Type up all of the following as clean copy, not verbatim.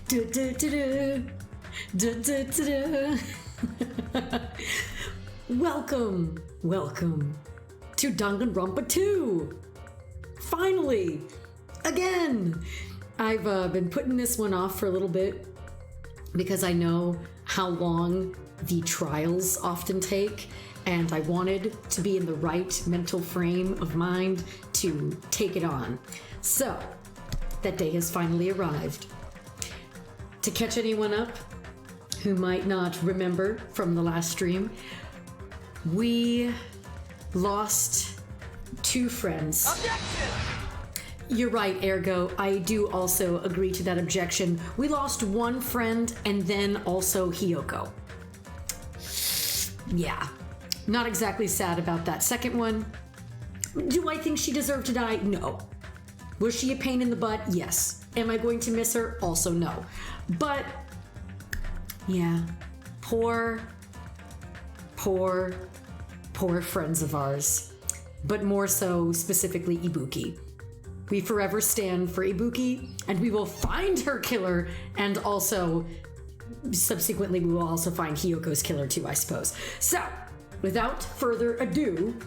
Du, du, du, du. Du, du, du, du. Welcome to Danganronpa 2. Finally, again. I've been putting this one off for a little bit because I know how long the trials often take, and I wanted to be in the right mental frame of mind to take it on. So, that day has finally arrived. To catch anyone up who might not remember from the last stream, we lost 2 friends. Objection! You're right, Ergo. I do also agree to that objection. We lost 1 friend and then also Hiyoko. Yeah, not exactly sad about that second one. Do I think she deserved to die? No. Was she a pain in the butt? Yes. Am I going to miss her? Also no. But, yeah, poor friends of ours. But more so, specifically, Ibuki. We forever stand for Ibuki, and we will find her killer, and also, subsequently, we will also find Hiyoko's killer too, I suppose. So, without further ado,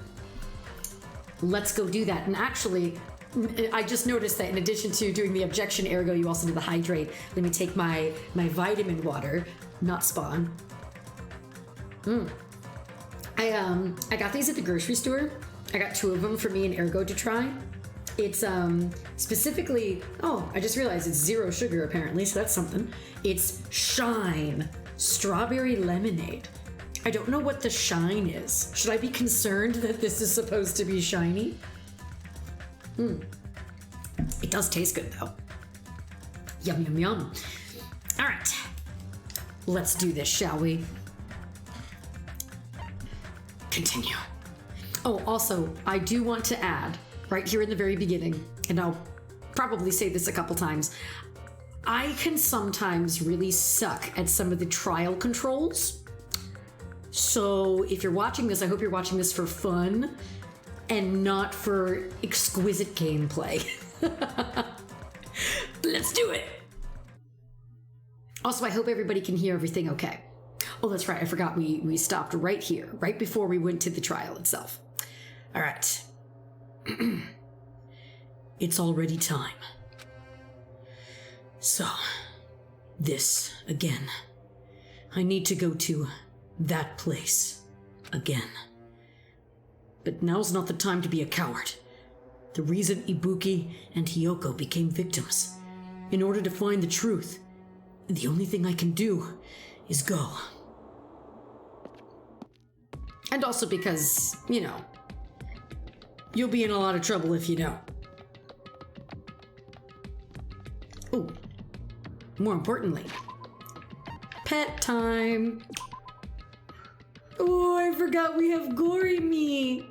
let's go do that. And actually, I just noticed that in addition to doing the objection, Ergo, you also did the hydrate. Let me take my vitamin water, not Spawn. I got these at the grocery store. I got 2 of them for me and Ergo to try. It's specifically, I just realized it's 0 sugar apparently, so that's something. It's Shine Strawberry Lemonade. I don't know what the shine is. Should I be concerned that this is supposed to be shiny? It does taste good though. Yum, yum, yum. All right, let's do this, shall we? Continue. Oh, also, I do want to add, right here in the very beginning, and I'll probably say this a couple times, I can sometimes really suck at some of the trial controls. So if you're watching this, I hope you're watching this for fun and not for exquisite gameplay. Let's do it. Also, I hope everybody can hear everything okay. Oh, that's right. I forgot we stopped right here, right before we went to the trial itself. All right. It's already time. So, this again. I need to go to that place again. But now's not the time to be a coward. The reason Ibuki and Hiyoko became victims. In order to find the truth, the only thing I can do is go. And also because, you'll be in a lot of trouble if you don't. Oh, more importantly, pet time. Oh, I forgot we have Gory Me.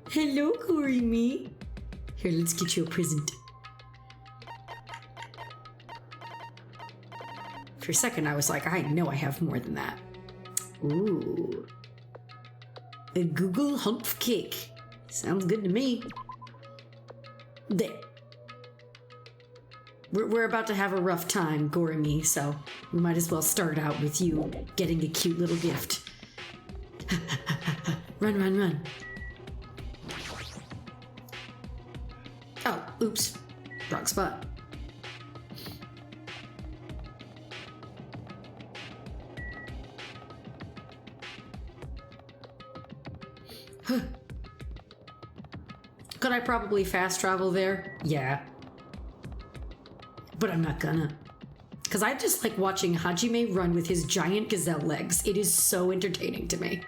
Hello, Gory Me. Here, let's get you a present. For a second, I was like, I know I have more than that. Ooh. A Google Humph cake. Sounds good to me. There. We're about to have a rough time, Gory Me, so we might as well start out with you getting a cute little gift. Run, run, run. Oh, oops. Wrong spot. Could I probably fast travel there? Yeah. But I'm not gonna. Because I just like watching Hajime run with his giant gazelle legs. It is so entertaining to me.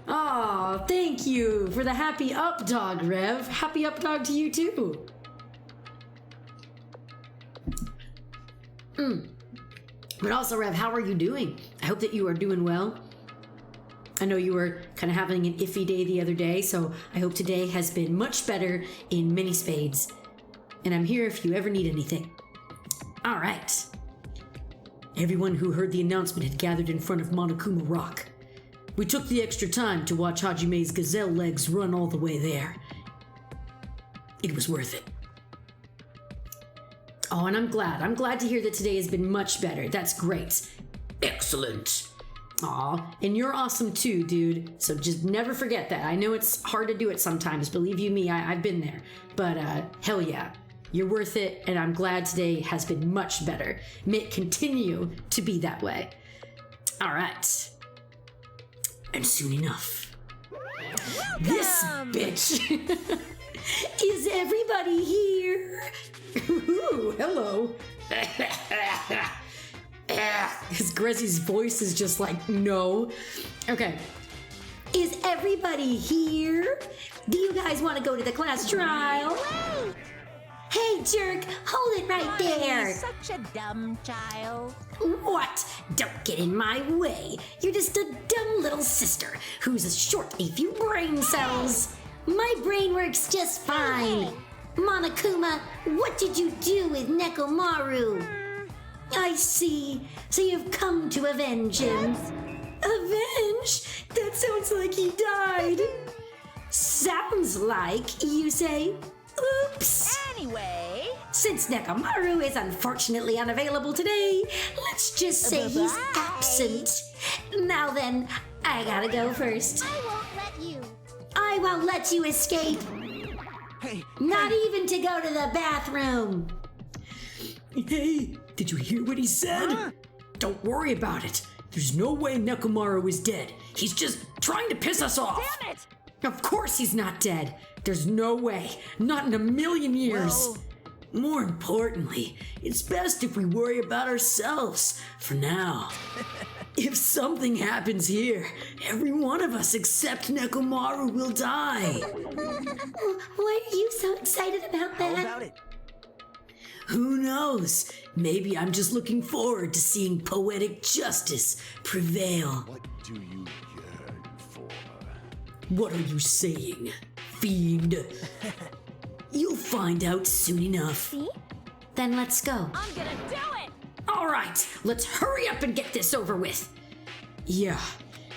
Oh, thank you for the happy up dog, Rev. Happy up dog to you too. But also, Rev, how are you doing? I hope that you are doing well. I know you were kind of having an iffy day the other day, so I hope today has been much better in many spades. And I'm here if you ever need anything. All right. Everyone who heard the announcement had gathered in front of Monokuma Rock. We took the extra time to watch Hajime's gazelle legs run all the way there. It was worth it. Oh, and I'm glad. I'm glad to hear that today has been much better. That's great. Excellent. Aw, and you're awesome too, dude. So just never forget that. I know it's hard to do it sometimes. Believe you me, I've been there. But hell yeah, you're worth it, and I'm glad today has been much better. May it continue to be that way. All right. And soon enough, this bitch is everybody here. Ooh, hello. His Grezy's voice is just like, no. Okay. Is everybody here? Do you guys want to go to the class trial? Wait! Hey, jerk, hold it right there. Such a dumb child. What? Don't get in my way. You're just a dumb little sister who's short a few brain cells. My brain works just fine. Monokuma, what did you do with Nekomaru? I see. So you've come to avenge him. Avenge? That sounds like he died. Sounds like, you say? Oops. Anyway. Since Nekomaru is unfortunately unavailable today, let's just say he's absent. Now then, I gotta go first. I won't let you. I won't let you escape. Not even to go to the bathroom. Hey, did you hear what he said? Huh? Don't worry about it. There's no way Nekomaru is dead. He's just trying to piss us off. Damn it! Of course he's not dead. There's no way. Not in a million years. Well... More importantly, it's best if we worry about ourselves for now. If something happens here, every one of us except Nekomaru will die. Why are you so excited about that? How about it? Who knows? Maybe I'm just looking forward to seeing poetic justice prevail. What do you yearn for? What are you saying, fiend? You'll find out soon enough. See? Then let's go. I'm gonna do it! All right, let's hurry up and get this over with. Yeah,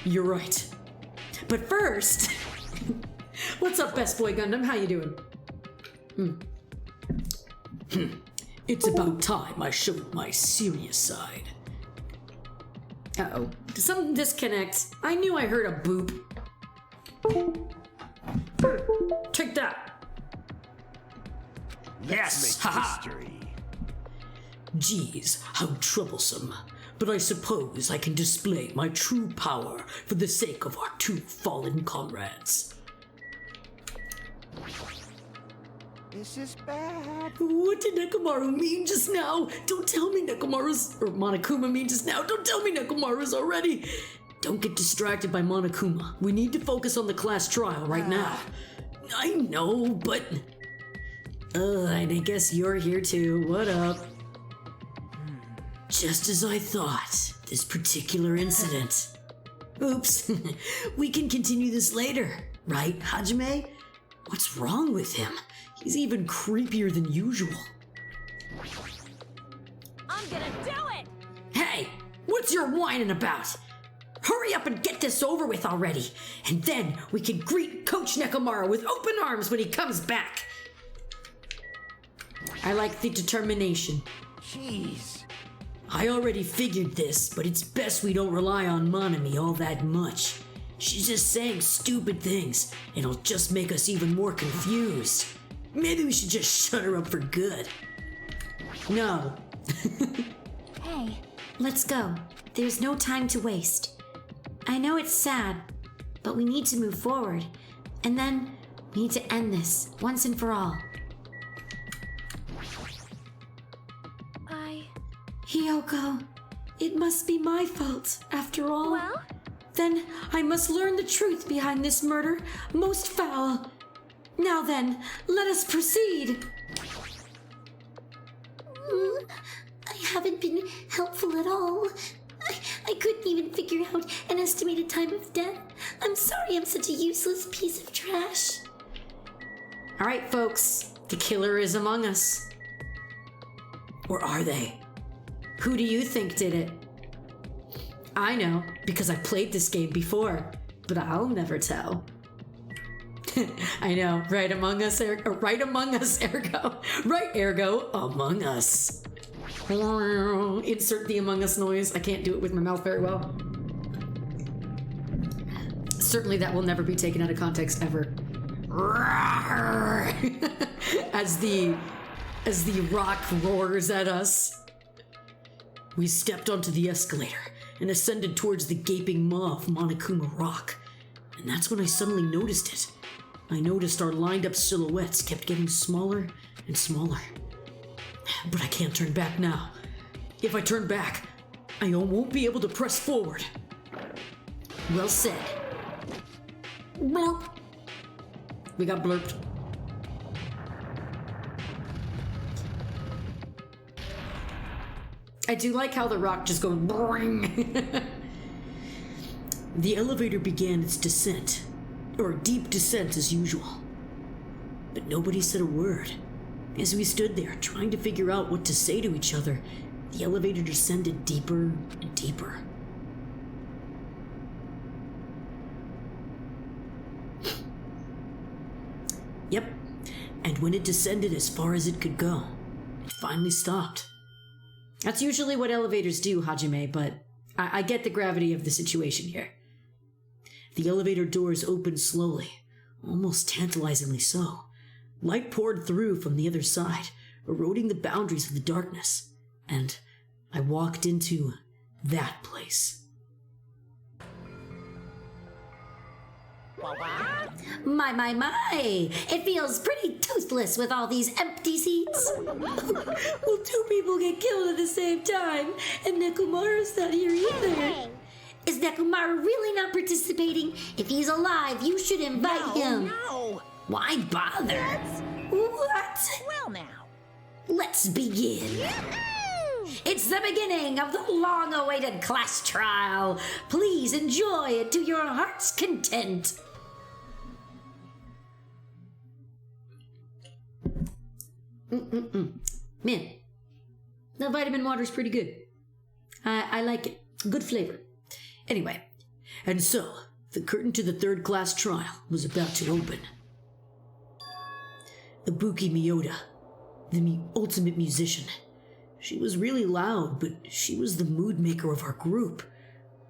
you're right. But first, what's up, Best Boy Gundam? How you doing? It's about time I showed my serious side. Uh-oh, did something disconnect? I knew I heard a boop. Take that. Yes, haha. History. Geez, how troublesome. But I suppose I can display my true power for the sake of our two fallen comrades. This is bad. What did Nekomaru mean just now? Don't tell me Nekomaru's... Or Monokuma mean just now. Don't tell me Nekomaru's already. Don't get distracted by Monokuma. We need to focus on the class trial right now. I know, but... and I guess you're here too. What up? Just as I thought, this particular incident. Oops. We can continue this later, right, Hajime? What's wrong with him? He's even creepier than usual. I'm gonna do it! Hey, what's your whining about? Hurry up and get this over with already, and then we can greet Coach Nekomaru with open arms when he comes back. I like the determination. Jeez. I already figured this, but it's best we don't rely on Monami all that much. She's just saying stupid things, and it'll just make us even more confused. Maybe we should just shut her up for good. No. Hey, let's go. There's no time to waste. I know it's sad, but we need to move forward. And then we need to end this once and for all. Hiyoko, it must be my fault, after all. Well? Then I must learn the truth behind this murder, most foul. Now then, let us proceed. I haven't been helpful at all. I couldn't even figure out an estimated time of death. I'm sorry I'm such a useless piece of trash. All right, folks, the killer is among us. Or are they? Who do you think did it? I know, because I played this game before, but I'll never tell. I know, right among us, ergo. Right, ergo, among us. Insert the Among Us noise. I can't do it with my mouth very well. Certainly that will never be taken out of context ever. As the rock roars at us. We stepped onto the escalator and ascended towards the gaping maw of Monokuma Rock. And that's when I suddenly noticed it. I noticed our lined up silhouettes kept getting smaller and smaller. But I can't turn back now. If I turn back, I won't be able to press forward. Well said. Blurp. We got blurped. I do like how the rock just goes boing. The elevator began its descent, or deep descent as usual. But nobody said a word. As we stood there trying to figure out what to say to each other, the elevator descended deeper and deeper. Yep, and when it descended as far as it could go, it finally stopped. That's usually what elevators do, Hajime, but I get the gravity of the situation here. The elevator doors opened slowly, almost tantalizingly so. Light poured through from the other side, eroding the boundaries of the darkness, and I walked into that place. My. It feels pretty toothless with all these empty seats. Well, two people get killed at the same time, and Nekomaru's not here either. Hey. Is Nekomaru really not participating? If he's alive, you should invite him. No. Why bother? What? Well, now. Let's begin. Yahoo! It's the beginning of the long-awaited class trial. Please enjoy it to your heart's content. Man, the vitamin water's pretty good. I like it. Good flavor. Anyway, and so the curtain to the third class trial was about to open. Ibuki Miyoda, the ultimate musician. She was really loud, but she was the mood maker of our group.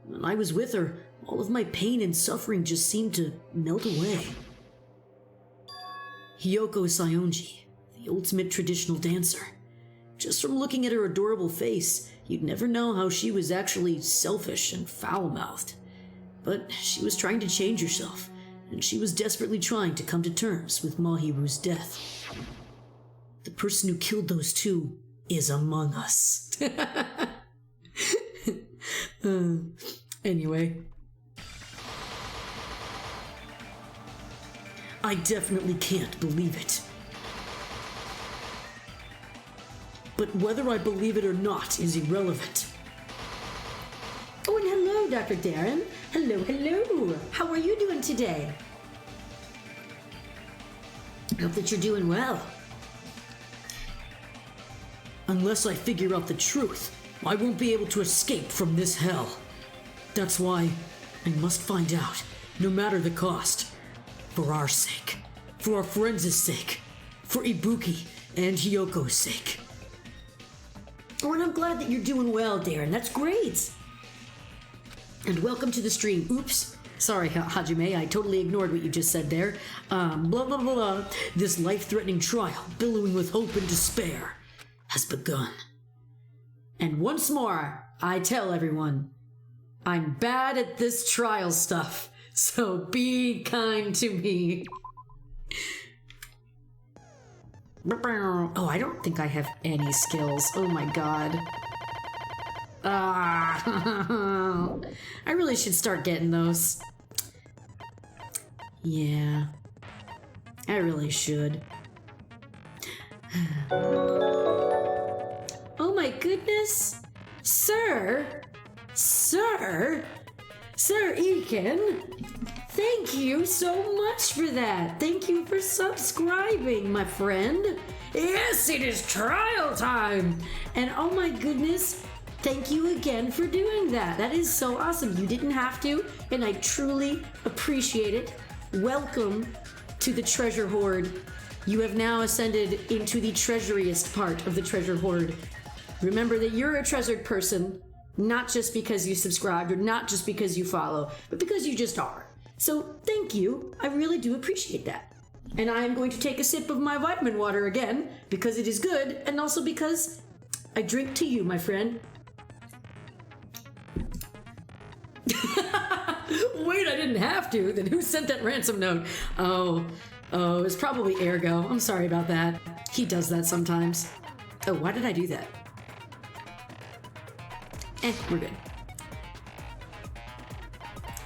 When I was with her, all of my pain and suffering just seemed to melt away. Hiyoko Sayonji, the ultimate traditional dancer. Just from looking at her adorable face, you'd never know how she was actually selfish and foul-mouthed. But she was trying to change herself, and she was desperately trying to come to terms with Mahiru's death. The person who killed those two is among us. Anyway. I definitely can't believe it. But whether I believe it or not is irrelevant. Oh, and hello, Dr. Darren. Hello. How are you doing today? I hope that you're doing well. Unless I figure out the truth, I won't be able to escape from this hell. That's why I must find out, no matter the cost. For our sake, for our friends' sake, for Ibuki and Hiyoko's sake. Oh, and I'm glad that you're doing well, Darren. That's great. And welcome to the stream. Oops. Sorry, Hajime. I totally ignored what you just said there. Blah, blah, blah. This life-threatening trial, billowing with hope and despair, has begun. And once more, I tell everyone, I'm bad at this trial stuff, so be kind to me. Oh, I don't think I have any skills. Oh my god. I really should start getting those. Yeah. I really should. Oh my goodness. Sir Ekin, thank you so much for that. Thank you for subscribing, my friend. Yes, it is trial time. And oh my goodness, thank you again for doing that. That is so awesome. You didn't have to, and I truly appreciate it. Welcome to to the treasure hoard. You have now ascended into the treasuriest part of the treasure hoard. Remember that you're a treasured person, not just because you subscribed or not just because you follow, but because you just are. So thank you. I really do appreciate that. And I am going to take a sip of my vitamin water again because it is good and also because I drink to you, my friend. Wait, I didn't have to. Then who sent that ransom note? Oh, it's probably Ergo. I'm sorry about that. He does that sometimes. Oh, why did I do that? We're good.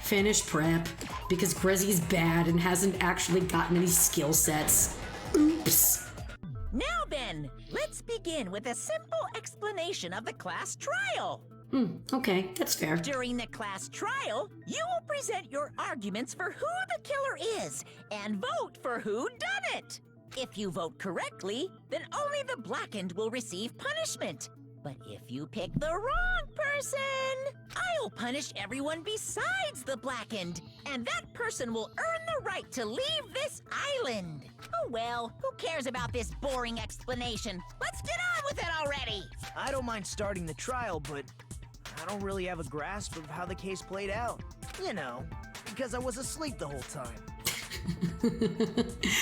Finish prep, because Grezy's bad and hasn't actually gotten any skill sets. Oops. Now then, let's begin with a simple explanation of the class trial. Okay, that's fair. During the class trial, you will present your arguments for who the killer is and vote for who done it. If you vote correctly, then only the blackened will receive punishment. But if you pick the wrong person, I'll punish everyone besides the blackened, and that person will earn the right to leave this island. Oh well, who cares about this boring explanation? Let's get on with it already! I don't mind starting the trial, but I don't really have a grasp of how the case played out. You know, because I was asleep the whole time.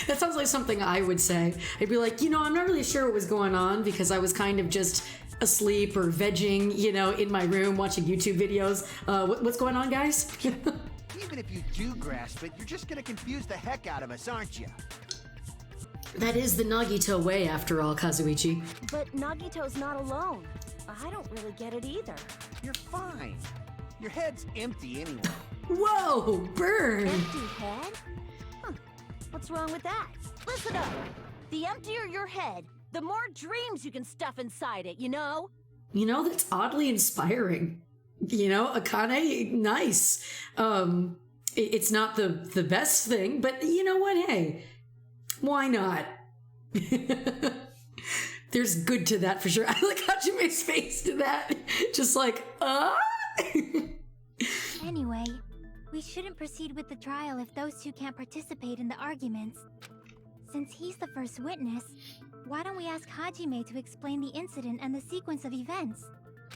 That sounds like something I would say. I'd be like, I'm not really sure what was going on because I was kind of just asleep or vegging, in my room watching YouTube videos. What's going on, guys? Even if you do grasp it, you're just gonna confuse the heck out of us, aren't you? That is the Nagito way, after all, Kazuichi. But Nagito's not alone. I don't really get it either. You're fine. Your head's empty anyway. Whoa, burn! Empty head? Huh. What's wrong with that? Listen up. The emptier your head, the more dreams you can stuff inside it, you know? That's oddly inspiring. Akane, nice. It's not the best thing, but you know what? Hey, why not? There's good to that for sure. I like Hajime's face to that. Just like, Anyway, we shouldn't proceed with the trial if those two can't participate in the arguments. Since he's the first witness, why don't we ask Hajime to explain the incident and the sequence of events?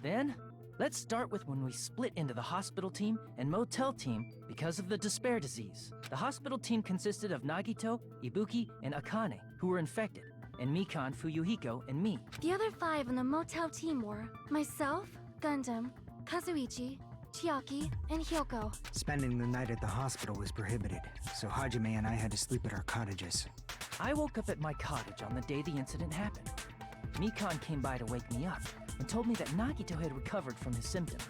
Then, let's start with when we split into the hospital team and motel team because of the despair disease. The hospital team consisted of Nagito, Ibuki, and Akane, who were infected, and Mikan, Fuyuhiko, and me. The other 5 in the motel team were myself, Gundam, Kazuichi, Chiaki, and Hyoko. Spending the night at the hospital was prohibited, so Hajime and I had to sleep at our cottages. I woke up at my cottage on the day the incident happened. Mikan came by to wake me up and told me that Nagito had recovered from his symptoms.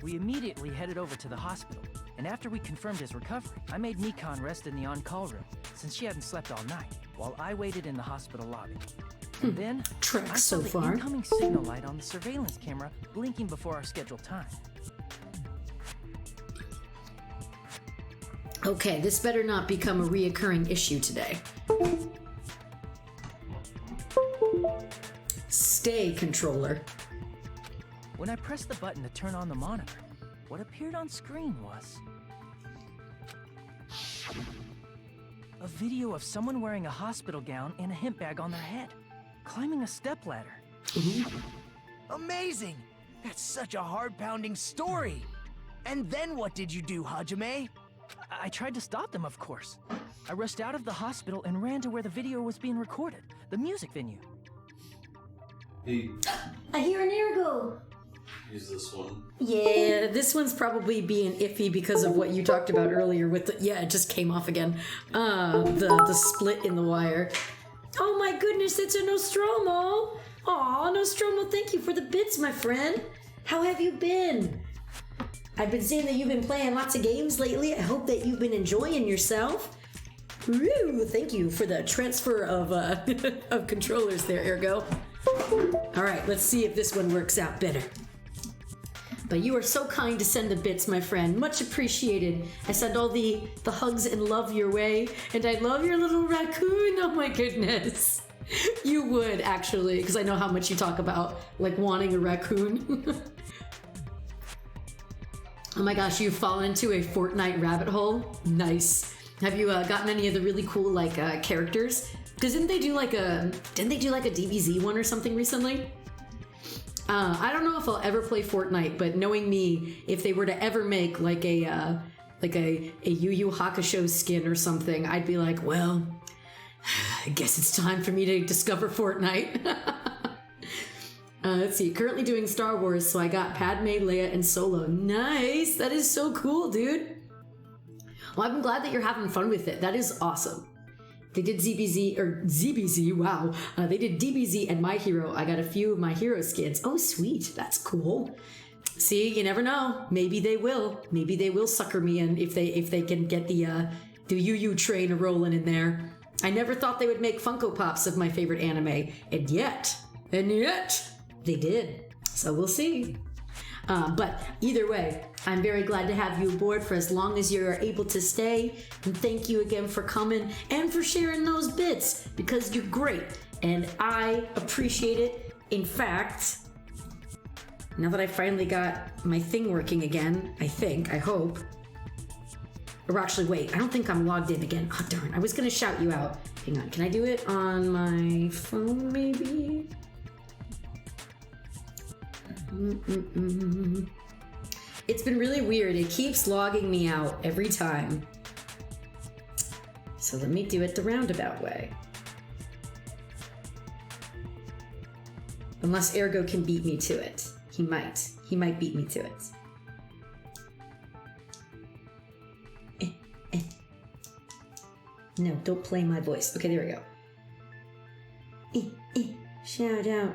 We immediately headed over to the hospital, and after we confirmed his recovery, I made Mikan rest in the on-call room since she hadn't slept all night, while I waited in the hospital lobby. And then, I saw the incoming signal light on the surveillance camera blinking before our scheduled time. Okay, this better not become a reoccurring issue today. Stay, controller. When I pressed the button to turn on the monitor, what appeared on screen was a video of someone wearing a hospital gown and a hemp bag on their head, climbing a stepladder. Amazing! That's such a heart-pounding story! And then what did you do, Hajime? I tried to stop them, of course. I rushed out of the hospital and ran to where the video was being recorded, the music venue. Hey, I hear an Ergo. use this one. Yeah, this one's probably being iffy because of what you talked about earlier with the, it just came off again. The split in the wire. Oh my goodness, it's a Nostromo! Aw, Nostromo, thank you for the bits, my friend. How have you been? I've been seeing that you've been playing lots of games lately. I hope that you've been enjoying yourself. Woo, thank you for the transfer of of controllers there, Ergo. All right, let's see if this one works out better. But you are so kind to send the bits, my friend. Much appreciated. I send all the hugs and love your way. And I love your little raccoon. Oh my goodness. You would, actually, because I know how much you talk about, like, wanting a raccoon. Oh my gosh, you've fallen into a Fortnite rabbit hole? Nice. Have you gotten any of the really cool like characters? Because didn't they do like a DBZ one or something recently? I don't know if I'll ever play Fortnite, but knowing me, if they were to ever make like a Yu Yu Hakusho skin or something, I'd be like, well, I guess it's time for me to discover Fortnite. Let's see, currently doing Star Wars, so I got Padme, Leia, and Solo. Nice, that is so cool, dude. Well, I'm glad that you're having fun with it. That is awesome. They did ZBZ, wow. They did DBZ and My Hero. I got a few of My Hero skins. Oh, sweet, that's cool. See, you never know. Maybe they will. Maybe they will sucker me in if they can get the Yu Yu train rolling in there. I never thought they would make Funko Pops of my favorite anime, and yet, they did. So we'll see. But either way, I'm very glad to have you aboard for as long as you're able to stay. And thank you again for coming and for sharing those bits, because you're great. And I appreciate it. In fact, now that I finally got my thing working again, I hope. Or actually, wait, I don't think I'm logged in again. Oh, darn, I was going to shout you out. Hang on, can I do it on my phone, maybe? It's been really weird. It keeps logging me out every time. So let me do it the roundabout way. Unless Ergo can beat me to it. He might. He might beat me to it. No, don't play my voice. Okay, there we go. Shout out.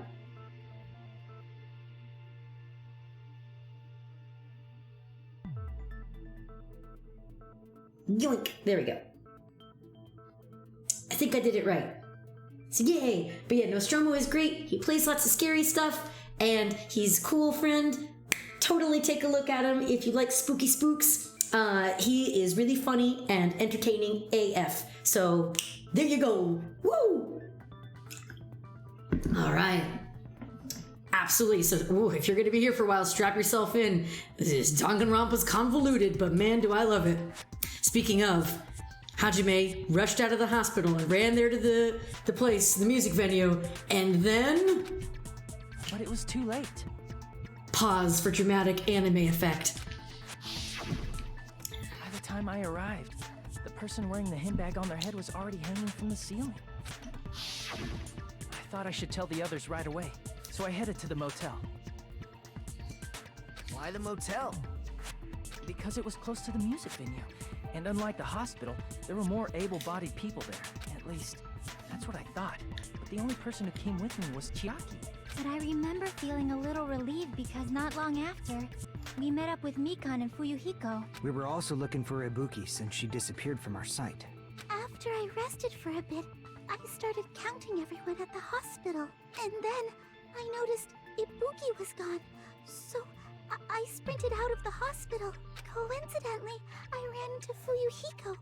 Yoink! There we go. I think I did it right. So yay! But yeah, Nostromo is great. He plays lots of scary stuff, and he's a cool friend. Totally take a look at him if you like spooky spooks. He is really funny and entertaining AF. So there you go. Woo! All right. Absolutely. So, if you're going to be here for a while, strap yourself in. This Danganronpa's convoluted, but man, do I love it. Speaking of, Hajime rushed out of the hospital and ran there to the place, the music venue, and then... But it was too late. Pause for dramatic anime effect. By the time I arrived, the person wearing the handbag on their head was already hanging from the ceiling. I thought I should tell the others right away, so I headed to the motel. Why the motel? Because it was close to the music venue. And unlike the hospital, there were more able-bodied people there. At least, that's what I thought. But the only person who came with me was Chiaki. But I remember feeling a little relieved because not long after, we met up with Mikan and Fuyuhiko. We were also looking for Ibuki since she disappeared from our sight. After I rested for a bit, I started counting everyone at the hospital. And then I noticed Ibuki was gone. So I sprinted out of the hospital. Coincidentally, I ran into Fuyuhiko.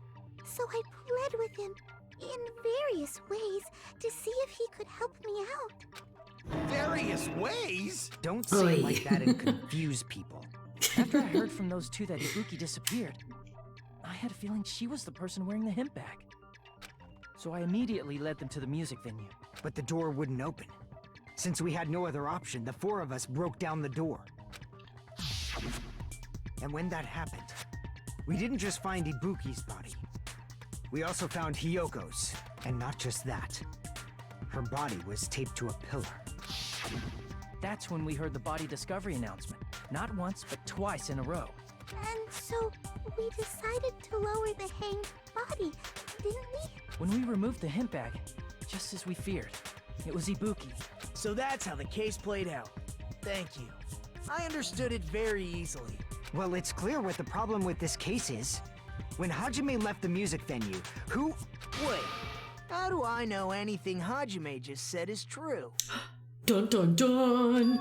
So I pled with him in various ways to see if he could help me out. Various ways? Don't say it like that and confuse people. After I heard from those two that Ibuki disappeared, I had a feeling she was the person wearing the hemp bag. So I immediately led them to the music venue. But the door wouldn't open. Since we had no other option, the four of us broke down the door. And when that happened, we didn't just find Ibuki's body. We also found Hiyoko's. And not just that. Her body was taped to a pillar. That's when we heard the body discovery announcement. Not once, but twice in a row. And so we decided to lower the hanged body, didn't we? When we removed the hemp bag, just as we feared, it was Ibuki. So that's how the case played out. Thank you. I understood it very easily. Well, it's clear what the problem with this case is. When Hajime left the music venue, who... Wait, how do I know anything Hajime just said is true? Dun dun dun!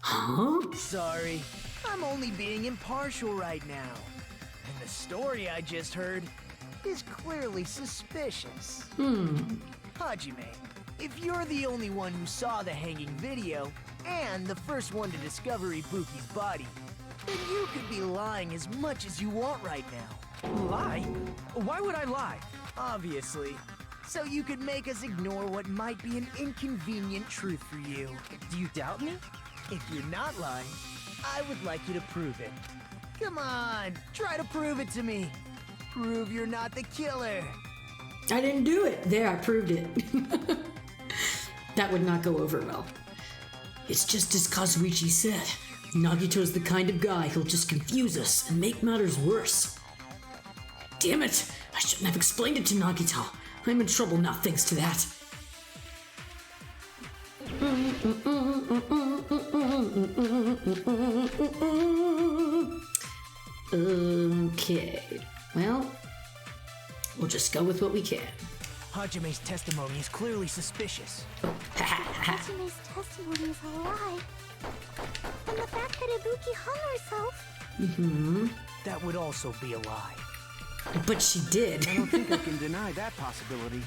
Huh? Sorry, I'm only being impartial right now. And the story I just heard is clearly suspicious. Hajime, if you're the only one who saw the hanging video, and the first one to discover Ibuki's body, then you could be lying as much as you want right now. Lie? Why would I lie? Obviously. So you could make us ignore what might be an inconvenient truth for you. Do you doubt me? If you're not lying, I would like you to prove it. Come on, try to prove it to me. Prove you're not the killer. I didn't do it. There, I proved it. That would not go over well. It's just as Kazuichi said. Nagito's the kind of guy who'll just confuse us and make matters worse. Damn it! I shouldn't have explained it to Nagito. I'm in trouble now thanks to that. Okay, well, we'll just go with what we can. Hajime's testimony is clearly suspicious. Hajime's testimony is a lie. And the fact that Ibuki hung herself. That would also be a lie. But she did. I don't think I can deny that possibility.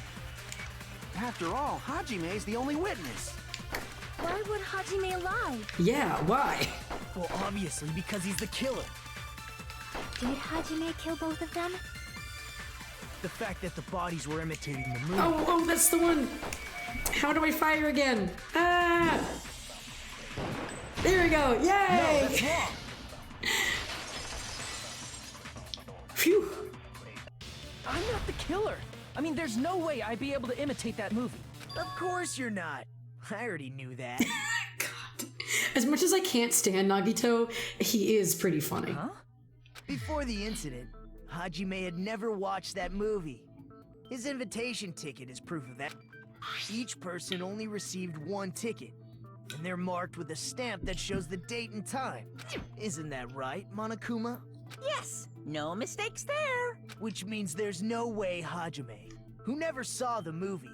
After all, Hajime is the only witness. Why would Hajime lie? Yeah, why? Well, obviously because he's the killer. Did Hajime kill both of them? The fact that the bodies were imitating the movie. Oh, that's the one. How do I fire again? Ah! There we go. Yay! No, that's wrong. Phew. I'm not the killer. I mean, there's no way I'd be able to imitate that movie. Of course you're not. I already knew that. God. As much as I can't stand Nagito, he is pretty funny. Huh? Before the incident, Hajime had never watched that movie. His invitation ticket is proof of that. Each person only received one ticket, and they're marked with a stamp that shows the date and time. Isn't that right, Monokuma? Yes, no mistakes there. Which means there's no way Hajime, who never saw the movie,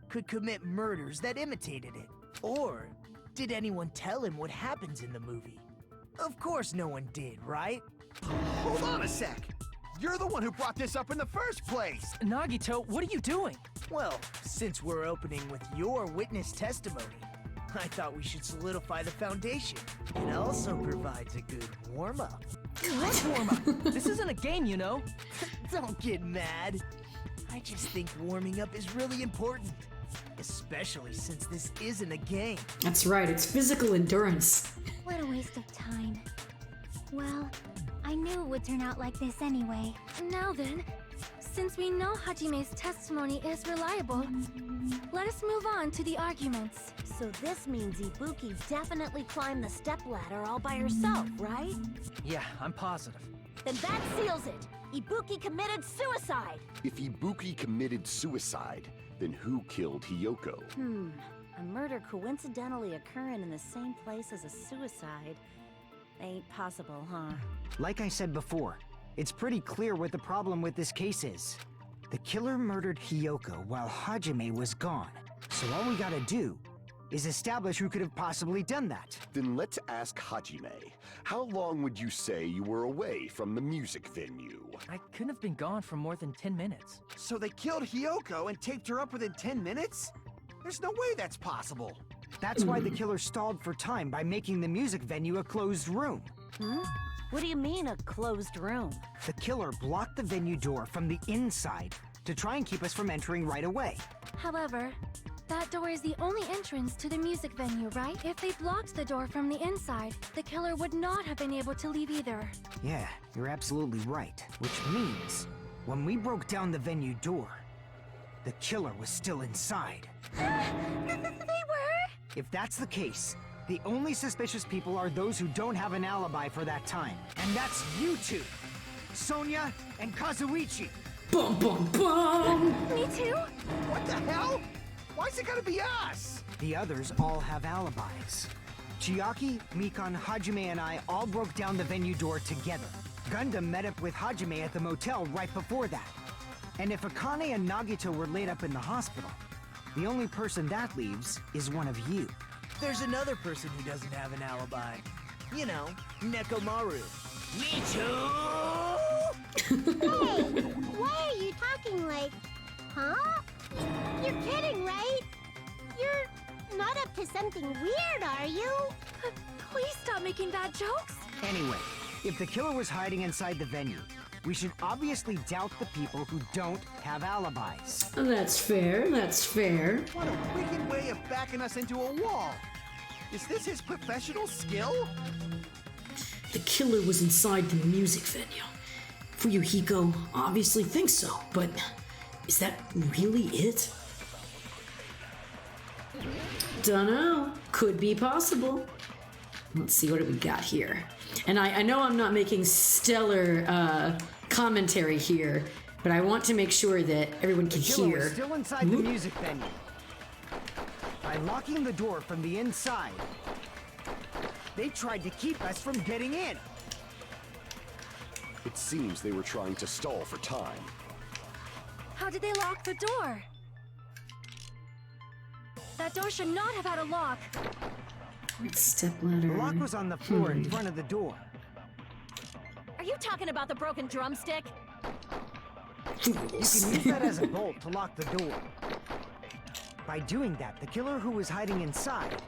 could commit murders that imitated it. Or did anyone tell him what happens in the movie? Of course no one did, right? Hold on a sec. You're the one who brought this up in the first place. Nagito, what are you doing? Well, since we're opening with your witness testimony, I thought we should solidify the foundation. It also provides a good warm-up. What warm-up? This isn't a game, you know. Don't get mad. I just think warming up is really important. Especially since this isn't a game. That's right, it's physical endurance. What a waste of time. Well, I knew it would turn out like this anyway. Now then, since we know Hajime's testimony is reliable, let us move on to the arguments. So this means Ibuki definitely climbed the stepladder all by herself, right? Yeah, I'm positive. Then that seals it. Ibuki committed suicide. If Ibuki committed suicide, then who killed Hiyoko? A murder coincidentally occurring in the same place as a suicide ain't possible, huh? Like I said before, it's pretty clear what the problem with this case is. The killer murdered Hiyoko while Hajime was gone. So all we gotta do is establish who could have possibly done that. Then let's ask Hajime. How long would you say you were away from the music venue? I couldn't have been gone for more than 10 minutes. So they killed Hiyoko and taped her up within 10 minutes? There's no way that's possible. That's why the killer stalled for time by making the music venue a closed room. What do you mean, a closed room? The killer blocked the venue door from the inside to try and keep us from entering right away. However, that door is the only entrance to the music venue, right? If they blocked the door from the inside, the killer would not have been able to leave either. Yeah, you're absolutely right. Which means, when we broke down the venue door, the killer was still inside. They were? If that's the case, the only suspicious people are those who don't have an alibi for that time. And that's you two, Sonia and Kazuichi. Bum, bum, bum! Me too? What the hell? Why's it gotta be us? The others all have alibis. Chiaki, Mikan, Hajime, and I all broke down the venue door together. Gundam met up with Hajime at the motel right before that. And if Akane and Nagito were laid up in the hospital, the only person that leaves is one of you. There's another person who doesn't have an alibi. You know, Nekomaru. Me too! Hey, why are you talking like, huh? You're kidding, right? You're not up to something weird, are you? Please stop making bad jokes. Anyway, If the killer was hiding inside the venue, we should obviously doubt the people who don't have alibis. That's fair, that's fair. What a wicked way of backing us into a wall. Is this his professional skill? The killer was inside the music venue. Fuyuhiko obviously thinks so, but is that really it? Dunno. Could be possible. Let's see, what do we got here? And I know I'm not making stellar commentary here, but I want to make sure that everyone can The killer hear. was still inside the music venue. By locking the door from the inside, they tried to keep us from getting in. It seems they were trying to stall for time. How did they lock the door? That door should not have had a lock. Stepladder. The lock was on the floor in front of the door. Are you talking about the broken drumstick? You can use that as a bolt to lock the door. By doing that, the killer who was hiding inside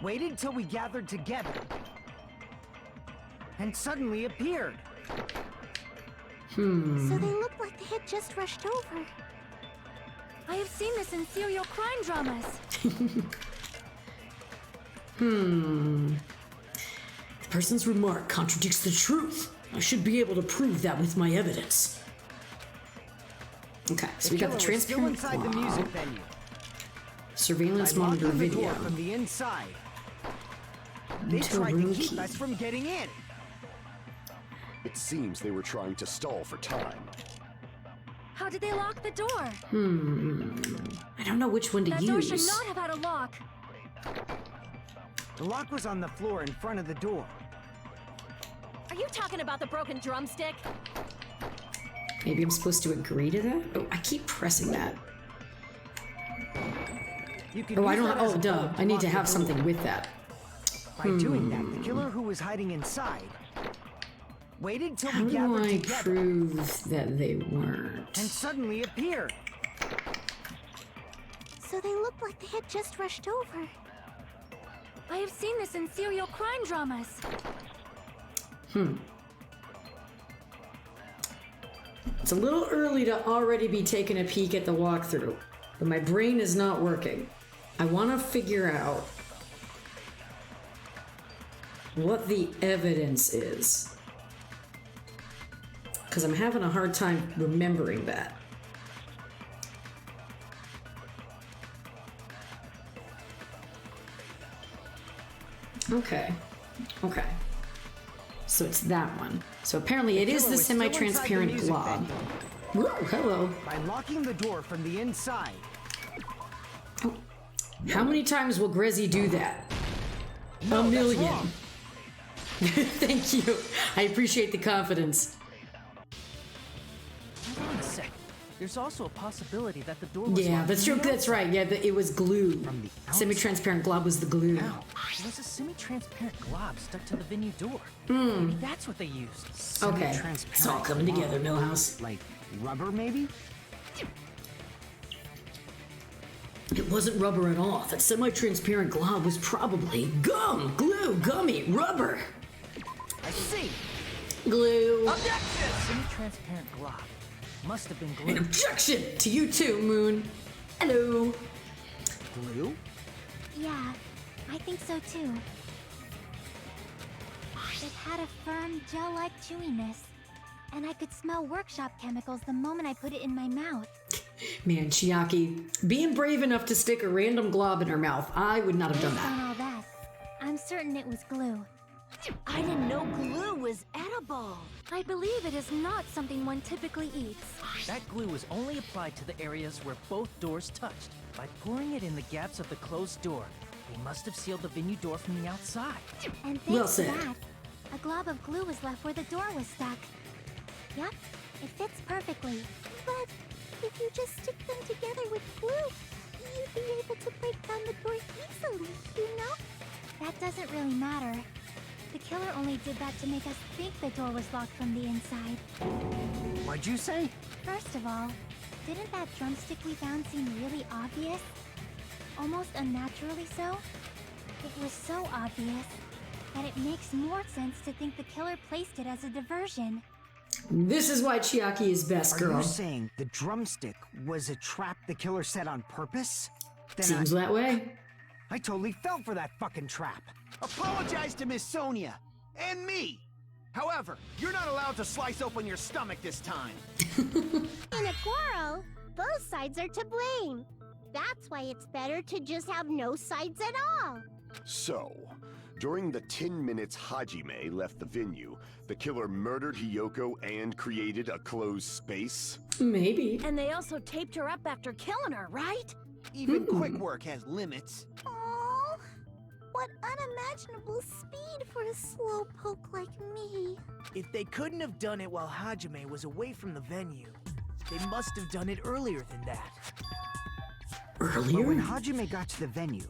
waited till we gathered together and suddenly appeared. So they looked like they had just rushed over. I have seen this in serial crime dramas. The person's remark contradicts the truth. I should be able to prove that with my evidence. Okay, so we got the transparent inside the music venue. surveillance By monitor locking the video. door from the inside, they Into a tried to room keep key. us from getting in. It seems they were trying to stall for time. How did they lock the door? I don't know which one to That door use. should not have had a lock. The lock was on the floor in front of the door. Are you talking about the broken drumstick? Maybe I'm supposed to agree to that? Oh, I keep pressing that. You can Oh, I use don't. that as Oh, a duh. bolt I need to lock have the something door. with that. By doing that, the killer who was hiding inside waited till How we do gathered I together prove that they weren't? and suddenly appeared. So they looked like they had just rushed over. I have seen this in serial crime dramas. It's a little early to already be taking a peek at the walkthrough, but my brain is not working. I want to figure out what the evidence is, because I'm having a hard time remembering that. Okay. So it's that one. So apparently it is the was still inside the semi-transparent music glob. venue. Whoa, hello. By locking the door from the inside, How many times will Grezy do that? No, A that's million. wrong. Thank you. I appreciate the confidence. Hold on a sec. There's also a possibility that the door was Yeah, locked that's from true. the That's right. Yeah, it was glue. From the outside. Semi-transparent glob was the glue. Ow. There was a semi-transparent glob stuck to the venue door. Maybe that's what they used. Okay. It's all coming together, Millhouse. like rubber maybe? It wasn't rubber at all. That semi-transparent glob was probably gum, glue, gummy, rubber. I see. Glue. Semi-transparent glob. Must have been An glue. objection! To you too, Moon. Hello. Glue? Yeah, I think so too. It had a firm, gel-like chewiness. And I could smell workshop chemicals the moment I put it in my mouth. Man, Chiaki, being brave enough to stick a random glob in her mouth, I would not have done Based that. on all that, I'm certain it was glue. I didn't know glue was edible. I believe it is not something one typically eats. That glue was only applied to the areas where both doors touched. By pouring it in the gaps of the closed door, they must have sealed the venue door from the outside. And Well thanks to said. that, a glob of glue was left where the door was stuck. Yep, it fits perfectly. But if you just stick them together with glue, you'd be able to break down the door easily, you know? That doesn't really matter. The killer only did that to make us think the door was locked from the inside. What'd you say? First of all, didn't that drumstick we found seem really obvious? Almost unnaturally so? It was so obvious that it makes more sense to think the killer placed it as a diversion. This is why Chiaki is best, girl. Are you saying the drumstick was a trap the killer set on purpose? Then Seems that way. I totally fell for that fucking trap. Apologize to Miss Sonia. And me. However, you're not allowed to slice open your stomach this time. In a quarrel, both sides are to blame. That's why it's better to just have no sides at all. So, during the 10 minutes Hajime left the venue, the killer murdered Hiyoko and created a closed space? Maybe. And they also taped her up after killing her, right? Even quick work has limits. Oh, what unimaginable speed for a slowpoke like me. If they couldn't have done it while Hajime was away from the venue, they must have done it earlier than that. But Earlier? when Hajime got to the venue,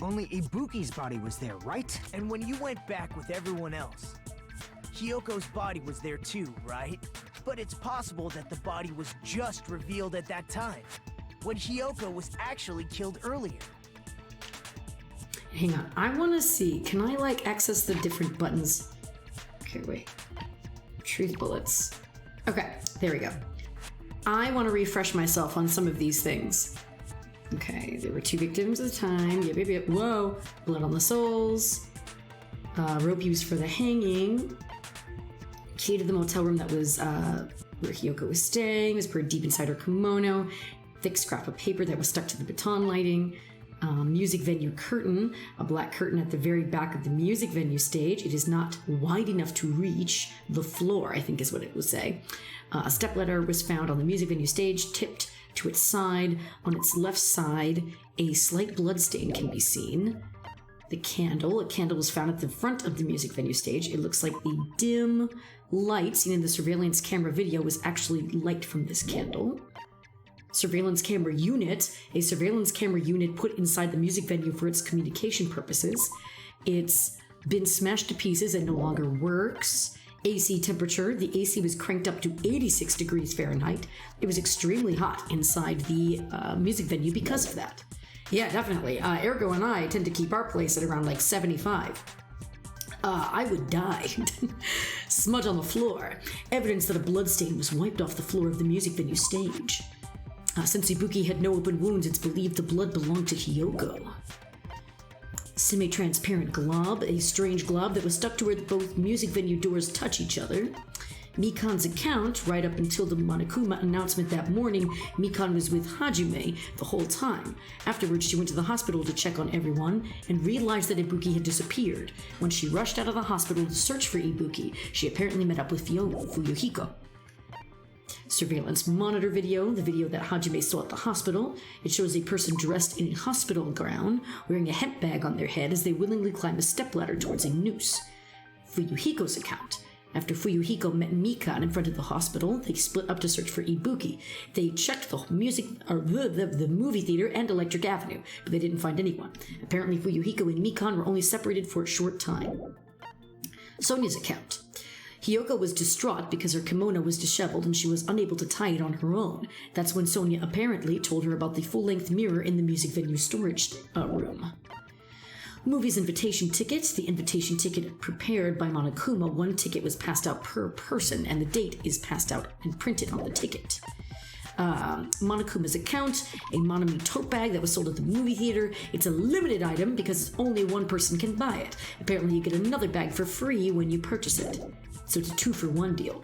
only Ibuki's body was there, right? And when you went back with everyone else, Hiyoko's body was there too, right? But it's possible that the body was just revealed at that time, when Hiyoko was actually killed earlier. Hang on, I want to see. Can I like access the different buttons? Okay, wait. Truth bullets. Okay, there we go. I want to refresh myself on some of these things. Okay, there were 2 victims at the time. Yep, yep, yep. Whoa. Blood on the soles. Rope used for the hanging. Key to the motel room that was where Hiyoko was staying was buried deep inside her kimono. Thick scrap of paper that was stuck to the baton lighting. Music venue curtain, a black curtain at the very back of the music venue stage. It is not wide enough to reach the floor, I think is what it would say. A stepladder was found on the music venue stage, tipped to its side. On its left side, a slight bloodstain can be seen. A candle was found at the front of the music venue stage. It looks like the dim light seen in the surveillance camera video was actually light from this candle. Surveillance camera unit, a surveillance camera unit put inside the music venue for its communication purposes. It's been smashed to pieces and no longer works. AC temperature, the AC was cranked up to 86 degrees Fahrenheit. It was extremely hot inside the music venue because of that. Yeah, definitely. Ergo and I tend to keep our place at around like 75. I would die. Smudge on the floor. Evidence that a bloodstain was wiped off the floor of the music venue stage. Since Ibuki had no open wounds, it's believed the blood belonged to Hiyoko. Semi-transparent glob, a strange glob that was stuck to where both music venue doors touch each other. Mikan's account, right up until the Monokuma announcement that morning, Mikan was with Hajime the whole time. Afterwards, she went to the hospital to check on everyone and realized that Ibuki had disappeared. When she rushed out of the hospital to search for Ibuki, she apparently met up with Fuyuhiko. Surveillance monitor video, the video that Hajime saw at the hospital. It shows a person dressed in a hospital gown, wearing a hemp bag on their head as they willingly climb a stepladder towards a noose. Fuyuhiko's account. After Fuyuhiko met Mikan in front of the hospital, they split up to search for Ibuki. They checked the movie theater and Electric Avenue, but they didn't find anyone. Apparently Fuyuhiko and Mikan were only separated for a short time. Sonia's account. Hiyoko was distraught because her kimono was disheveled and she was unable to tie it on her own. That's when Sonia apparently told her about the full-length mirror in the music venue storage room. Movie's invitation tickets. The invitation ticket prepared by Monokuma. 1 ticket was passed out per person, and the date is passed out and printed on the ticket. Monokuma's account, a Monami tote bag that was sold at the movie theater. It's a limited item because only 1 person can buy it. Apparently you get another bag for free when you purchase it. So it's a 2-for-1 deal.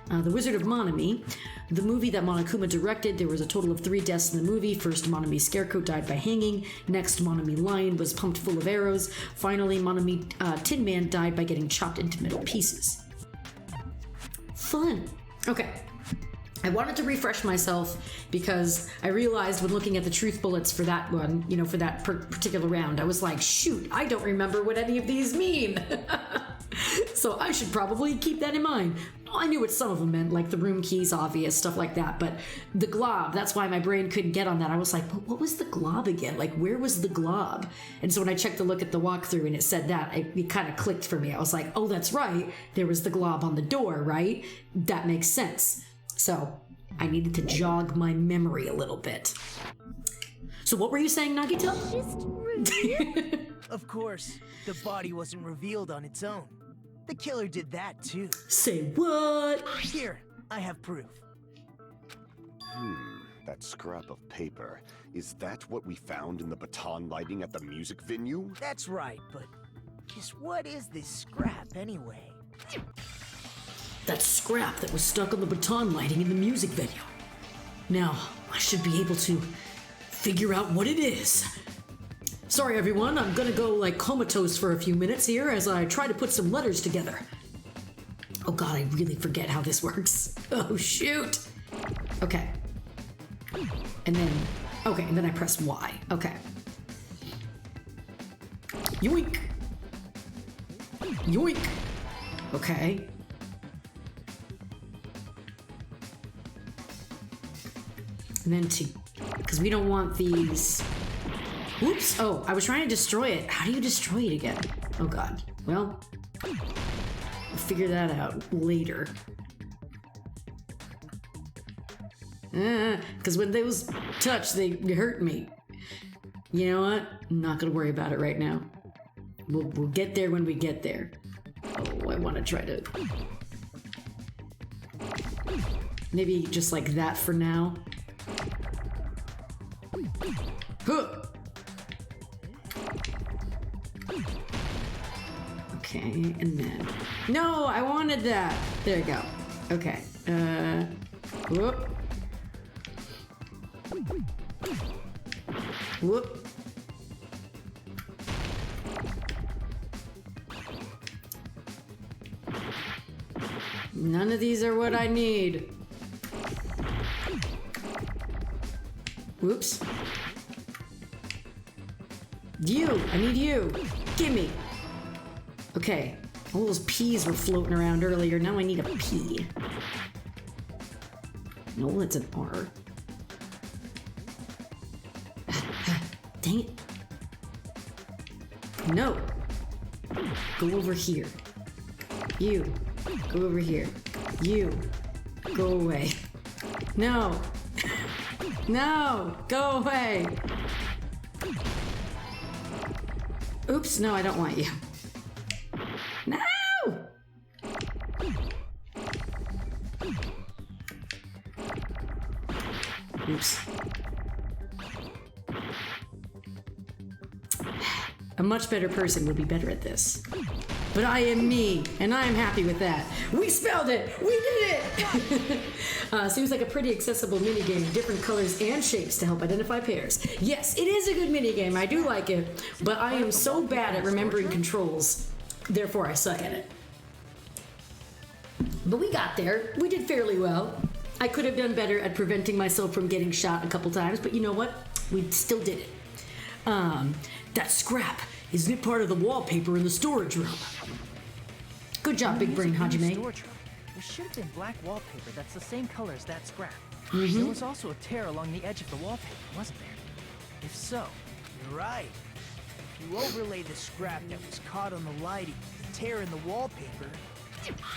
The Wizard of Monami, the movie that Monokuma directed, there was a total of 3 deaths in the movie. First, Monami Scarecrow died by hanging. Next, Monami Lion was pumped full of arrows. Finally, Monami Tin Man died by getting chopped into metal pieces. Fun. Okay. I wanted to refresh myself because I realized when looking at the truth bullets for that one, for that particular round, I was like, shoot, I don't remember what any of these mean. So I should probably keep that in mind. I knew what some of them meant, like the room keys, obvious, stuff like that, but the glob, that's why my brain couldn't get on that. I was like, but what was the glob again? Like, where was the glob? And so when I checked to look at the walkthrough and it said that, it kind of clicked for me. I was like, oh, that's right. There was the glob on the door, right? That makes sense. So I needed to jog my memory a little bit. So what were you saying, Nagito? Just rude. Of course, the body wasn't revealed on its own. The killer did that too. Say what? Here, I have proof. That scrap of paper. Is that what we found in the baton lighting at the music venue? That's right, but just what is this scrap anyway? That scrap that was stuck on the baton lighting in the music venue. Now, I should be able to figure out what it is. Sorry everyone, I'm gonna go like comatose for a few minutes here as I try to put some letters together. Oh god, I really forget how this works. Oh shoot! Okay. And then I press Y. Okay. Yoink! Yoink! Okay. And then because we don't want these. Whoops! Oh, I was trying to destroy it. How do you destroy it again? Oh god. Well, we'll figure that out later. Because when those touch, they hurt me. You know what? I'm not gonna worry about it right now. We'll get there when we get there. Oh, I want to try to... Maybe just like that for now. Huh. Okay, and then... No, I wanted that! There you go. Okay. Whoop. Whoop. None of these are what I need. Whoops. You! I need you! Gimme! Okay. All those P's were floating around earlier. Now I need a P. No, that's an R. Dang it. No! Go over here. You. Go over here. You. Go away. No! No! Go away! Oops, no, I don't want you. No! Oops. A much better person would be better at this. But I am me, and I am happy with that. We spelled it! We did it! Seems like a pretty accessible minigame. Different colors and shapes to help identify pairs. Yes, it is a good minigame. I do like it. But I am so bad at remembering controls. Therefore, I suck at it. But we got there. We did fairly well. I could have done better at preventing myself from getting shot a couple times, but you know what? We still did it. That scrap. Isn't it part of the wallpaper in the storage room? Good job, Big Brain Hajime. There should have been black wallpaper that's the same color as that scrap. Mm-hmm. There was also a tear along the edge of the wallpaper, wasn't there? If so... You're right. If you overlay the scrap that was caught on the lighting, the tear in the wallpaper...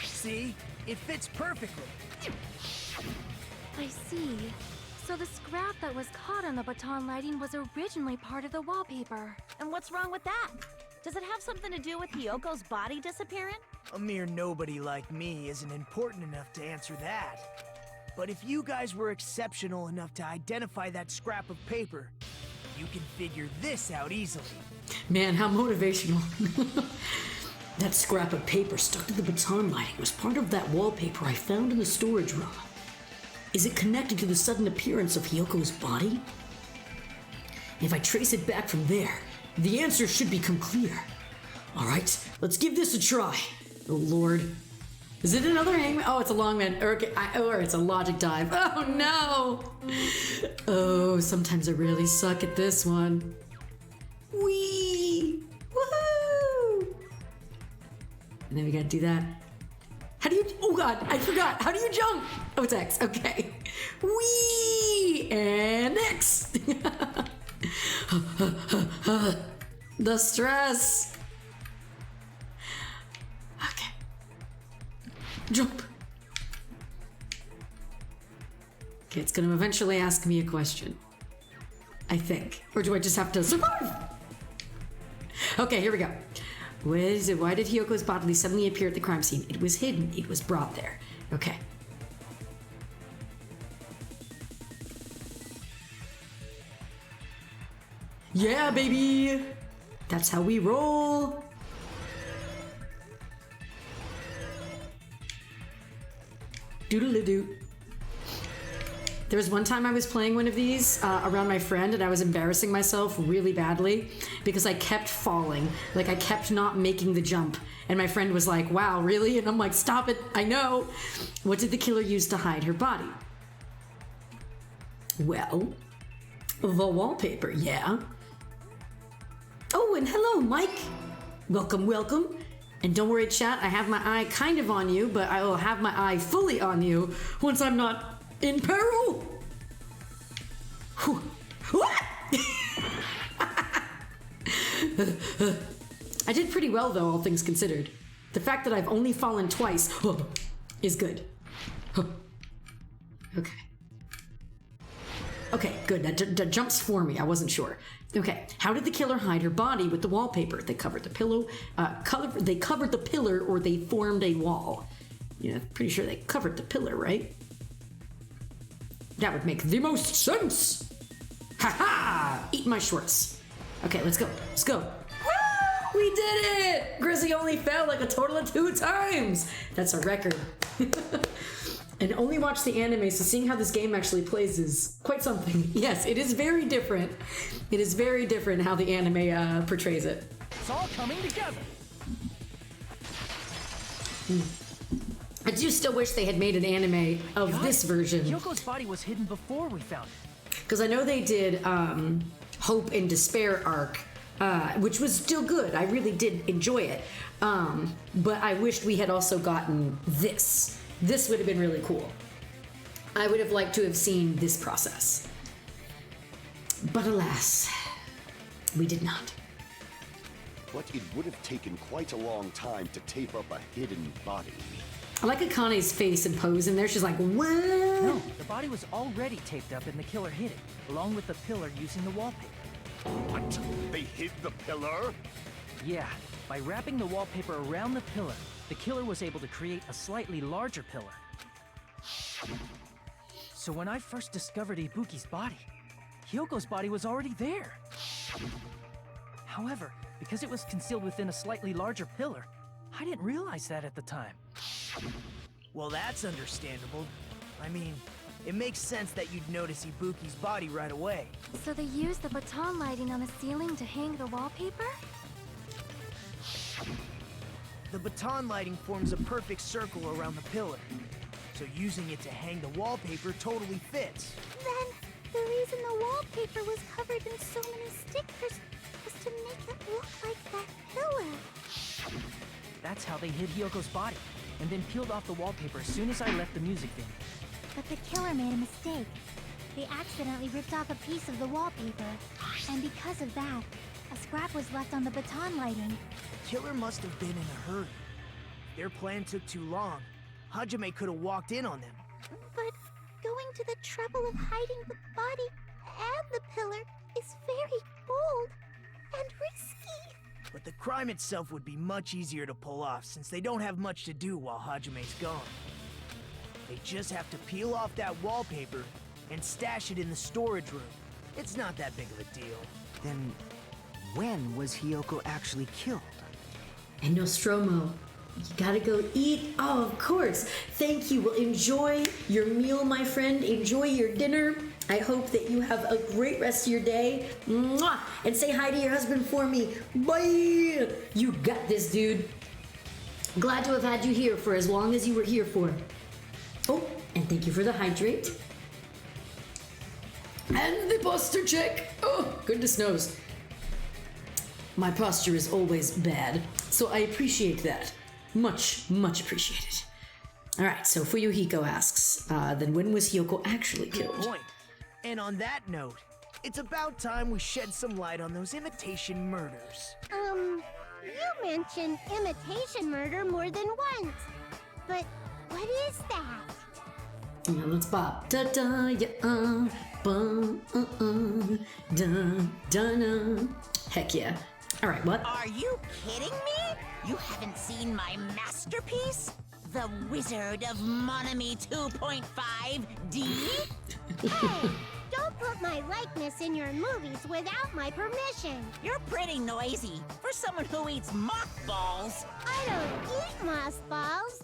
See? It fits perfectly. I see. So the scrap that was caught on the baton lighting was originally part of the wallpaper. And what's wrong with that? Does it have something to do with Hiyoko's body disappearing? A mere nobody like me isn't important enough to answer that. But if you guys were exceptional enough to identify that scrap of paper, you can figure this out easily. Man, how motivational. That scrap of paper stuck to the baton lighting was part of that wallpaper I found in the storage room. Is it connected to the sudden appearance of Hiyoko's body? If I trace it back from there, the answer should become clear. Alright, let's give this a try. Oh lord. Is it another hangman? Oh, it's a longman. Or it's a logic dive. Oh no! Oh, sometimes I really suck at this one. Whee! Woohoo! And then we gotta do that. How do you... Oh god, I forgot. How do you jump? Oh, it's X. Okay. Whee! And X! The stress. Okay. Jump. Okay, it's gonna eventually ask me a question. I think. Or do I just have to survive? Okay, here we go. What is it? Why did Hyoko's body suddenly appear at the crime scene? It was hidden. It was brought there. Okay. Yeah, baby! That's how we roll! Doodle-doo. There was one time I was playing one of these around my friend, and I was embarrassing myself really badly because I kept falling. Like, I kept not making the jump. And my friend was like, wow, really? And I'm like, stop it, I know. What did the killer use to hide her body? Well, the wallpaper, yeah. Oh, and hello, Mike. Welcome, welcome. And don't worry, chat, I have my eye kind of on you, but I will have my eye fully on you once I'm not in peril. Whew. What? I did pretty well, though, all things considered. The fact that I've only fallen twice is good. Okay. Okay, good. That jumps for me. I wasn't sure. Okay, how did the killer hide her body with the wallpaper? They covered the pillow. They covered the pillar, or they formed a wall. Yeah, pretty sure they covered the pillar, right? That would make the most sense. Ha ha! Eat my shorts. Okay, let's go. Let's go. Woo! We did it! Grezy only fell like a total of 2 times. That's a record. And only watch the anime, so seeing how this game actually plays is quite something. Yes, it is very different. It is very different how the anime portrays it. It's all coming together. I do still wish they had made an anime of this version. Hyoko's body was hidden before we found it. Because I know they did Hope and Despair arc, which was still good. I really did enjoy it. But I wished we had also gotten this. This would have been really cool. I would have liked to have seen this process. But alas, we did not. But it would have taken quite a long time to tape up a hidden body. I like Akane's face and pose in there. She's like, what? No, the body was already taped up and the killer hid it, along with the pillar using the wallpaper. What? They hid the pillar? Yeah, by wrapping the wallpaper around the pillar, the killer was able to create a slightly larger pillar. So when I first discovered Ibuki's body, Hyoko's body was already there. However, because it was concealed within a slightly larger pillar, I didn't realize that at the time. Well, that's understandable. I mean, it makes sense that you'd notice Ibuki's body right away. So they used the baton lighting on the ceiling to hang the wallpaper? The baton lighting forms a perfect circle around the pillar, so using it to hang the wallpaper totally fits. Then, the reason the wallpaper was covered in so many stickers was to make it look like that pillar. That's how they hid Hyoko's body, and then peeled off the wallpaper as soon as I left the music venue. But the killer made a mistake. They accidentally ripped off a piece of the wallpaper, and because of that, a scrap was left on the baton lighting. Killer must have been in a hurry. Their plan took too long. Hajime could have walked in on them. But going to the trouble of hiding the body and the pillar is very bold and risky. But the crime itself would be much easier to pull off since they don't have much to do while Hajime's gone. They just have to peel off that wallpaper and stash it in the storage room. It's not that big of a deal. Then, when was Hyoko actually killed? And Nostromo, you gotta go eat. Oh, of course. Thank you. Well, enjoy your meal, my friend. Enjoy your dinner. I hope that you have a great rest of your day. Mwah! And say hi to your husband for me. Bye! You got this, dude. Glad to have had you here for as long as you were here for. Oh, and thank you for the hydrate. And the posture check. Oh, goodness knows. My posture is always bad, so I appreciate that. Much, much appreciated. All right, so Fuyuhiko asks, then when was Hyoko actually killed? Good point. And on that note, it's about time we shed some light on those imitation murders. You mentioned imitation murder more than once. But what is that? Yeah, let's bop. Da da ya bum da da. Heck yeah. All right, what? Are you kidding me? You haven't seen my masterpiece? The Wizard of Monami 2.5D? Hey, don't put my likeness in your movies without my permission. You're pretty noisy for someone who eats mothballs. I don't eat mothballs.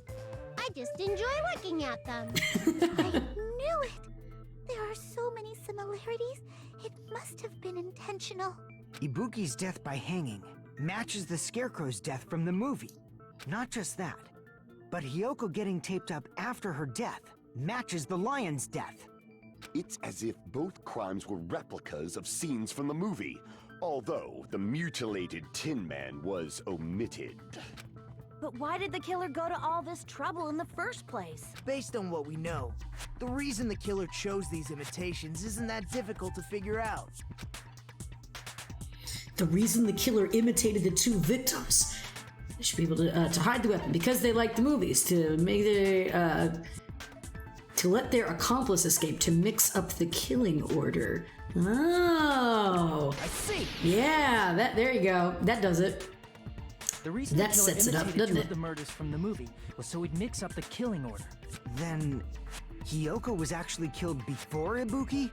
I just enjoy looking at them. I knew it. There are so many similarities. It must have been intentional. Ibuki's death by hanging matches the Scarecrow's death from the movie. Not just that, but Hiyoko getting taped up after her death matches the lion's death. It's as if both crimes were replicas of scenes from the movie, although the mutilated Tin Man was omitted. But why did the killer go to all this trouble in the first place? Based on what we know, the reason the killer chose these imitations isn't that difficult to figure out. The reason the killer imitated the two victims, they should be able to hide the weapon because they like the movies, to make their to let their accomplice escape, to mix up the killing order. Oh, I see. Yeah, there you go. That does it. The reason That the killer sets it up, imitated doesn't two it? of the murders from the movie was so he'd mix up the killing order. Then Hiyoko was actually killed before Ibuki?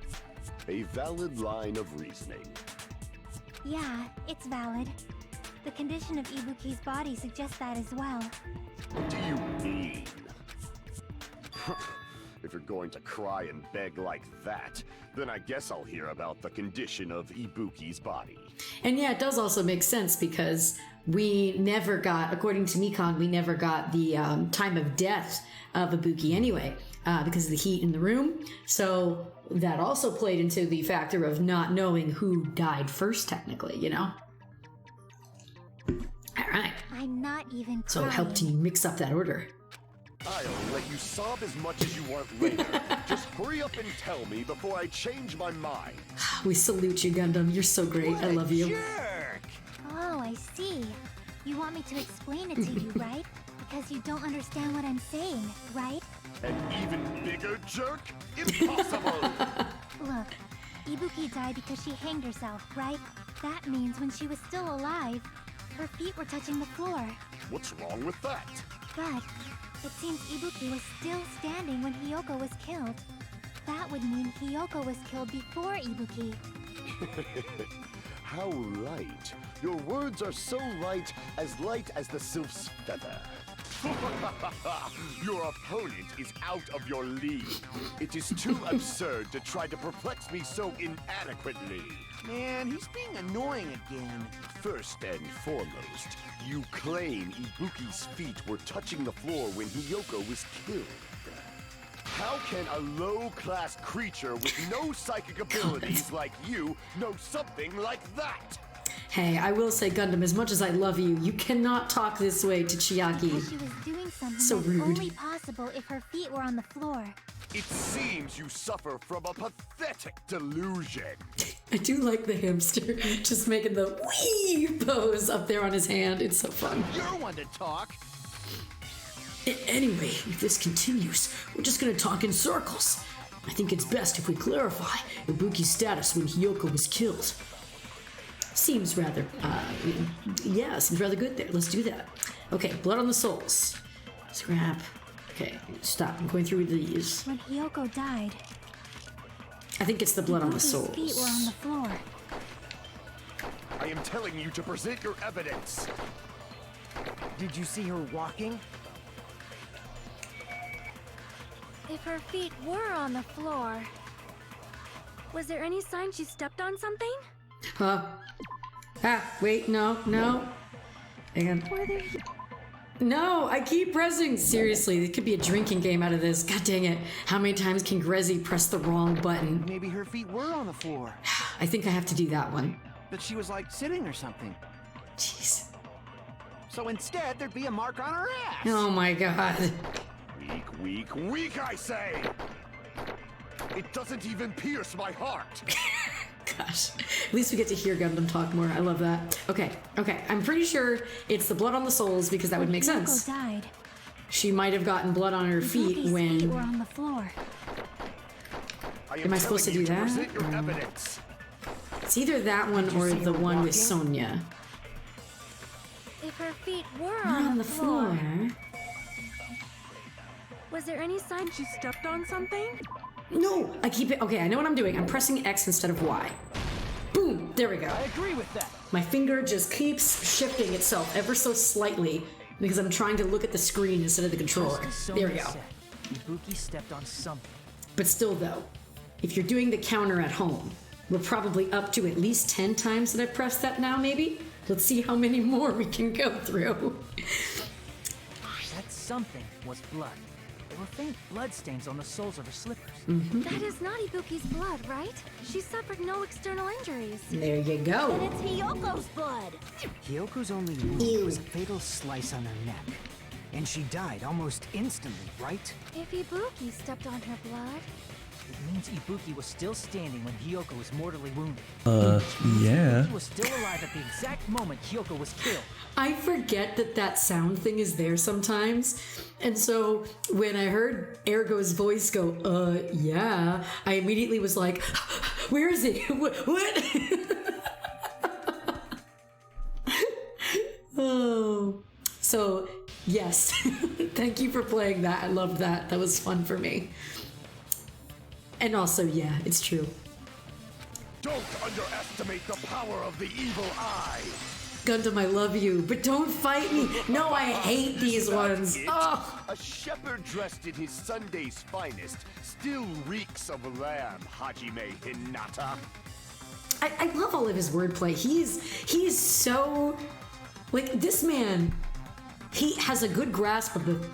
A valid line of reasoning. Yeah, it's valid. The condition of Ibuki's body suggests that as well. What do you mean? If you're going to cry and beg like that, then I guess I'll hear about the condition of Ibuki's body. And yeah, it does also make sense because we never got, according to Mikon, we never got the time of death of Ibuki anyway, because of the heat in the room. So that also played into the factor of not knowing who died first, technically, you know? All right. I'm not even So it crying. helped you mix up that order. I'll let you sob as much as you want later. Just hurry up and tell me before I change my mind. We salute you, Gundam. You're so great. I love you. Jerk! Oh, I see. You want me to explain it to you, right? Because you don't understand what I'm saying, right? An even bigger jerk? Impossible! Look, Ibuki died because she hanged herself, right? That means when she was still alive, her feet were touching the floor. What's wrong with that? But it seems Ibuki was still standing when Hiyoko was killed. That would mean Hiyoko was killed before Ibuki. How light. Your words are so light as the sylph's feather. Your opponent is out of your league. It is too absurd to try to perplex me so inadequately. Man, he's being annoying again. First and foremost, you claim Ibuki's feet were touching the floor when Hiyoko was killed. How can a low-class creature with no psychic abilities like you know something like that? Hey, I will say, Gundam, as much as I love you, you cannot talk this way to Chiaki. Because she was doing something So that's rude. only possible if her feet were on the floor. It seems you suffer from a pathetic delusion. I do like the hamster just making the wee pose up there on his hand. It's so fun. You're one to talk. Anyway, if this continues, we're just gonna talk in circles. I think it's best if we clarify Ibuki's status when Hiyoko was killed. Seems rather, seems rather good there. Let's do that. Okay, blood on the souls. Scrap. Okay, stop. I'm going through these. When Hiyoko died, I think it's the blood on the Ibuki's souls. feet were on the floor. I am telling you to present your evidence. Did you see her walking? If her feet were on the floor, was there any sign she stepped on something? Wait, no. Hang on. Were there... No, I keep pressing. Seriously, there could be a drinking game out of this. God dang it. How many times can Grezy press the wrong button? Maybe her feet were on the floor. I think I have to do that one. But she was like sitting or something. Jeez. So instead, there'd be a mark on her ass. Oh my god. Weak, I say! It doesn't even pierce my heart! Gosh. At least we get to hear Gundam talk more. I love that. Okay. I'm pretty sure it's the blood on the souls because that would make sense. Hiyoko died. She might have gotten blood on her feet Ibuki's when... feet were on the floor. Am I supposed to do that? Present your evidence. It's either that one or the one with Sonya. If her feet were Not on the floor, was there any sign she stepped on something? No, I keep it. Okay, I know what I'm doing. I'm pressing X instead of Y. Boom, there we go. I agree with that. My finger just keeps shifting itself ever so slightly because I'm trying to look at the screen instead of the controller. There we go. Ibuki stepped on something. But still though, if you're doing the counter at home, we're probably up to at least 10 times that I've pressed that now, maybe? Let's see how many more we can go through. That something was blood. There were faint blood stains on the soles of her slippers. That is not Ibuki's blood, right? She suffered no external injuries. There you go. And it's Hiyoko's blood. Hyoko's only wound was a fatal slice on her neck. And she died almost instantly, right? If Ibuki stepped on her blood... It means Ibuki was still standing when Hyoko was mortally wounded. Yeah. He was still alive at the exact moment Hyoko was killed. I forget that that sound thing is there sometimes. And so when I heard Ergo's voice go, yeah, I immediately was like, where is he? What? Oh. So, yes. Thank you for playing that. I loved that. That was fun for me. And also, yeah, it's true. Don't underestimate the power of the evil eye. Gundam, I love you, but don't fight me. No, I hate these ones. Oh. A shepherd dressed in his Sunday's finest still reeks of lamb, Hajime Hinata. I love all of his wordplay. He's so... Like, this man, he has a good grasp of the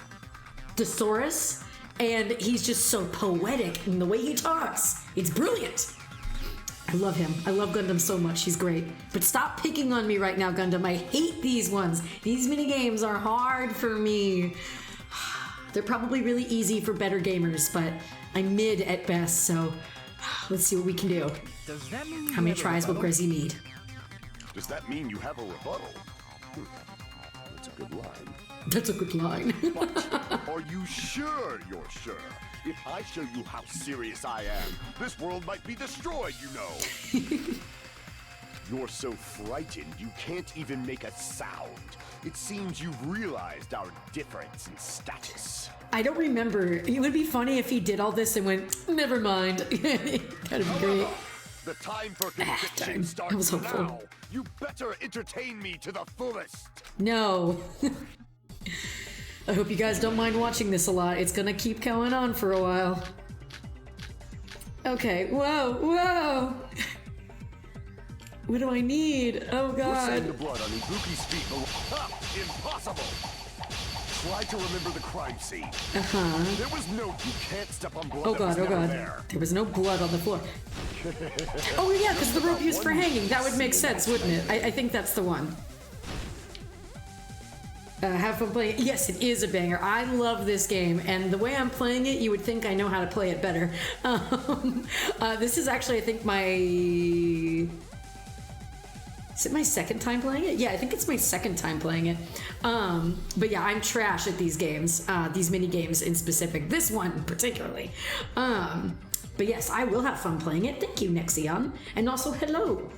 thesaurus, and he's just so poetic in the way he talks. It's brilliant. I love him. I love Gundam so much. He's great. But stop picking on me right now, Gundam. I hate these ones. These minigames are hard for me. They're probably really easy for better gamers, but I'm mid at best, so let's see what we can do. Does that mean How many tries will Grezy need? Does that mean you have a rebuttal? That's a good line. That's a good line. But are you sure you're sure? If I show you how serious I am, this world might be destroyed, you know. You're so frightened you can't even make a sound. It seems you've realized our difference in status. I don't remember. It would be funny if he did all this and went, never mind. That'd be great. The time for conviction starts now. You better entertain me to the fullest. No. I hope you guys don't mind watching this a lot. It's gonna keep going on for a while. Okay, whoa. What do I need? Oh god. We're seeing the blood on Ibuki's feet. Impossible. Try to remember the crime scene. There was no, you can't step on blood. Oh god. There was no blood on the floor. Oh yeah, because the rope used for hanging. That would make sense, wouldn't it? I think that's the one. Have fun playing it. Yes, it is a banger. I love this game, and the way I'm playing it, you would think I know how to play it better. This is actually, I think, Is it my second time playing it? Yeah, I think it's my second time playing it. But yeah, I'm trash at these games, these mini games in specific. This one particularly. But yes, I will have fun playing it. Thank you, Nexion. And also, hello.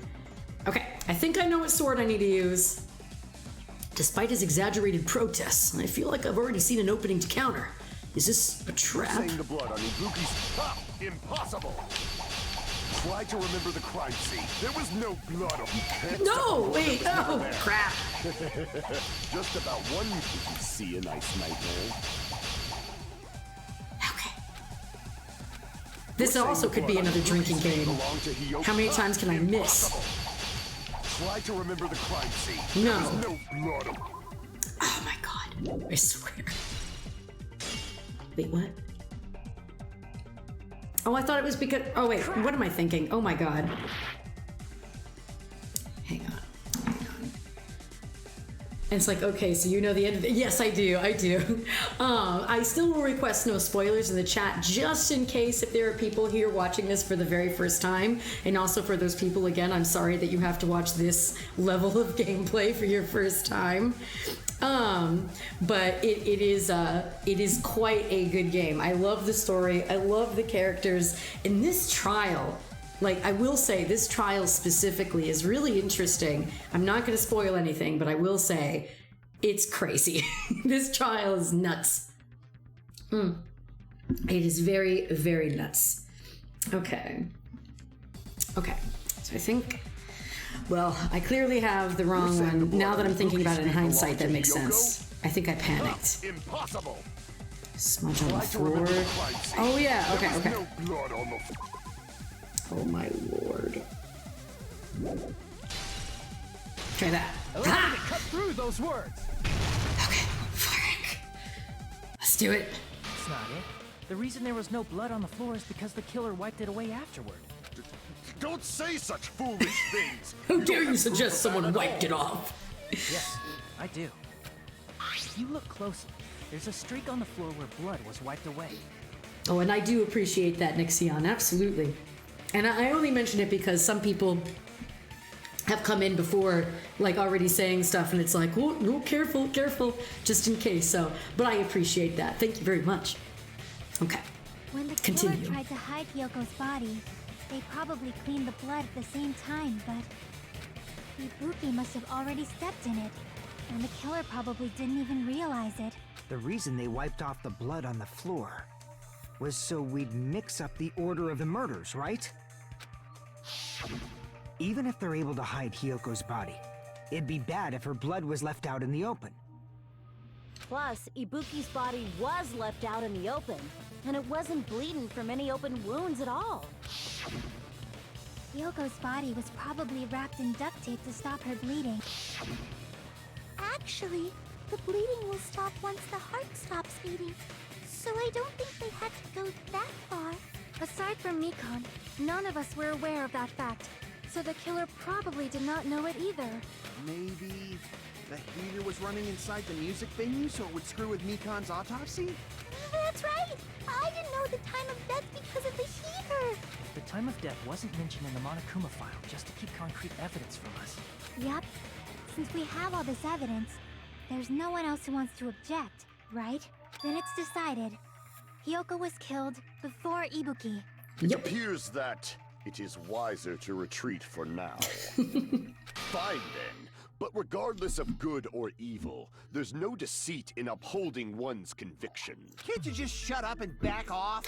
Okay, I think I know what sword I need to use. Despite his exaggerated protests, I feel like I've already seen an opening to counter. Is this a trap? Saying the blood on Ibuki's impossible. Try to remember the crime scene. There was no blood. No, wait, oh, crap. Just about one you can see a nice nightmare. Okay. This also could be another drinking game. How many times can I miss? Try to remember the crime scene. No. There was no blood. Oh my god. I swear. Wait, what? Oh, I thought it was because... Oh, wait. What am I thinking? Oh, my God. Hang on. And it's like, okay, so you know the end of it. Yes, I do. I still will request no spoilers in the chat, just in case if there are people here watching this for the very first time. And also for those people, again, I'm sorry that you have to watch this level of gameplay for your first time. But it is quite a good game. I love the story. I love the characters. In this trial, like, I will say this trial specifically is really interesting. I'm not going to spoil anything, but I will say It's crazy. This trial is nuts. It is very, very nuts. Okay. Okay. So I think... Well, I clearly have the wrong one. Now that I'm thinking about it in hindsight, that makes sense. I think I panicked. Impossible. Smudge on the floor. Oh yeah, okay, okay. Oh my lord. Try that. Allow me to cut through those words. Okay, frick. Let's do it. That's not it. The reason there was no blood on the floor is because the killer wiped it away afterward. Don't say such foolish things! How dare you suggest someone wiped it off? Yes, I do. If you look closely, there's a streak on the floor where blood was wiped away. Oh, and I do appreciate that, Nixion, absolutely. And I only mention it because some people have come in before, like already saying stuff, and it's like, oh, no, careful, careful, just in case. So, but I appreciate that. Thank you very much. Okay. When the killer tried to hide Hyoko's body, they probably cleaned the blood at the same time, but Ibuki must have already stepped in it, and the killer probably didn't even realize it. The reason they wiped off the blood on the floor was so we'd mix up the order of the murders, right? Even if they're able to hide Hyoko's body, it'd be bad if her blood was left out in the open. Plus, Ibuki's body was left out in the open, and it wasn't bleeding from any open wounds at all. Hyoko's body was probably wrapped in duct tape to stop her bleeding. Actually, the bleeding will stop once the heart stops beating, so I don't think they had to go that far. Aside from Nikon, none of us were aware of that fact, so the killer probably did not know it either. Maybe the heater was running inside the music venue so it would screw with Mikan's autopsy? That's right! I didn't know the time of death because of the heater! The time of death wasn't mentioned in the Monokuma file just to keep concrete evidence from us. Yep. Since we have all this evidence, there's no one else who wants to object, right? Then it's decided. Hyoko was killed before Ibuki. It appears that it is wiser to retreat for now. Fine then. But regardless of good or evil, there's no deceit in upholding one's conviction. Can't you just shut up and back off?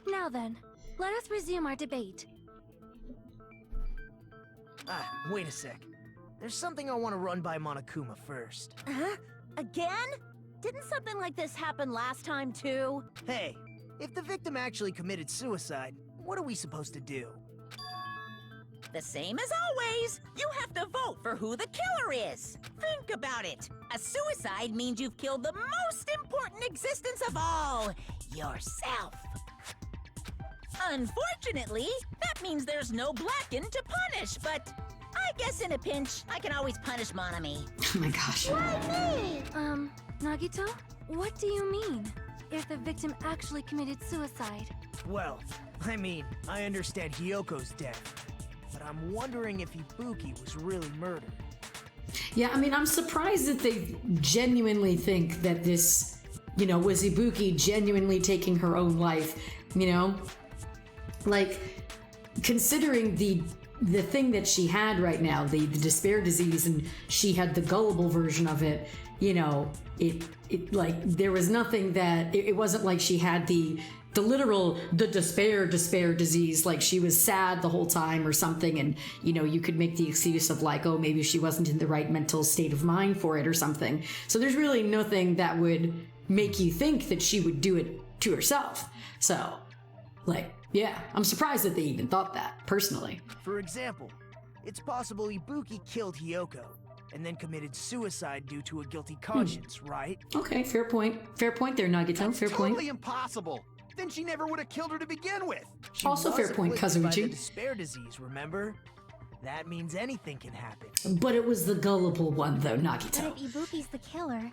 Now then, let us resume our debate. Wait a sec. There's something I want to run by Monokuma first. Huh? Again? Didn't something like this happen last time too? Hey, if the victim actually committed suicide, what are we supposed to do? The same as always. You have to vote for who the killer is. Think about it. A suicide means you've killed the most important existence of all, yourself. Unfortunately, that means there's no Blackened to punish, but I guess in a pinch, I can always punish Monami. Oh my gosh. Why me? Nagito? What do you mean? If the victim actually committed suicide? Well, I mean, I understand Hyoko's death, but I'm wondering if Ibuki was really murdered. Yeah, I mean, I'm surprised that they genuinely think that this, you know, was Ibuki genuinely taking her own life, you know? Like, considering the thing that she had right now, the despair disease, and she had the gullible version of it, you know, it like, there was nothing that, it wasn't like she had the literal, the despair disease, like she was sad the whole time or something, and, you know, you could make the excuse of like, oh, maybe she wasn't in the right mental state of mind for it or something. So there's really nothing that would make you think that she would do it to herself. So, like, yeah, I'm surprised that they even thought that, personally. For example, it's possible Ibuki killed Hyoko, and then committed suicide due to a guilty conscience, right? Okay, fair point. Fair point there, Nagito. Fair point. Totally impossible. Then she never would have killed her to begin with. She Also was fair point, afflicted by the Kazuichi. despair disease, remember? That means anything can happen. But it was the gullible one, though, But Nagito. if Ibuki's the killer,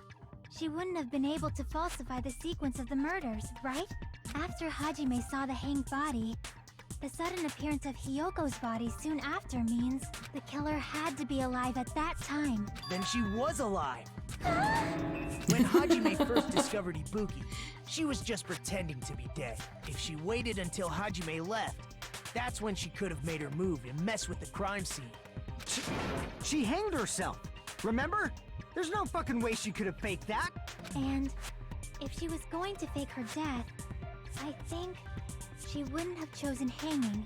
she wouldn't have been able to falsify the sequence of the murders, right? After Hajime saw the hanged body, the sudden appearance of Hyoko's body soon after means the killer had to be alive at that time. Then she was alive. When Hajime first discovered Ibuki, she was just pretending to be dead. If she waited until Hajime left, that's when she could have made her move and mess with the crime scene. She hanged herself, remember? There's no fucking way she could have faked that. And if she was going to fake her death, I think she wouldn't have chosen hanging.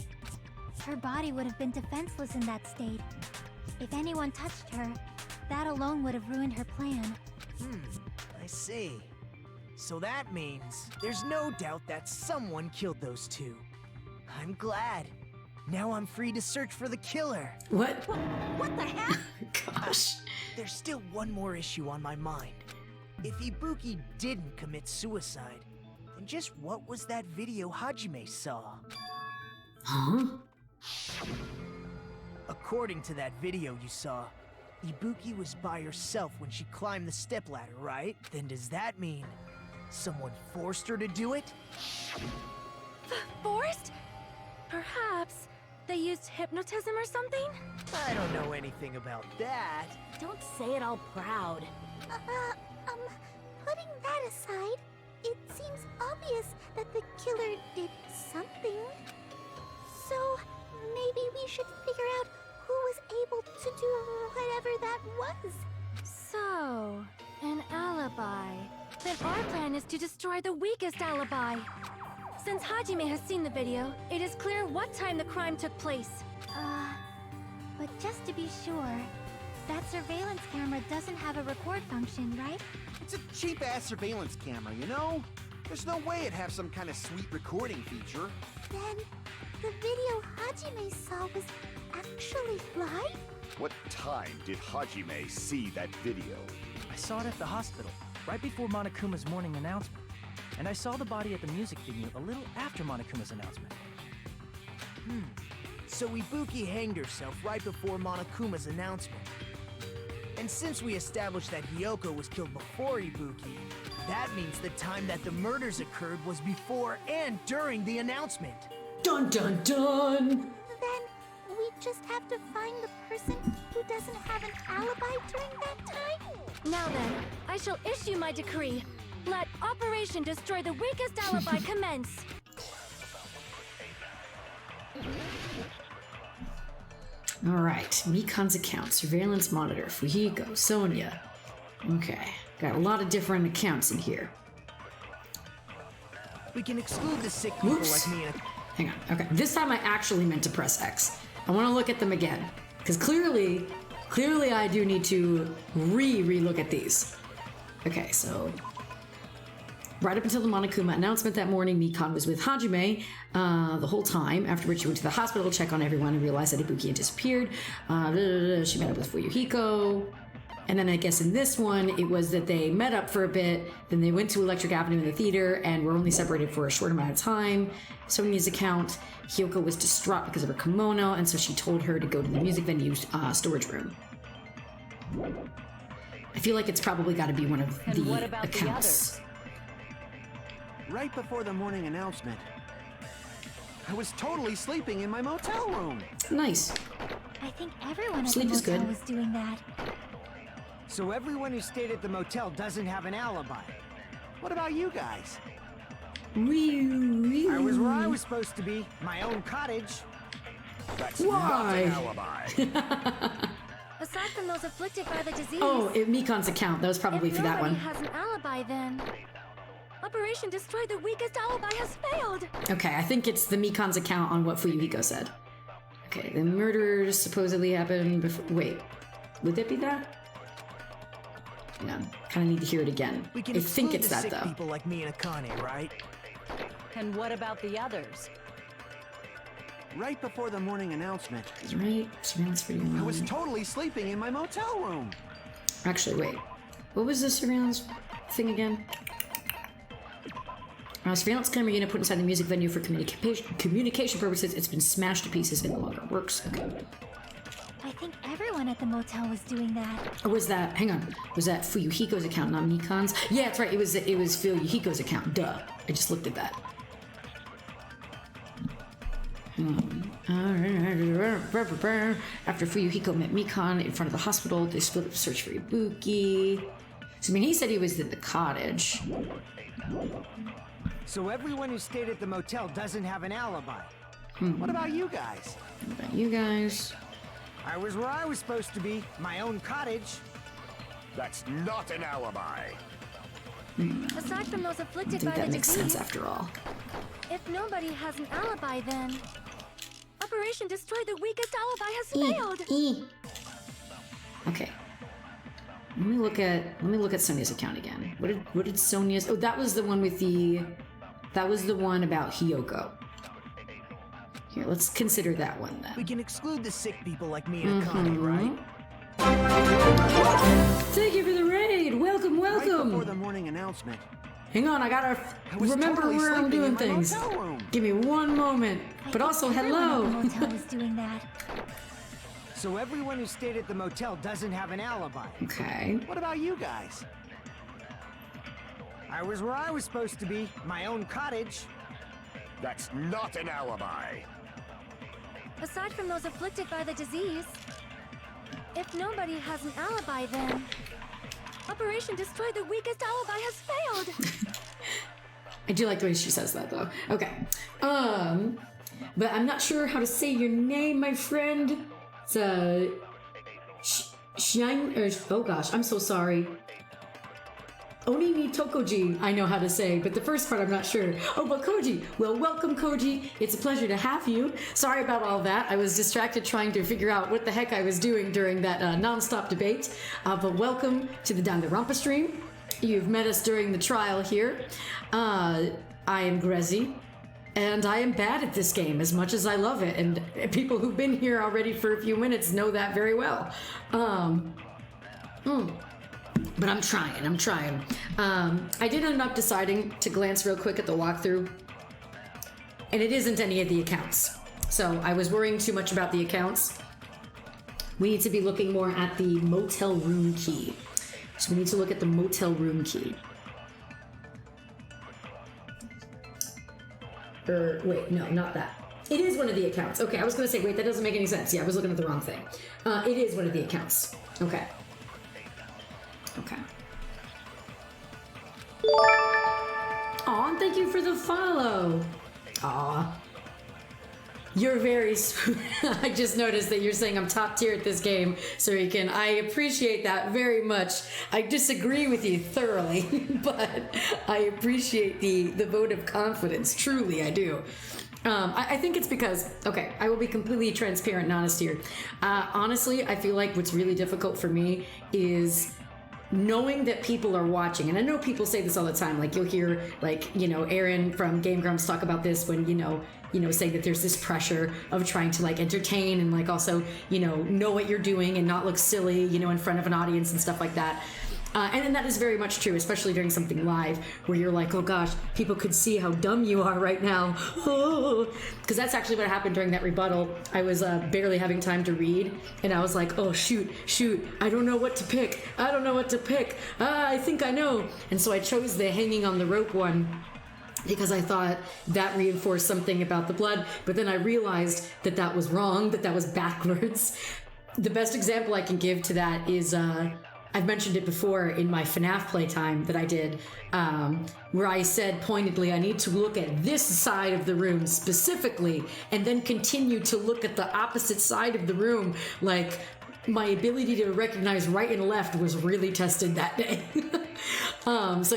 Her body would have been defenseless in that state. If anyone touched her, that alone would have ruined her plan. I see. So that means there's no doubt that someone killed those two. I'm glad. Now I'm free to search for the killer. What? What the heck? Gosh. There's still one more issue on my mind. If Ibuki didn't commit suicide, then just what was that video Hajime saw? Huh? According to that video you saw, Ibuki was by herself when she climbed the stepladder, right? Then does that mean someone forced her to do it? Forced? Perhaps they used hypnotism or something? I don't know anything about that. Don't say it all proud. Putting that aside, it seems obvious that the killer did something. So, maybe we should figure out who was able to do whatever that was. So, an alibi. Then our plan is to destroy the weakest alibi. Since Hajime has seen the video, it is clear what time the crime took place. But just to be sure, that surveillance camera doesn't have a record function, right? It's a cheap-ass surveillance camera, you know? There's no way it'd have some kind of sweet recording feature. Then, the video Hajime saw was actually live? What time did Hajime see that video? I saw it at the hospital, right before Monokuma's morning announcement. And I saw the body at the music venue a little after Monokuma's announcement. So Ibuki hanged herself right before Monokuma's announcement. And since we established that Hiyoko was killed before Ibuki, that means the time that the murders occurred was before and during the announcement. Dun dun dun! Then, we just have to find the person who doesn't have an alibi during that time? Now then, I shall issue my decree. Let Operation Destroy the Weakest Alibi commence. Alright, Mikan's account, surveillance monitor, Fujiko, Sonia. Okay, got a lot of different accounts in here. We can exclude the sick people Whoops. like me and... Hang on, okay. This time I actually meant to press X. I want to look at them again. Because clearly I do need to re-look at these. Okay, so... Right up until the Monokuma announcement that morning, Mikan was with Hajime the whole time, after which she went to the hospital to check on everyone and realized that Ibuki had disappeared. She met up with Fuyuhiko. And then I guess in this one, it was that they met up for a bit, then they went to Electric Avenue in the theater and were only separated for a short amount of time. Sonia's account, Hiyoko was distraught because of her kimono, and so she told her to go to the music venue's storage room. I feel like it's probably got to be one of the what about the accounts. others? Right before the morning announcement, I was totally sleeping in my motel room. Nice. I think everyone at Sleep the is motel good. was doing that. So everyone who stayed at the motel doesn't have an alibi. What about you guys? I was where I was supposed to be, my own cottage. That's Why? not an alibi. Aside from those afflicted by the disease, Oh, Mikan's account. That was probably if for that nobody one. has an alibi, then Operation Destroy the Weakest Alibi has failed. Okay, I think it's the Mikan's account on what Fuyuhiko said. Okay, the murders supposedly happened before... Wait, would that be that? Yeah, kind of need to hear it again. We can I think exclude it's the that, sick though. people like me and Akane, right? And what about the others? Right before the morning announcement, That's right. Surveillance video. I was totally sleeping in my motel room. Actually, wait. What was the surveillance thing again? Surveillance camera unit put inside the music venue for communication purposes. It's been smashed to pieces and no longer works. Okay. I think everyone at the motel was doing that. Or was that, hang on, was that Fuyuhiko's account, not Mikan's? Yeah, that's right, it was Fuyuhiko's account, duh. I just looked at that. After Fuyuhiko met Mikan in front of the hospital, they split up to search for Ibuki. So, I mean, he said he was at the cottage. So everyone who stayed at the motel doesn't have an alibi. What about you guys? What about you guys? I was where I was supposed to be, my own cottage. That's not an alibi. Aside from those I afflicted think by that the makes disease, sense after all. if nobody has an alibi, then Operation Destroy the Weakest Alibi has failed. Okay. Let me look at Sonia's account again. What did Sonia's? Oh, that was the one with the. That was the one about Hiyoko. Here, let's consider that one then. We can exclude the sick people like me and Akane, right? Thank you for the raid. Welcome, Right welcome. before the morning announcement. Hang on, I gotta was remember totally where I'm sleeping doing in my things. motel room. Give me one moment. But also, hello. Everyone at the motel was doing that. So everyone who stayed at the motel doesn't have an alibi. Okay. What about you guys? I was where I was supposed to be, my own cottage. That's not an alibi. Aside from those afflicted by the disease, if nobody has an alibi, then Operation Destroy the Weakest Alibi has failed. I do like the way she says that though. Okay. But I'm not sure how to say your name, my friend. It's Shine or oh gosh, I'm so sorry. Onimi Tokoji, I know how to say, but the first part I'm not sure. Oh, but Koji, well, welcome Koji. It's a pleasure to have you. Sorry about all that. I was distracted trying to figure out what the heck I was doing during that non-stop debate. But welcome to the Danganronpa stream. You've met us during the trial here. I am Grezy, and I am bad at this game as much as I love it. And people who've been here already for a few minutes know that very well. But I'm trying. I did end up deciding to glance real quick at the walkthrough, and it isn't any of the accounts. So I was worrying too much about the accounts. We need to be looking more at the motel room key. So we need to look at the motel room key. Wait, no, not that. It is one of the accounts. Okay, I was gonna say, wait, that doesn't make any sense. Yeah, I was looking at the wrong thing. It is one of the accounts. Okay. Okay. Aw, and thank you for the follow. Aw. You're very sweet. I just noticed that you're saying I'm top tier at this game, Suriken. I appreciate that very much. I disagree with you thoroughly, but I appreciate the vote of confidence. Truly, I do. I think it's because, okay, I will be completely transparent and honest here. Honestly, I feel like what's really difficult for me is knowing that people are watching. And I know people say this all the time, like you'll hear like, you know, Aaron from Game Grumps talk about this when, you know, say that there's this pressure of trying to like entertain and like also, know what you're doing and not look silly, in front of an audience and stuff like that. And that is very much true, especially during something live where you're like, oh gosh, people could see how dumb you are right now. Because that's actually what happened during that rebuttal. I was barely having time to read, and I was like, oh shoot, I don't know what to pick. I think I know. And so I chose the hanging on the rope one, because I thought that reinforced something about the blood, but then I realized that that was wrong, that was backwards. The best example I can give to that is, I've mentioned it before in my FNAF playtime that I did, where I said pointedly, I need to look at this side of the room specifically, and then continue to look at the opposite side of the room. Like, my ability to recognize right and left was really tested that day. So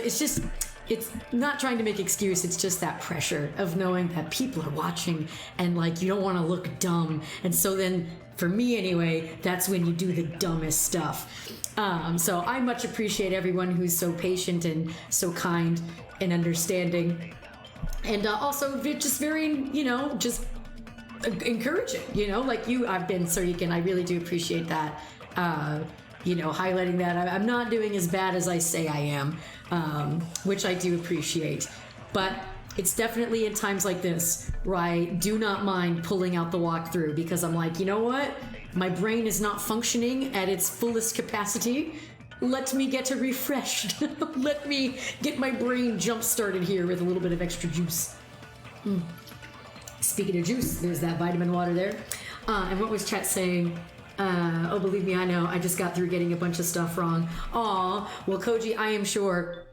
it's not trying to make excuse, it's just that pressure of knowing that people are watching and like you don't want to look dumb. And so then, for me anyway, that's when you do the dumbest stuff. So I much appreciate everyone who's so patient and so kind and understanding. And also just very, just encouraging, like I've been, so you can, I really do appreciate that. Highlighting that I'm not doing as bad as I say I am, which I do appreciate. But it's definitely in times like this where I do not mind pulling out the walkthrough, because I'm like, you know what? My brain is not functioning at its fullest capacity. Let me get refreshed. Let me get my brain jump-started here with a little bit of extra juice. Speaking of juice, there's that vitamin water there. And what was chat saying? Oh, believe me, I know. I just got through getting a bunch of stuff wrong. Aw, well, Koji, I am sure,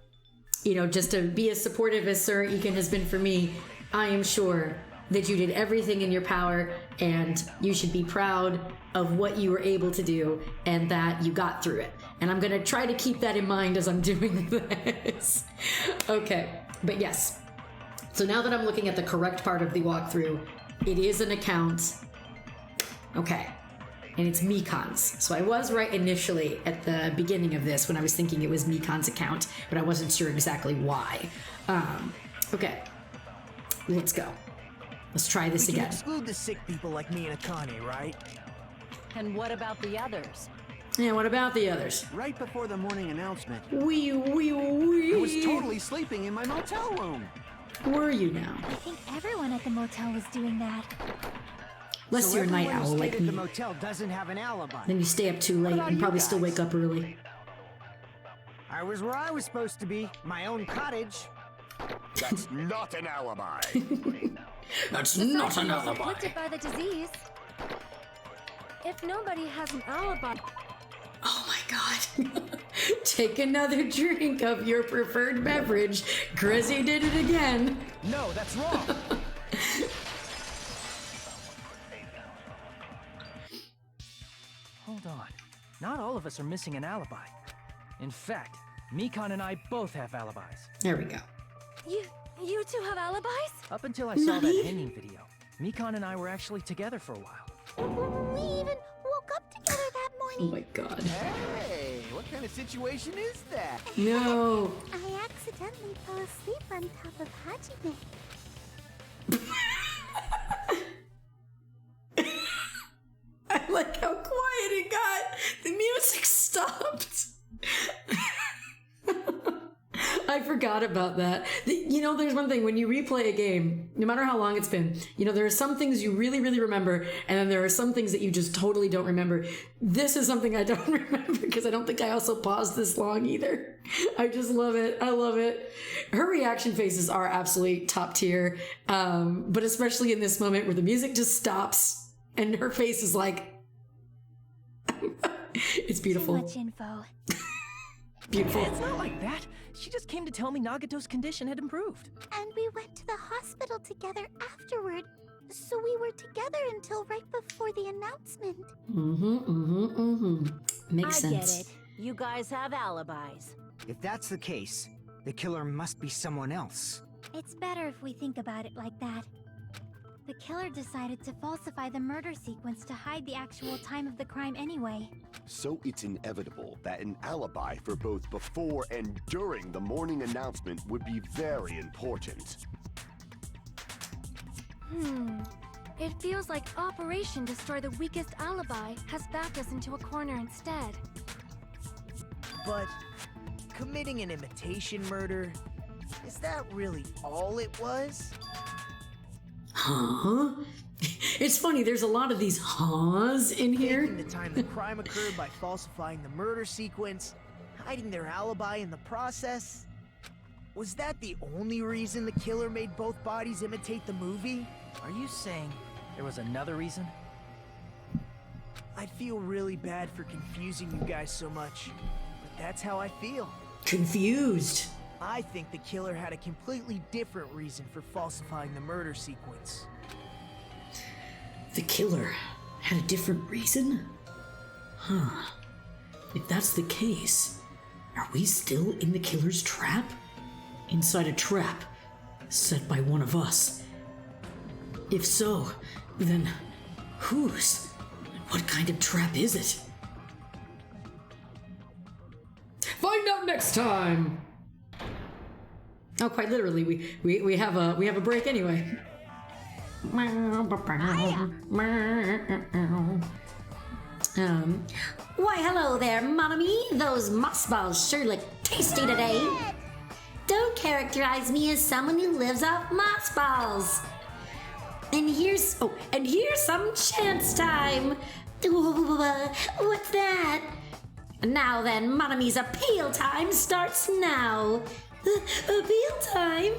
just to be as supportive as Sir Ekin has been for me, I am sure that you did everything in your power, and you should be proud of what you were able to do, and that you got through it. And I'm gonna try to keep that in mind as I'm doing this. Okay, but yes. So now that I'm looking at the correct part of the walkthrough, it is an account. Okay. And it's Mikan's. So I was right initially at the beginning of this when I was thinking it was Mikan's account, but I wasn't sure exactly why. Okay. Let's go. Let's try this again. Exclude the sick people like me and Akane, right? And what about the others? Yeah, what about the others? Right before the morning announcement, I was totally sleeping in my motel room. Were you now? I think everyone at the motel was doing that. Unless you're a night owl like me. The motel doesn't have an alibi. Then you stay up too late and probably still wake up early. I was where I was supposed to be, my own cottage. That's not an alibi. That's not an alibi. Afflicted by the disease. If nobody has an alibi... Oh my god. Take another drink of your preferred beverage. Grezy did it again. No, that's wrong. Hold on. Not all of us are missing an alibi. In fact, Mikan and I both have alibis. There we go. You two have alibis? Up until I saw that hanging video, Mikan and I were actually together for a while. We even woke up together that Oh morning. my god. Hey, what kind of situation is that? No. I accidentally fell asleep on top of Hajime. I like how quiet it got. The music stopped. I forgot about that. You know, there's one thing, when you replay a game, no matter how long it's been, you know, there are some things you really, really remember, and then there are some things that you just totally don't remember. This is something I don't remember because I don't think I also paused this long either. I just love it. I love it. Her reaction faces are absolutely top tier, but especially in this moment where the music just stops and her face is like... It's beautiful. Too much info. Beautiful. It's not like that. She just came to tell me Nagato's condition had improved. And we went to the hospital together afterward. So we were together until right before the announcement. Makes I sense. get it. You guys have alibis. If that's the case, the killer must be someone else. It's better if we think about it like that. The killer decided to falsify the murder sequence to hide the actual time of the crime anyway. So it's inevitable that an alibi for both before and during the morning announcement would be very important. It feels like Operation Destroy the Weakest Alibi has backed us into a corner instead. But committing an imitation murder, is that really all it was? Huh? It's funny, there's a lot of these ha's in here. Taking the time the crime occurred by falsifying the murder sequence, hiding their alibi in the process. Was that the only reason the killer made both bodies imitate the movie? Are you saying there was another reason? I feel really bad for confusing you guys so much, but that's how I feel. Confused. I think the killer had a completely different reason for falsifying the murder sequence. The killer had a different reason? Huh. If that's the case, are we still in the killer's trap? Inside a trap set by one of us? If so, then whose? And what kind of trap is it? Find out next time. Oh, quite literally, we have a break anyway. Why, hello there, Monami. Those moss balls sure look tasty today. Don't characterize me as someone who lives off moss balls. And here's some chance time. What's that? Now then, Monami's appeal time starts now. Appeal time?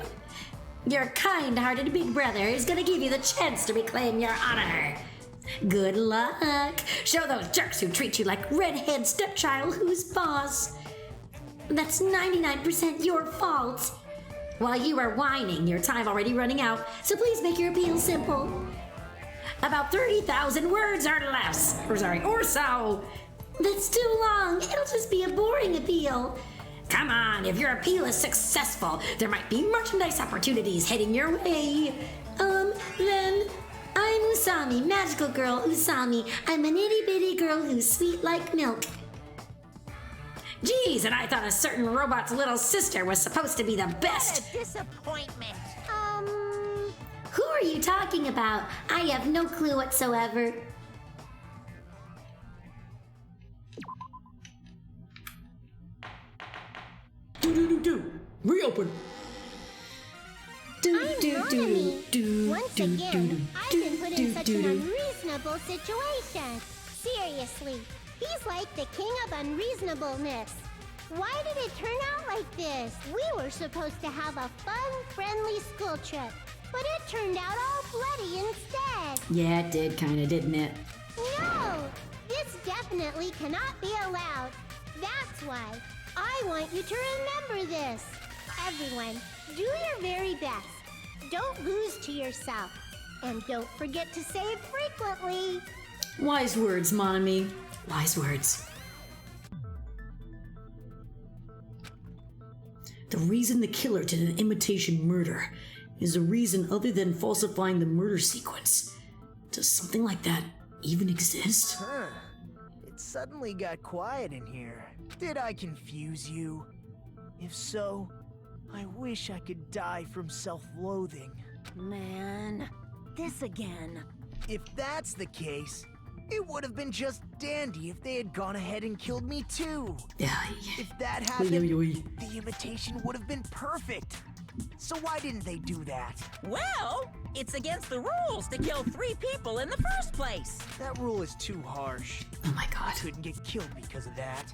Your kind-hearted big brother is gonna give you the chance to reclaim your honor. Good luck. Show those jerks who treat you like redhead stepchild who's boss. That's 99% your fault. While you are whining, your time already running out, so please make your appeal simple. About 30,000 words or less. Or so. That's too long. It'll just be a boring appeal. Come on, if your appeal is successful, there might be merchandise opportunities heading your way. Then I'm Usami, magical girl Usami. I'm an itty bitty girl who's sweet like milk. Geez, and I thought a certain robot's little sister was supposed to be the best. What a disappointment. Who are you talking about? I have no clue whatsoever. Reopen. Once again, I've been put in such an unreasonable situation. Seriously, he's like the king of unreasonableness. Why did it turn out like this? We were supposed to have a fun, friendly school trip, but it turned out all bloody instead. Yeah, it did kinda, didn't it? No! This definitely cannot be allowed. That's why I want you to remember this. Everyone, do your very best. Don't lose to yourself. And don't forget to save frequently. Wise words, Monami. Wise words. The reason the killer did an imitation murder is a reason other than falsifying the murder sequence. Does something like that even exist? Huh. It suddenly got quiet in here. Did I confuse you? If so, I wish I could die from self-loathing. Man, this again. If that's the case, it would have been just dandy if they had gone ahead and killed me too. Yeah. If that happened, the imitation would have been perfect. So why didn't they do that? Well, it's against the rules to kill 3 people in the first place. That rule is too harsh. Oh my god. I couldn't get killed because of that.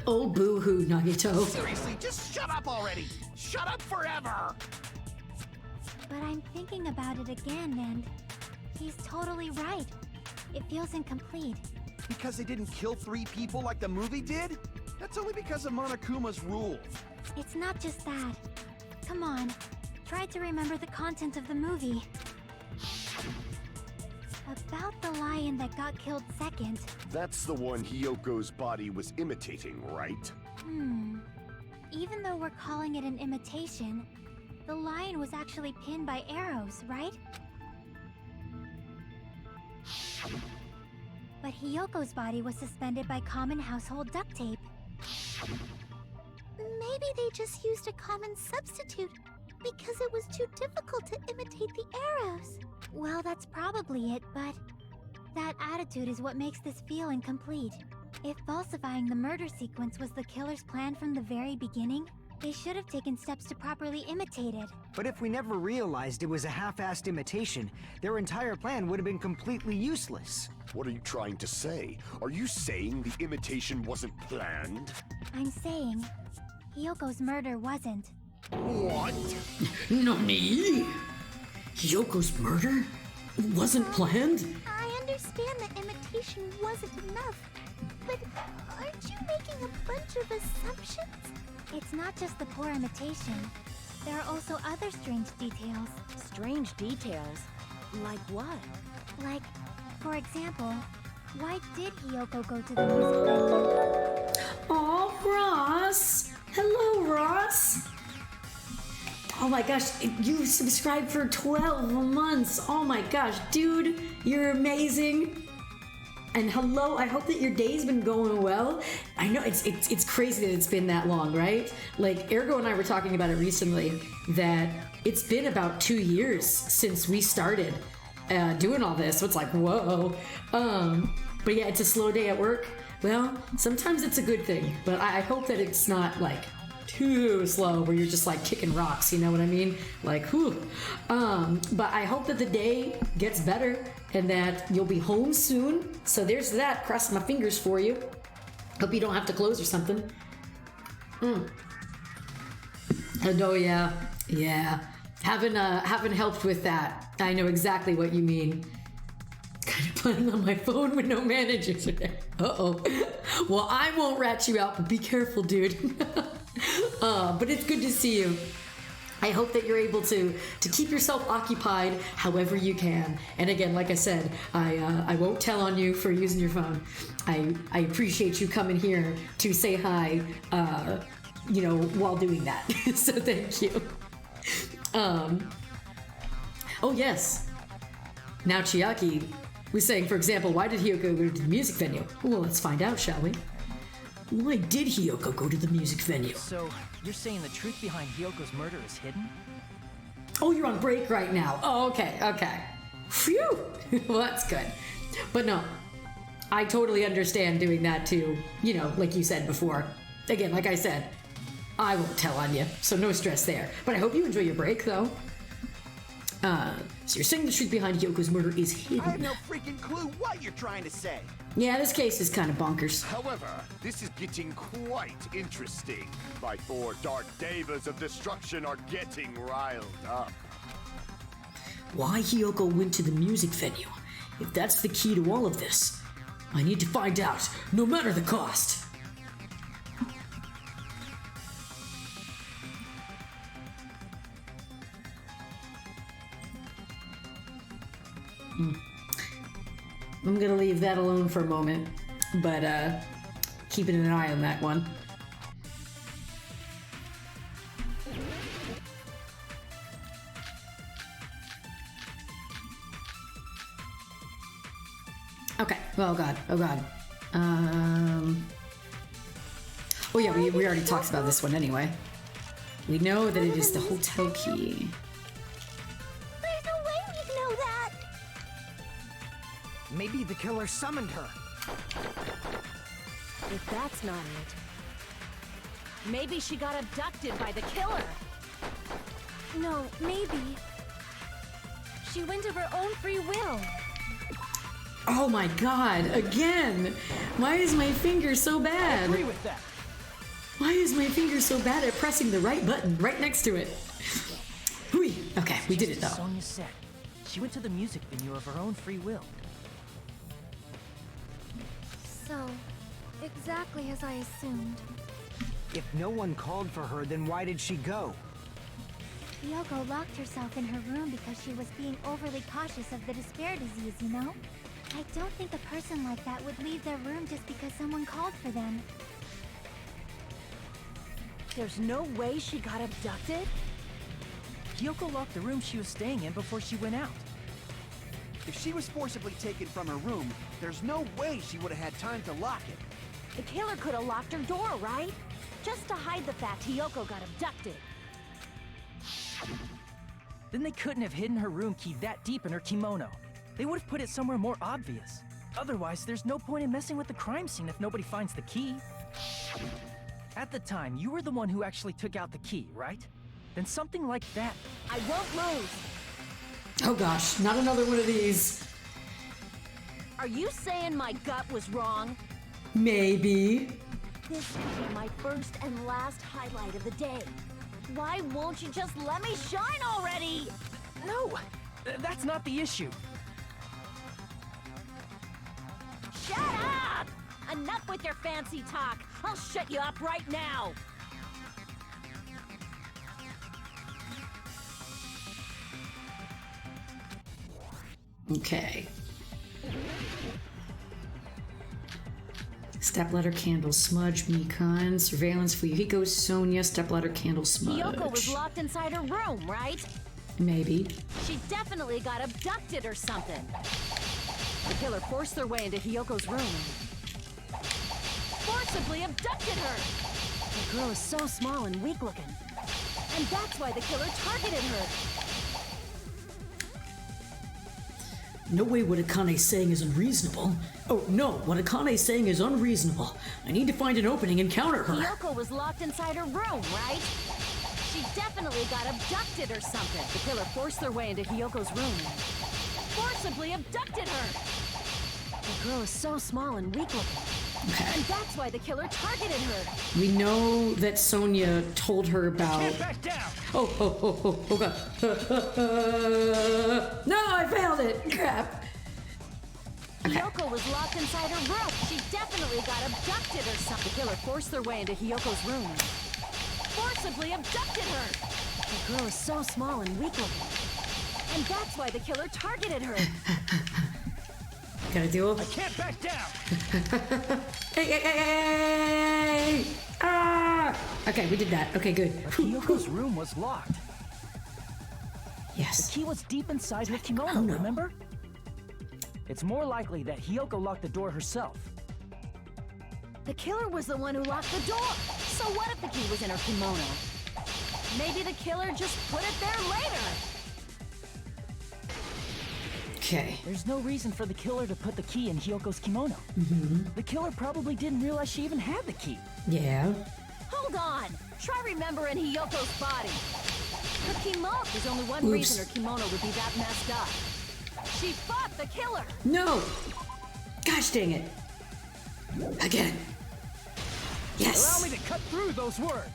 Oh, boo-hoo, Nagito. Seriously, just shut up already! Shut up forever! But I'm thinking about it again, and he's totally right. It feels incomplete. Because they didn't kill 3 people like the movie did? That's only because of Monokuma's rule. It's not just that. Come on, try to remember the content of the movie. About the lion that got killed second. That's the one Hyoko's body was imitating, right? Even though we're calling it an imitation, the lion was actually pinned by arrows, right? But Hyoko's body was suspended by common household duct tape. Maybe they just used a common substitute because it was too difficult to imitate the arrows. Well, that's probably it, but that attitude is what makes this feel incomplete. If falsifying the murder sequence was the killer's plan from the very beginning, they should have taken steps to properly imitate it. But if we never realized it was a half-assed imitation, their entire plan would have been completely useless. What are you trying to say? Are you saying the imitation wasn't planned? I'm saying Hyoko's murder wasn't. What? Nani? Hyoko's murder? Wasn't planned? I understand that imitation wasn't enough, but aren't you making a bunch of assumptions? It's not just the poor imitation. There are also other strange details. Strange details? Like what? Like, for example, why did Hyoko go to the music venue? Oh, Ross! Hello, Ross! Oh my gosh, you subscribed for 12 months. Oh my gosh, dude, you're amazing. And hello, I hope that your day's been going well. I know it's crazy that it's been that long, right? Like, Ergo and I were talking about it recently, that it's been about 2 years since we started doing all this. So it's like, whoa. But yeah, it's a slow day at work. Well, sometimes it's a good thing, but I hope that it's not like too slow where you're just like kicking rocks, you know what I mean? Like, whew. But I hope that the day gets better and that you'll be home soon. So there's that. Cross my fingers for you. Hope you don't have to close or something. And oh yeah. Haven't helped with that. I know exactly what you mean. Kind of playing on my phone with no manager today. Uh-oh. Well, I won't rat you out, but be careful, dude. But it's good to see you. I hope that you're able to keep yourself occupied however you can. And again, like I said, I won't tell on you for using your phone. I appreciate you coming here to say hi, you know, while doing that. So thank you. Oh yes. Now Chiaki was saying, for example, why did Hiyoko go to the music venue? Well, let's find out, shall we? Why did Hiyoko go to the music venue? So, you're saying the truth behind Hiyoko's murder is hidden? Oh, you're on break right now. Oh, okay. Phew! Well, that's good. But no, I totally understand doing that too, you know, like you said before. Again, like I said, I won't tell on you, so no stress there. But I hope you enjoy your break, though. So you're saying the truth behind Hiyoko's murder is hidden? I have no freaking clue what you're trying to say. Yeah, this case is kind of bonkers. However, this is getting quite interesting. My 4 dark devas of destruction are getting riled up. Why Hiyoko went to the music venue? If that's the key to all of this, I need to find out, no matter the cost. I'm gonna leave that alone for a moment, but keeping an eye on that one. Okay. Oh god. Oh yeah, we already talked about this one anyway. We know that it is the hotel key. There's no way we'd know that! Maybe the killer summoned her. If that's not it, maybe she got abducted by the killer. No, maybe. She went of her own free will. Oh my god, again! Why is my finger so bad? I agree with that. Why is my finger so bad at pressing the right button right next to it? Hui. Okay, we did it though. Sonia said she went to the music venue of her own free will. So, exactly as I assumed. If no one called for her, then why did she go? Hiyoko locked herself in her room because she was being overly cautious of the despair disease, you know? I don't think a person like that would leave their room just because someone called for them. There's no way she got abducted? Hiyoko locked the room she was staying in before she went out. If she was forcibly taken from her room, there's no way she would have had time to lock it. The killer could have locked her door, right? Just to hide the fact Hiyoko got abducted. Then they couldn't have hidden her room key that deep in her kimono. They would have put it somewhere more obvious. Otherwise, there's no point in messing with the crime scene if nobody finds the key. At the time, you were the one who actually took out the key, right? Then something like that. I won't lose. Oh gosh, not another one of these. Are you saying my gut was wrong? Maybe. This will be my first and last highlight of the day. Why won't you just let me shine already? No, that's not the issue. Shut up! Enough with your fancy talk. I'll shut you up right now. Okay. Stepladder candle smudge, Mikan, surveillance for Yuhiko, Sonia, stepladder candle smudge. Hiyoko was locked inside her room, right? Maybe. She definitely got abducted or something. The killer forced their way into Hiyoko's room and forcibly abducted her. The girl is so small and weak looking. And that's why the killer targeted her. No way what Akane's saying is unreasonable. Oh no, what Akane's saying is unreasonable. I need to find an opening and counter her. Hiyoko was locked inside her room, right? She definitely got abducted or something. The killer forced their way into Hiyoko's room and forcibly abducted her. The girl is so small and weak looking. Okay. And that's why the killer targeted her. We know that Sonia told her about... Get back down! Oh god. No, I failed it! Crap. Okay. Hiyoko was locked inside her room. She definitely got abducted or something. The killer forced their way into Hiyoko's room and forcibly abducted her. The girl is so small and weak looking. And that's why the killer targeted her. Gotta do it. I can't back down. Hey! Ah! Okay, we did that. Okay, good. But Hiyoko's room was locked. Yes. The key was deep inside her kimono, remember? It's more likely that Hiyoko locked the door herself. The killer was the one who locked the door. So what if the key was in her kimono? Maybe the killer just put it there later. Okay. There's no reason for the killer to put the key in Hiyoko's kimono. The killer probably didn't realize she even had the key. Yeah. Hold on. Try remembering Hiyoko's body. Her kimono. There's only one reason her kimono would be that messed up. She fought the killer. No. Gosh dang it. Again. Yes. Allow me to cut through those words.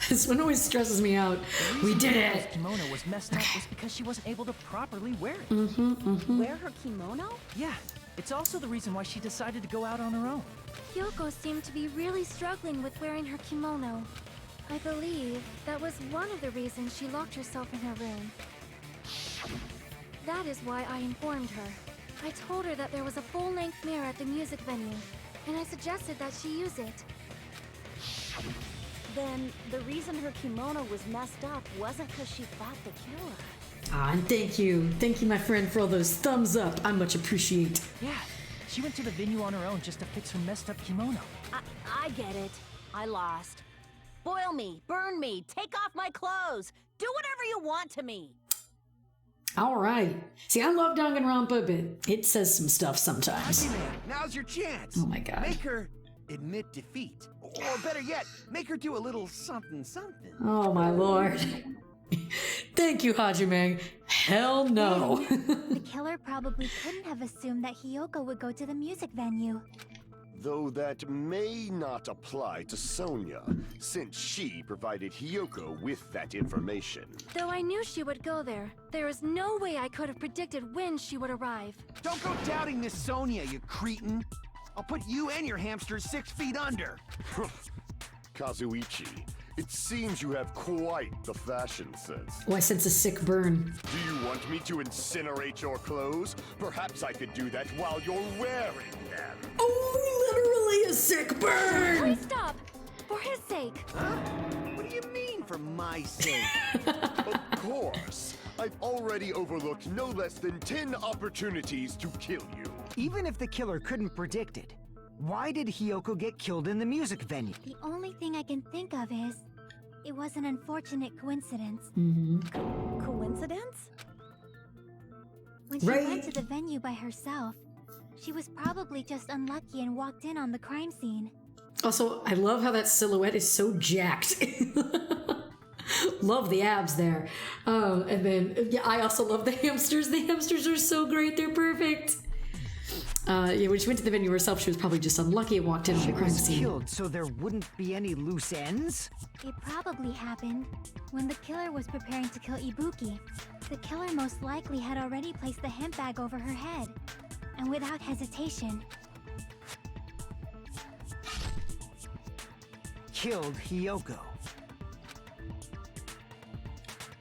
This one always stresses me out. We did it. Her kimono was messed up was because she wasn't able to properly wear it. Wear her kimono? Yeah. It's also the reason why she decided to go out on her own. Hiyoko seemed to be really struggling with wearing her kimono. I believe that was one of the reasons she locked herself in her room. That is why I informed her. I told her that there was a full-length mirror at the music venue, and I suggested that she use it. Then the reason her kimono was messed up wasn't because she fought the killer. Ah, and thank you. Thank you, my friend, for all those thumbs up. I much appreciate. Yeah. She went to the venue on her own just to fix her messed up kimono. I get it. I lost. Boil me, burn me, take off my clothes. Do whatever you want to me. All right. See, I love Danganronpa, but it says some stuff sometimes. Now's your chance. Oh my god. Make her admit defeat. Or better yet, make her do a little something something. Oh my lord. Thank you, Hajime. Hell no. The killer probably couldn't have assumed that Hiyoko would go to the music venue. Though that may not apply to Sonia, since she provided Hiyoko with that information. Though I knew she would go there, there is no way I could have predicted when she would arrive. Don't go doubting Miss Sonia, you cretin. I'll put you and your hamsters 6 feet under. Kazuichi, it seems you have quite the fashion sense. Oh, I sense a sick burn. Do you want me to incinerate your clothes? Perhaps I could do that while you're wearing them. Oh, literally a sick burn! Please stop! For his sake! Huh? What do you mean, for my sake? Of course. I've already overlooked no less than 10 opportunities to kill you. Even if the killer couldn't predict it, why did Hiyoko get killed in the music venue? The only thing I can think of is, it was an unfortunate coincidence. Coincidence? When she went to the venue by herself, she was probably just unlucky and walked in on the crime scene. Also, I love how that silhouette is so jacked. Love the abs there. And then, yeah, I also love the hamsters. The hamsters are so great. They're perfect. Yeah, when she went to the venue herself, she was probably just unlucky and walked in on the crime scene. She was killed, so there wouldn't be any loose ends? It probably happened when the killer was preparing to kill Ibuki. The killer most likely had already placed the hemp bag over her head, and without hesitation, killed Hiyoko.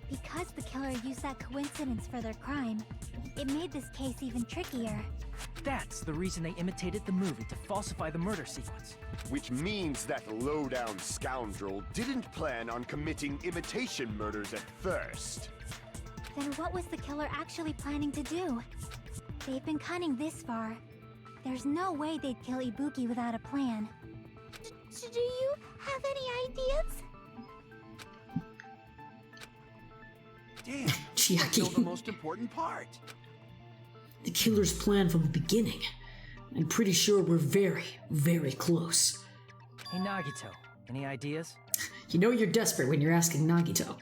Because the killer used that coincidence for their crime, it made this case even trickier. That's the reason they imitated the movie to falsify the murder sequence. Which means that low-down scoundrel didn't plan on committing imitation murders at first. Then what was the killer actually planning to do? They've been cunning this far. There's no way they'd kill Ibuki without a plan. Do you have any ideas? Damn, that's still the most important part. The killer's plan from the beginning. I'm pretty sure we're very, very close. Hey, Nagito, any ideas? You know you're desperate when you're asking Nagito.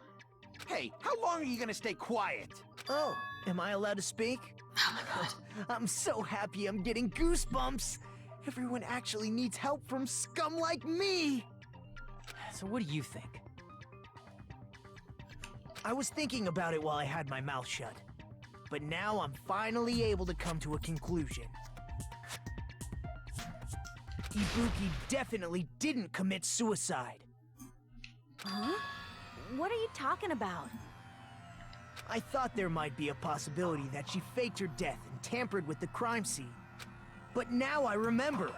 Hey, how long are you gonna stay quiet? Oh, am I allowed to speak? Oh my god. I'm so happy I'm getting goosebumps. Everyone actually needs help from scum like me. So what do you think? I was thinking about it while I had my mouth shut. But now I'm finally able to come to a conclusion. Ibuki definitely didn't commit suicide. Huh? What are you talking about? I thought there might be a possibility that she faked her death and tampered with the crime scene. But now I remember.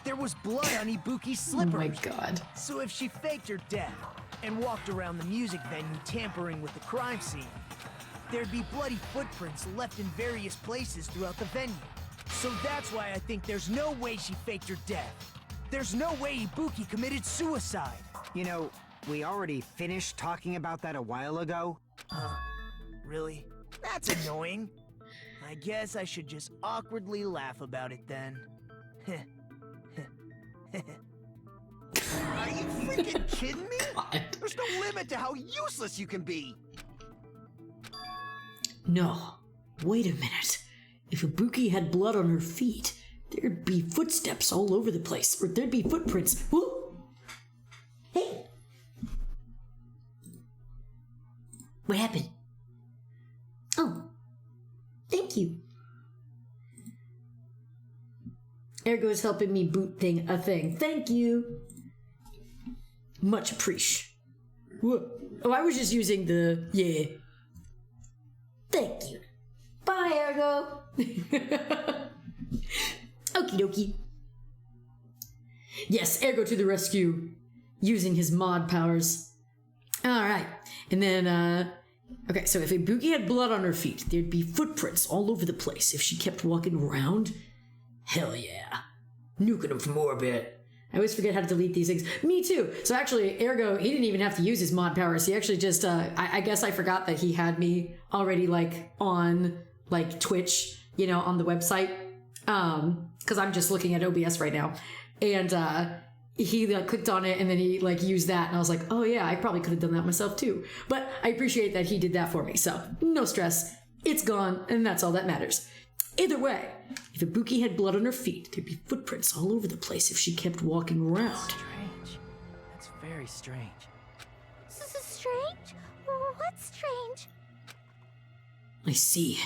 There was blood on Ibuki's slippers. Oh my god. So if she faked her death and walked around the music venue tampering with the crime scene, there'd be bloody footprints left in various places throughout the venue. So that's why I think there's no way she faked her death. There's no way Ibuki committed suicide. You know, we already finished talking about that a while ago. Really? That's annoying. I guess I should just awkwardly laugh about it then. Are you freaking kidding me? There's no limit to how useless you can be. No. Wait a minute. If Ibuki had blood on her feet, there'd be footsteps all over the place, or there'd be footprints. Whoa! Hey! What happened? Oh, thank you. Ergo's helping me boot a thing. Thank you. Much appreciate. Whoa. Oh, I was just using the yeah. Thank you. Bye, Ergo. Okie dokie. Yes, Ergo to the rescue, using his mod powers. Alright, and then, okay, so if Ibuki had blood on her feet, there'd be footprints all over the place if she kept walking around. Hell yeah. Nuking him from orbit. I always forget how to delete these things. Me too. So actually, Ergo, he didn't even have to use his mod powers. He actually just, I guess I forgot that he had me already, like, on, like, Twitch, you know, on the website. Because I'm just looking at OBS right now. And, he like clicked on it and then he like used that and I was like, oh yeah, I probably could have done that myself too. But I appreciate that he did that for me. So no stress. It's gone and that's all that matters. Either way, if Ibuki had blood on her feet, there'd be footprints all over the place if she kept walking around. Strange. That's very strange. Strange? What's strange? I see.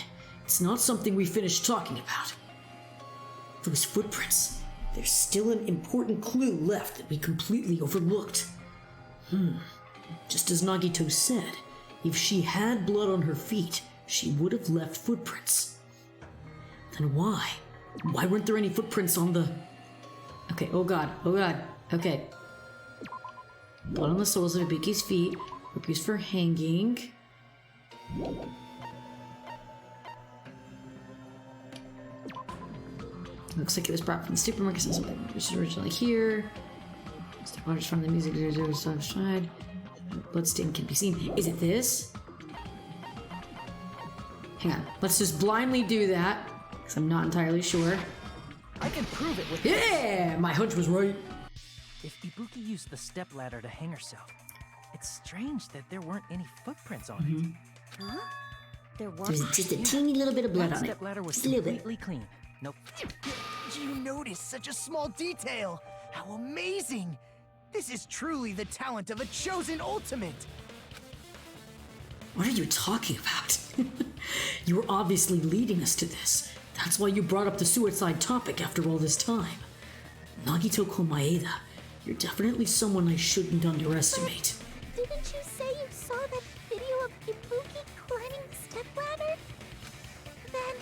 It's not something we finished talking about. Those footprints. There's still an important clue left that we completely overlooked. Just as Nagito said, if she had blood on her feet, she would have left footprints. Then why? Why weren't there any footprints on the... Okay, oh god, okay. Blood on the soles of Ibuki's feet, used for hanging. Looks like it was brought from the supermarket, so something was originally here. Step waters from the music side. Bloodstain can be seen. Is it this? Hang on. Let's just blindly do that, because I'm not entirely sure. I can prove it with Yeah! My hunch was right. If Ibuki used the stepladder to hang herself, it's strange that there weren't any footprints on it. Huh? There was There's just a teeny little bit of blood that on it. stepladder was Just a little bit. completely clean. Nope. You noticed such a small detail. How amazing! This is truly the talent of a chosen ultimate. What are you talking about? You were obviously leading us to this. That's why you brought up the suicide topic after all this time. Nagito Komaeda, you're definitely someone I shouldn't underestimate. But didn't you say you saw that video of Ibuki climbing the stepladder? Then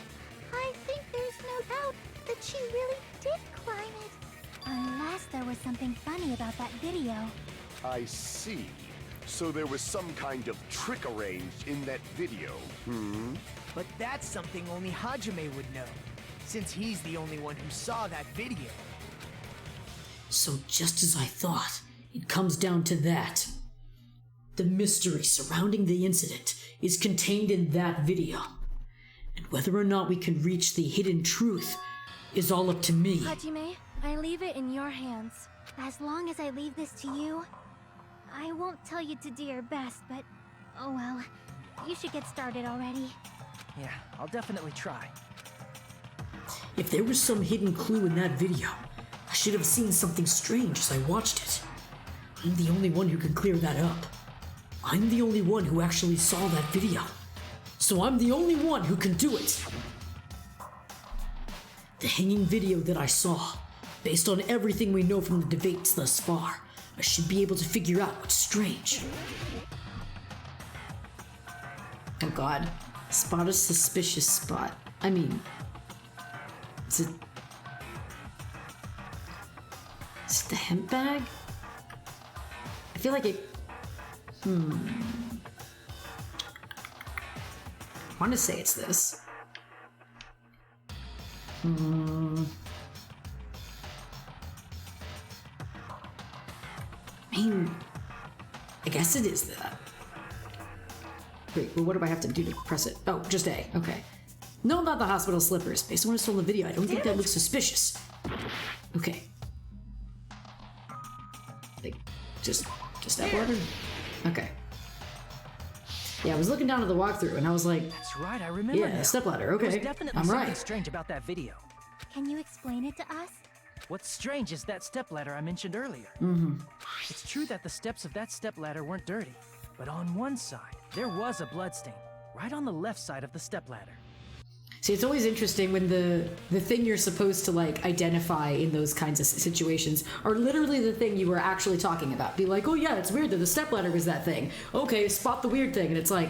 I think there's no doubt that she really did climb it. Unless there was something funny about that video. I see. So there was some kind of trick arranged in that video, But that's something only Hajime would know, since he's the only one who saw that video. So just as I thought, it comes down to that. The mystery surrounding the incident is contained in that video. And whether or not we can reach the hidden truth is all up to me. Hajime, I leave it in your hands. As long as I leave this to you, I won't tell you to do your best, but oh well. You should get started already. Yeah, I'll definitely try. If there was some hidden clue in that video, I should have seen something strange as I watched it. I'm the only one who can clear that up. I'm the only one who actually saw that video. So I'm the only one who can do it. The hanging video that I saw, based on everything we know from the debates thus far, I should be able to figure out what's strange. Oh god. Spot a suspicious spot. I mean, is it the hemp bag? I feel like it... I want to say it's this. I mean, I guess it is that. Wait, well, what do I have to do to press it? Oh, just A. Okay. No, not the hospital slippers. Based on what I saw in the video, I don't think that looks suspicious. Okay. Like, just that water? Okay. Yeah, I was looking down at the walkthrough and I was like, that's right, I remember. Yeah, stepladder, okay. There's definitely I'm something right. strange about that video. Can you explain it to us? What's strange is that stepladder I mentioned earlier. It's true that the steps of that stepladder weren't dirty, but on one side, there was a bloodstain, right on the left side of the stepladder. See, it's always interesting when the thing you're supposed to, like, identify in those kinds of situations are literally the thing you were actually talking about. Be like, oh yeah, it's weird that the stepladder was that thing. Okay, spot the weird thing. And it's like,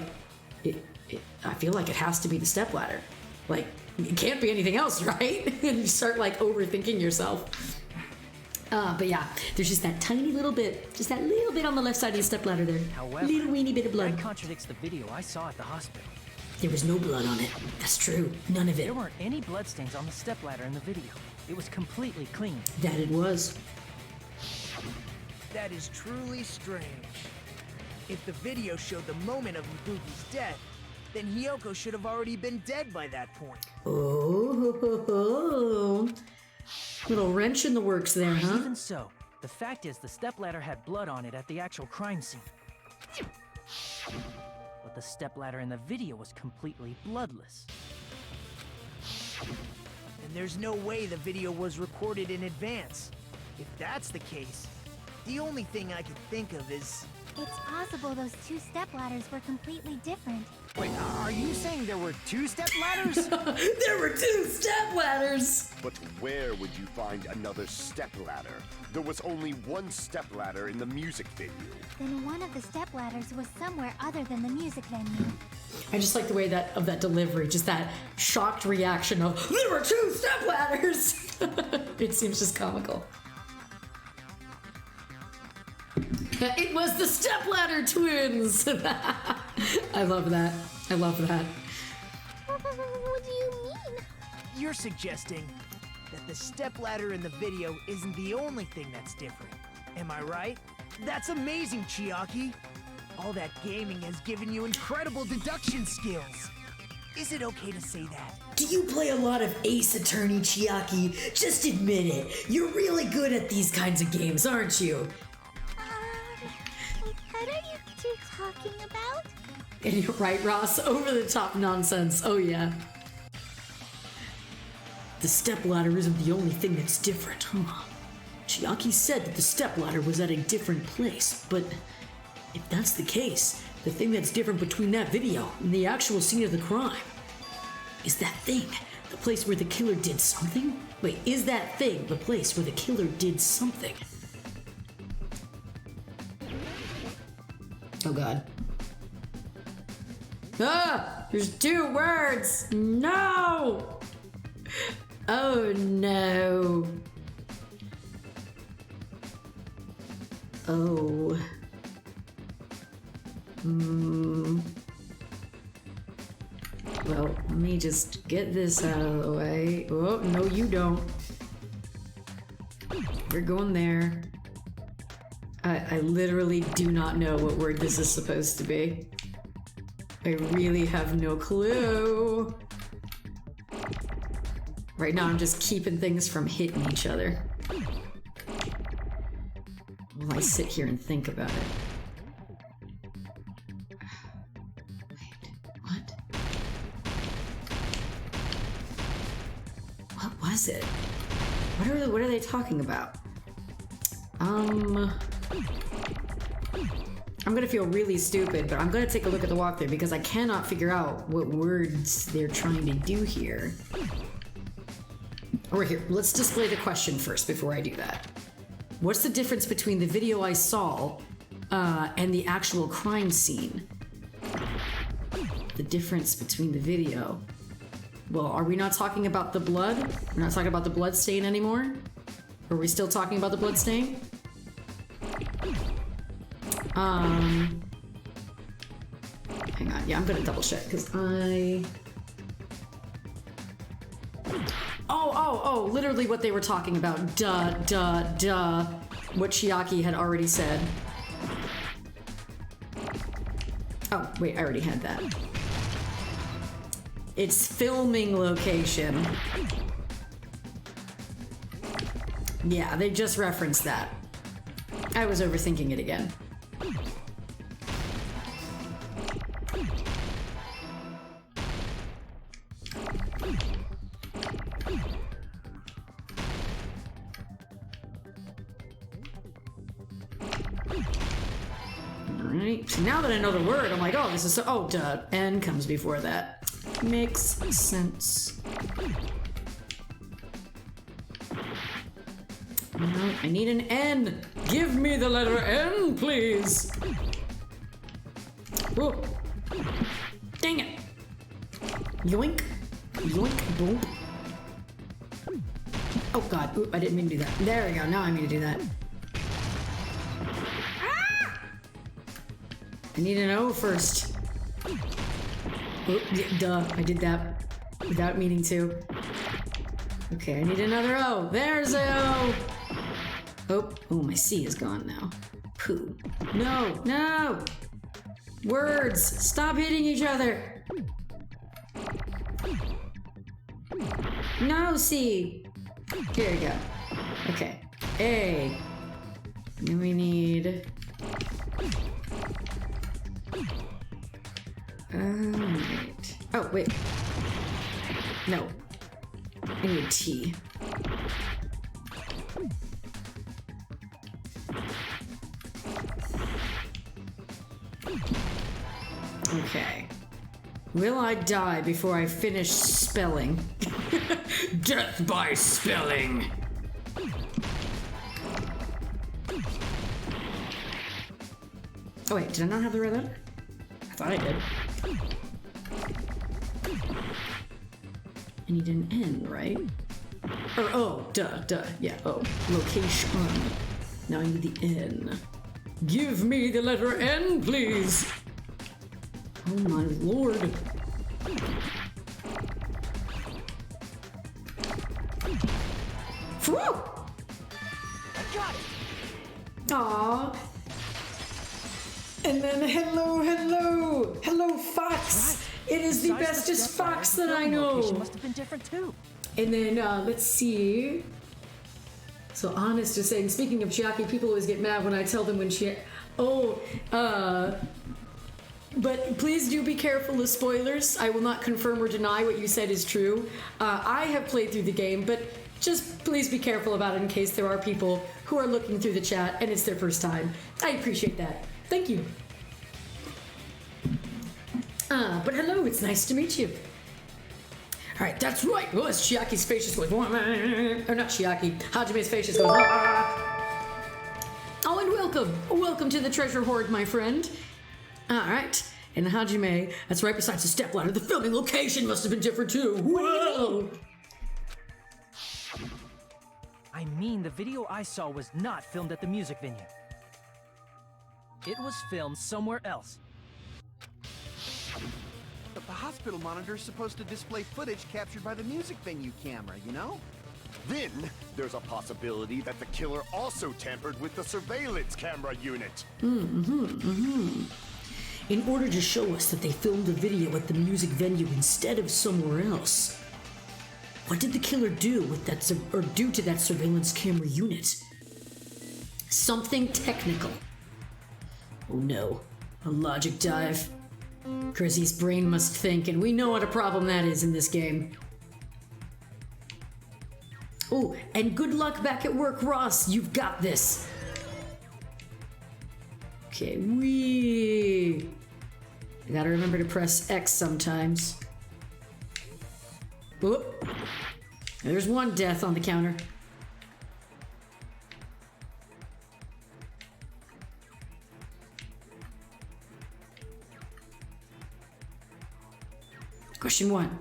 I feel like it has to be the stepladder. Like, it can't be anything else, right? And you start, like, overthinking yourself. But yeah, there's just that tiny little bit, just that little bit on the left side of the stepladder there. However, little weeny bit of blood. That contradicts the video I saw at the hospital. There was no blood on it. That's true. None of it. There weren't any bloodstains on the stepladder in the video. It was completely clean. That it was. That is truly strange. If the video showed the moment of Ibuki's death, then Hiyoko should have already been dead by that point. Oh, little wrench in the works there, huh? Even so, the fact is the stepladder had blood on it at the actual crime scene. But the stepladder in the video was completely bloodless. And there's no way the video was recorded in advance. If that's the case, the only thing I could think of is... It's possible those two stepladders were completely different. Wait, are you saying there were two stepladders? There were two stepladders! But where would you find another stepladder? There was only one stepladder in the music venue. Then one of the stepladders was somewhere other than the music venue. I just like the way that delivery, just that shocked reaction of, there were two stepladders! It seems just comical. It was the stepladder twins! I love that. I love that. What do you mean? You're suggesting that the stepladder in the video isn't the only thing that's different. Am I right? That's amazing, Chiaki! All that gaming has given you incredible deduction skills. Is it okay to say that? Do you play a lot of Ace Attorney, Chiaki? Just admit it. You're really good at these kinds of games, aren't you? What are you two talking about? And you're right, Ross. Over the top nonsense. Oh, yeah. The stepladder isn't the only thing that's different, huh? Chiaki said that the stepladder was at a different place, but if that's the case, the thing that's different between that video and the actual scene of the crime is that thing, the place where the killer did something? Wait, is that thing the place where the killer did something? Oh, God. Ah! There's two words! No! Oh, no. Oh. Well, let me just get this out of the way. Oh, no, you don't. You're going there. I literally do not know what word this is supposed to be. I really have no clue. Right now I'm just keeping things from hitting each other. While I sit here and think about it. Wait, what was it? What are they talking about? I'm gonna feel really stupid, but I'm gonna take a look at the walkthrough because I cannot figure out what words they're trying to do here. Or here, let's display the question first before I do that. What's the difference between the video I saw and the actual crime scene? The difference between the video. Well, are we not talking about the blood? We're not talking about the blood stain anymore? Are we still talking about the blood stain? Hang on, yeah, I'm gonna double check because Oh, literally what they were talking about. Duh. What Chiaki had already said. Oh, wait, I already had that. It's filming location. Yeah, they just referenced that. I was overthinking it again. Alright, so now that I know the word, I'm like, oh, this is so. Oh, duh. N comes before that. Makes sense. No, I need an N. Give me the letter N, please. Whoa. Dang it. Yoink. Yoink. Boom. Oh, God. Oop, I didn't mean to do that. There we go. Now I mean to do that. I need an O first. Oop, yeah, duh. I did that without meaning to. Okay, I need another O. There's a O. Oh, my C is gone now. Poo. No. Words. Stop hitting each other. No, C. Here we go. Okay. A. Then we need... Alright. Oh, wait. No. I need a T. Okay. Will I die before I finish spelling? Death by spelling! Oh wait, did I not have the red letter? I thought I did. I need an N, right? Or O, duh, yeah, O. Location. Now I need the N. Give me the letter N, please! Oh my lord. Whew! I got it! Aww. And then hello, Fox! It is the bestest Fox that I know! Must have been different too. And then, let's see. So Honest is saying, speaking of Chiaki, people always get mad when I tell them when she... But please do be careful of spoilers. I will not confirm or deny what you said is true. I have played through the game, but just please be careful about it in case there are people who are looking through the chat and it's their first time. I appreciate that. Thank you. But hello, it's nice to meet you. All right, that's right. Well, as Chiaki's face is going, or not Chiaki, Hajime's face is going. Oh, and welcome to the treasure hoard, my friend. All right, and Hajime, that's right beside the stepladder. The filming location must have been different too. Whoa! I mean, the video I saw was not filmed at the music venue. It was filmed somewhere else. But the hospital monitor is supposed to display footage captured by the music venue camera, you know? Then, there's a possibility that the killer also tampered with the surveillance camera unit. In order to show us that they filmed the video at the music venue instead of somewhere else. What did the killer do with that, or do to that surveillance camera unit? Something technical. Oh no, a logic dive. Grezy's brain must think, and we know what a problem that is in this game. Oh, and good luck back at work, Ross. You've got this. Okay, I gotta remember to press X sometimes. Whoop. There's one death on the counter. Question 1.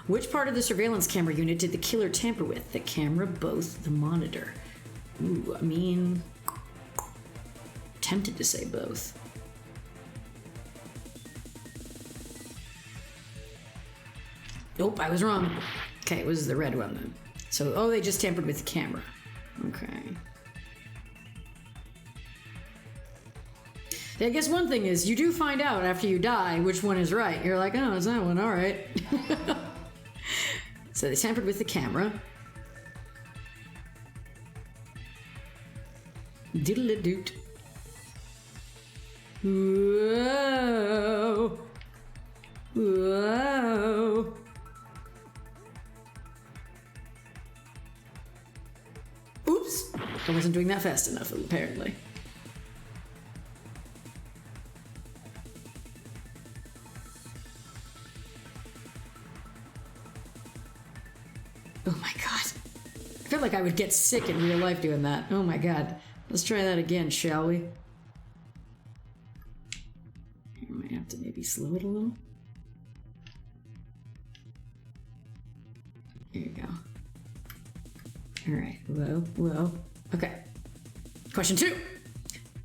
Which part of the surveillance camera unit did the killer tamper with? The camera, both, the monitor? Ooh, I mean... tempted to say both. Nope, I was wrong. Okay, it was the red one then. So, oh, they just tampered with the camera. Okay. I guess one thing is, you do find out after you die which one is right. You're like, oh, it's that one, alright. So they tampered with the camera. Diddle-a-doot. Whoa. Whoa. Oops. I wasn't doing that fast enough, apparently. Oh my god. I feel like I would get sick in real life doing that. Oh my god. Let's try that again, shall we? I might have to maybe slow it a little. There you go. Alright, whoa, whoa. Okay. Question 2.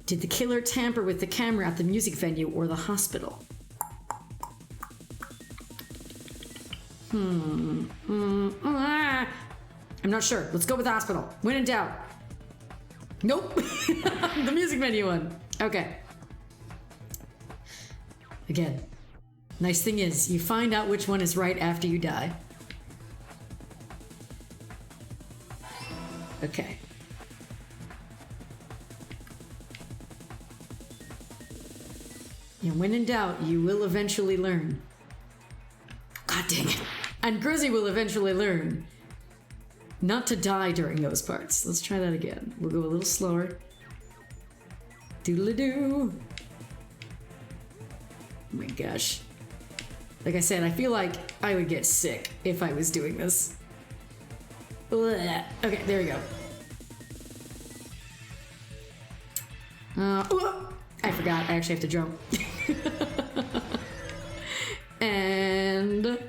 Did the killer tamper with the camera at the music venue or the hospital? I'm not sure. Let's go with the hospital. When in doubt. Nope. The music venue one. Okay. Again. Nice thing is, you find out which one is right after you die. Okay. And when in doubt, you will eventually learn. God dang it. And Grezy will eventually learn not to die during those parts. Let's try that again. We'll go a little slower. Doodle-a-doo. Oh my gosh. Like I said, I feel like I would get sick if I was doing this. Blech. Okay, there we go. I forgot. I actually have to jump. And...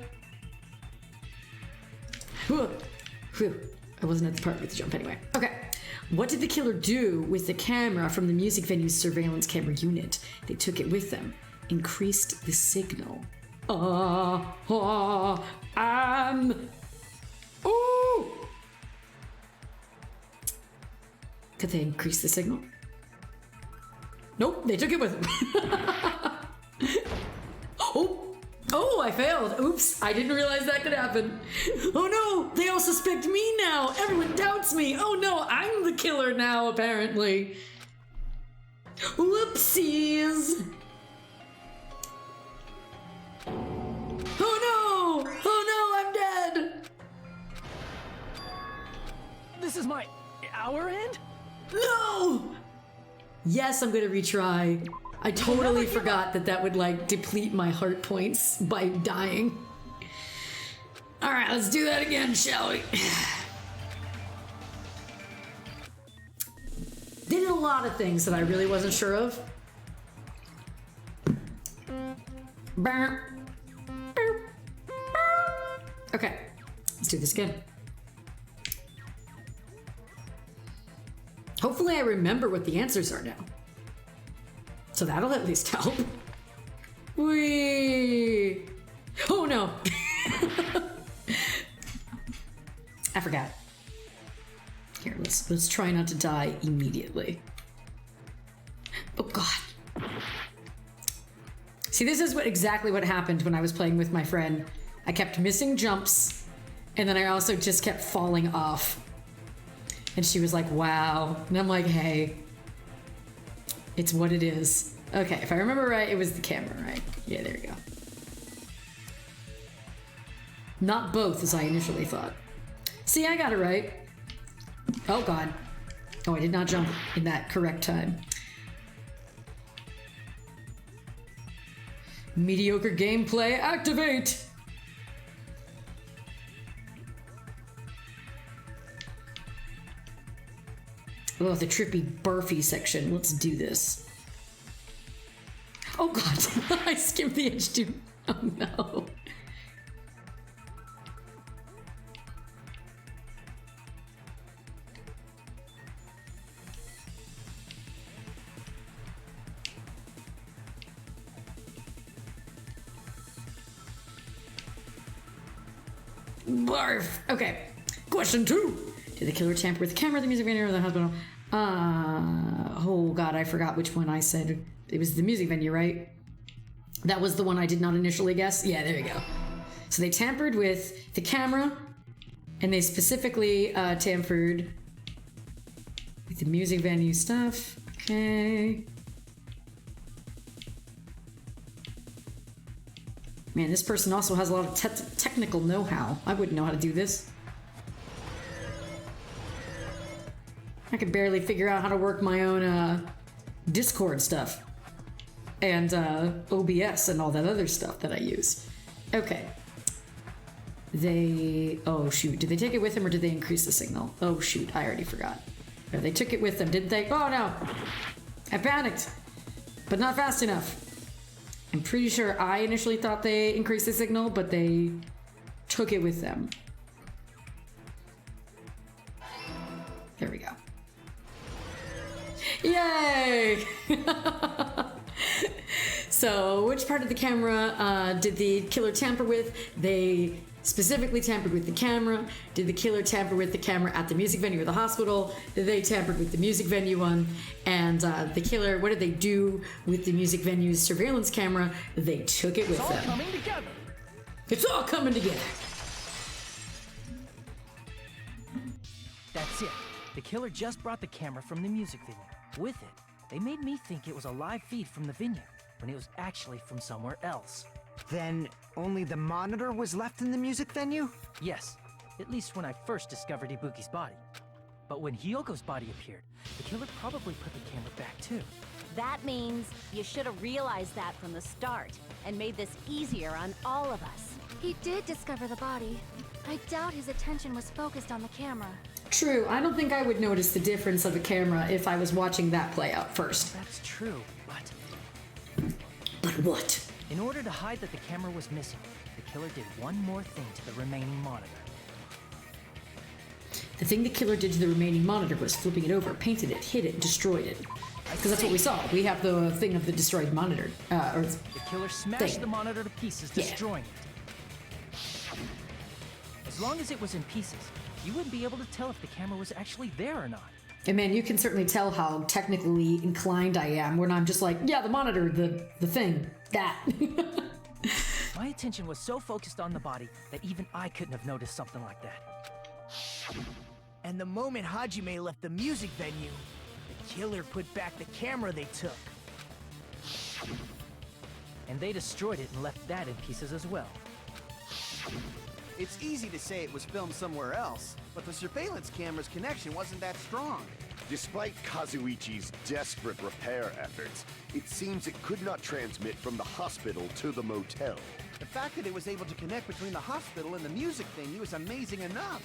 Whew. I wasn't at the part with the jump anyway. Okay. What did the killer do with the camera from the music venue's surveillance camera unit? They took it with them. Increased the signal. Ooh! Could they increase the signal? Nope, they took it with them. Oh, I failed. Oops, I didn't realize that could happen. Oh no, they all suspect me now. Everyone doubts me. Oh no, I'm the killer now, apparently. Whoopsies. Oh no! Oh no, I'm dead! This is our end? No! Yes, I'm gonna retry. I totally forgot that would, like, deplete my heart points by dying. Alright, let's do that again, shall we? They did a lot of things that I really wasn't sure of. Okay, let's do this again. Hopefully I remember what the answers are now. So that'll at least help. Whee! Oh no! I forgot. Here, let's try not to die immediately. Oh god. See, this is exactly what happened when I was playing with my friend. I kept missing jumps, and then I also just kept falling off. And she was like, wow. And I'm like, hey. It's what it is. Okay, if I remember right, it was the camera, right? Yeah, there you go. Not both, as I initially thought. See, I got it right. Oh, God. Oh, I did not jump in that correct time. Mediocre gameplay, activate! Oh, the trippy barfy section. Let's do this. Oh god, I skimmed the edge too. Oh no. Barf. Okay. Question 2. Did the killer tamper with the camera, the music venue, or the hospital? Oh god, I forgot which one I said. It was the music venue, right? That was the one I did not initially guess. Yeah, there you go. So they tampered with the camera, and they specifically tampered with the music venue stuff. Okay. Man, this person also has a lot of technical know-how. I wouldn't know how to do this. I could barely figure out how to work my own Discord stuff. And OBS and all that other stuff that I use. Okay. Oh shoot, did they take it with them or did they increase the signal? Oh shoot, I already forgot. No, they took it with them, didn't they? Oh no! I panicked! But not fast enough. I'm pretty sure I initially thought they increased the signal, but they took it with them. There we go. Yay! So, which part of the camera did the killer tamper with? They specifically tampered with the camera. Did the killer tamper with the camera at the music venue or the hospital? They tampered with the music venue one. And the killer, what did they do with the music venue's surveillance camera? They took it with them. It's all coming together. It's all coming together. That's it. The killer just brought the camera from the music venue. With it, they made me think it was a live feed from the venue, when it was actually from somewhere else. Then only the monitor was left in the music venue? Yes, at least when I first discovered Ibuki's body. But when Hyoko's body appeared, the killer probably put the camera back too. That means you should have realized that from the start and made this easier on all of us. He did discover the body. I doubt his attention was focused on the camera. True, I don't think I would notice the difference of a camera if I was watching that play out first. That's true, but... But what? In order to hide that the camera was missing, the killer did one more thing to the remaining monitor. The thing the killer did to the remaining monitor was flipping it over, painted it, hid it, destroyed it. Because that's what we saw. We have the thing of the destroyed monitor. The killer smashed the monitor to pieces, destroying it. As long as it was in pieces, you wouldn't be able to tell if the camera was actually there or not. And man, you can certainly tell how technically inclined I am when I'm just like, yeah, the monitor, the thing, that. My attention was so focused on the body that even I couldn't have noticed something like that. And the moment Hajime left the music venue, the killer put back the camera they took. And they destroyed it and left that in pieces as well. It's easy to say it was filmed somewhere else, but the surveillance camera's connection wasn't that strong. Despite Kazuichi's desperate repair efforts, it seems it could not transmit from the hospital to the motel. The fact that it was able to connect between the hospital and the music venue is amazing enough.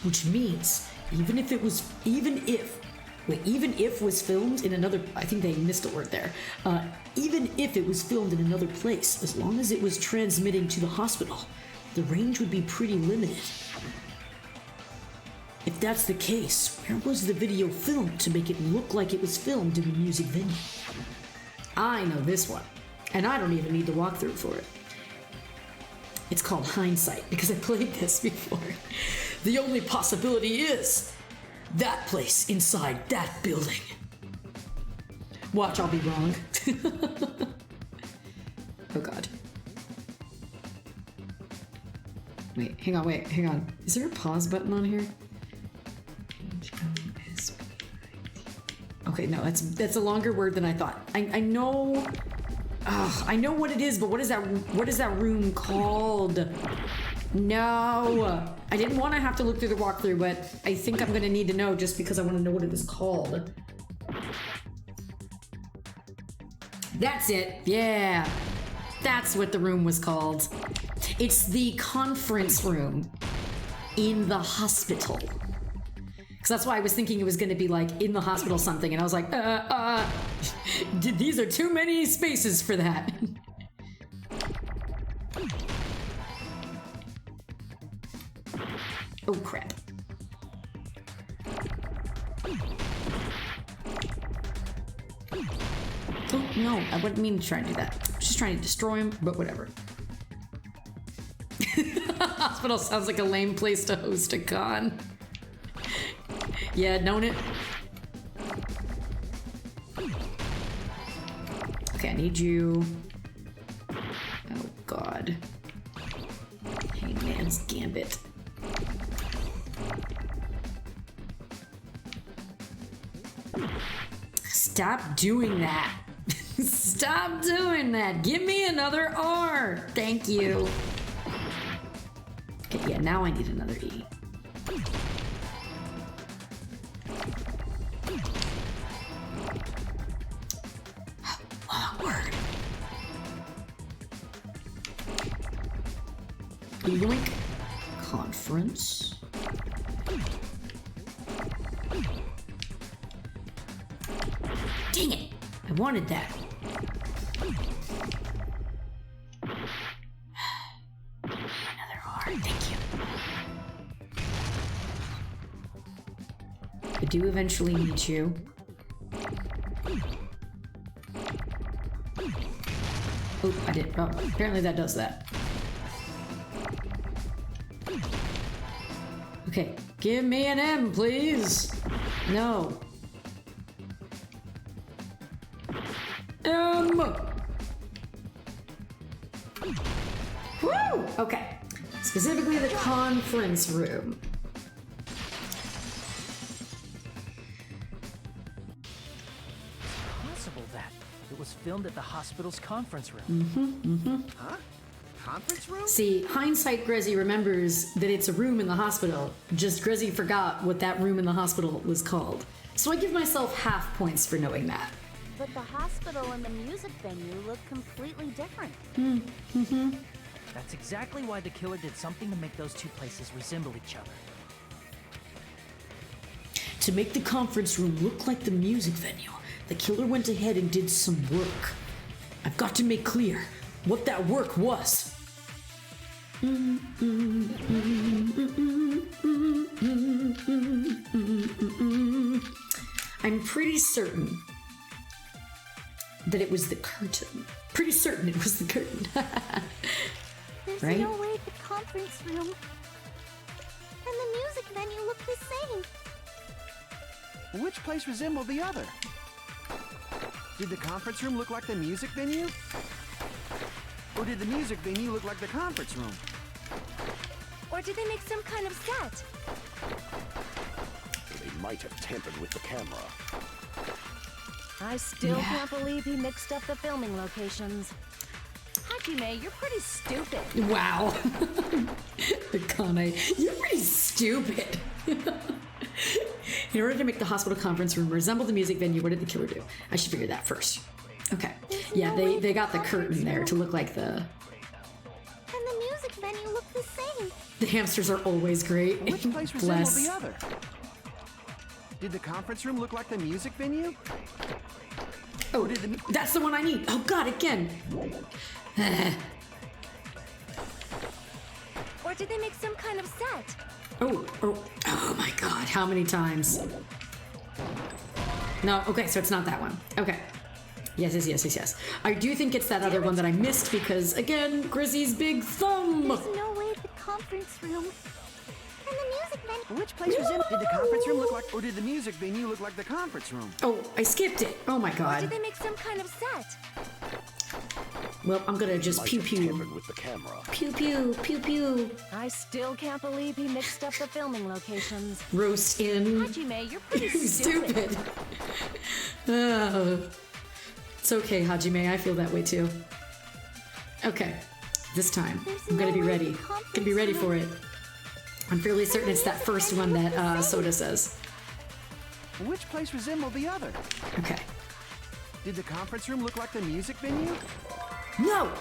Which means, even if was filmed in another, I think they missed a word there. Even if it was filmed in another place, as long as it was transmitting to the hospital, the range would be pretty limited. If that's the case, where was the video filmed to make it look like it was filmed in the music venue? I know this one, and I don't even need the walkthrough for it. It's called hindsight, because I played this before. The only possibility is that place inside that building. Watch, I'll be wrong. Oh god. Wait, hang on. Is there a pause button on here? Okay, no, that's a longer word than I thought. I know what it is, but what is that room called? No, I didn't want to have to look through the walkthrough, but I think I'm gonna need to know just because I want to know what it is called. That's it. Yeah, that's what the room was called. It's the conference room in the hospital. Because that's why I was thinking it was going to be like in the hospital something, and I was like, these are too many spaces for that. Oh crap. Oh no, I wouldn't mean to try and do that. I was just trying to destroy him, but whatever. Hospital sounds like a lame place to host a con. Yeah, don't it? Okay, I need you. Oh God. Hangman's Gambit. Stop doing that. Stop doing that. Give me another R. Thank you. Okay, yeah, now I need another E. Long word. Yoink. Conference. Dang it! I wanted that. Another R, thank you. I do eventually need you. Oh, I did. Oh, apparently that does that. Okay, give me an M, please. No. Woo! Okay. Specifically the conference room. Possible that it was filmed at the hospital's conference room. Huh? Conference room? See, hindsight Grezy remembers that it's a room in the hospital. Just Grezy forgot what that room in the hospital was called. So I give myself half points for knowing that. But the hospital and the music venue look completely different. That's exactly why the killer did something to make those two places resemble each other. To make the conference room look like the music venue, the killer went ahead and did some work. I've got to make clear what that work was. I'm pretty certain that it was the curtain. Pretty certain it was the curtain. There's Right? no way the conference room and the music venue look the same. Which place resembled the other? Did the conference room look like the music venue? Or did the music venue look like the conference room? Or did they make some kind of set? They might have tampered with the camera. I still can't believe he mixed up the filming locations. Hajime, you're pretty stupid. Wow. Akane, you're pretty stupid. In order to make the hospital conference room resemble the music venue, what did the killer do? I should figure that first. Okay. Yeah, they got the curtain there to look like the... And the music venue look the same. The hamsters are always great. Which place resembled the other? Did the conference room look like the music venue? Oh, that's the one I need. Oh God, again. Or did they make some kind of set? Oh my God, how many times? No, okay, so it's not that one. Okay. Yes. I do think it's that other one that I missed because, again, Grizzy's big thumb. There's no way the conference room and the music venue. Which place was in? Did the conference room look like, or did the music venue look like the conference room? Oh, I skipped it. Oh my Or God. did they make some kind of set? Well, I'm gonna just Might pew have pew. tampered with the camera. Pew pew, pew pew. I still can't believe he mixed up the filming locations. Roast in. Hajime, you're pretty Stupid. It's okay, Hajime. I feel that way too. Okay, this time I'm gonna be ready. Gonna be ready for it. I'm fairly certain it's that first one that Soda says. Which place resembled the other? Okay. Did the conference room look like the music venue? No!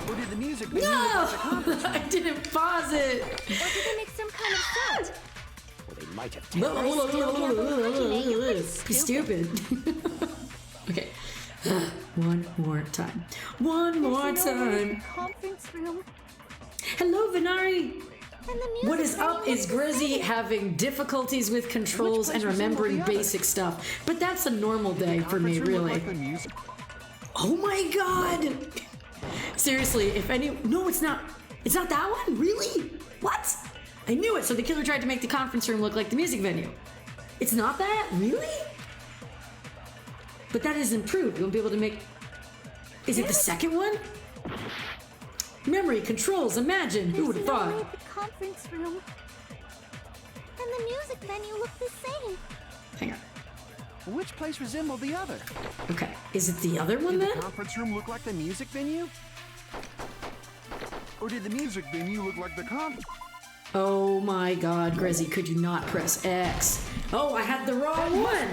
Or did the music venue look No! like the conference room? I didn't pause it. Or did they make some kind of set? Well, they might have Stupid. Okay. One more time. One more time. Conference room Hello, Venari. and the music What is up venue is look the Grizzy same. having difficulties with controls and place resembled remembering the other? basic stuff. But that's a normal day for me, Conference room looked really. like the music. Oh my God! Seriously, if any... No, it's not. It's not that one? Really? What? I knew it. So the killer tried to make the conference room look like the music venue. It's not that? Really? But that is improved. You won't be able to make... Is it the second one? Memory controls, imagine. Who would have There's no thought? way the conference room and the music venue look the same. Hang on. Which place resembled the other? Okay. Is it the other one Did then? the conference room look like the music venue? Or did the music venue look like the Oh my god, Grezy, could you not press X? Oh, I had the wrong one!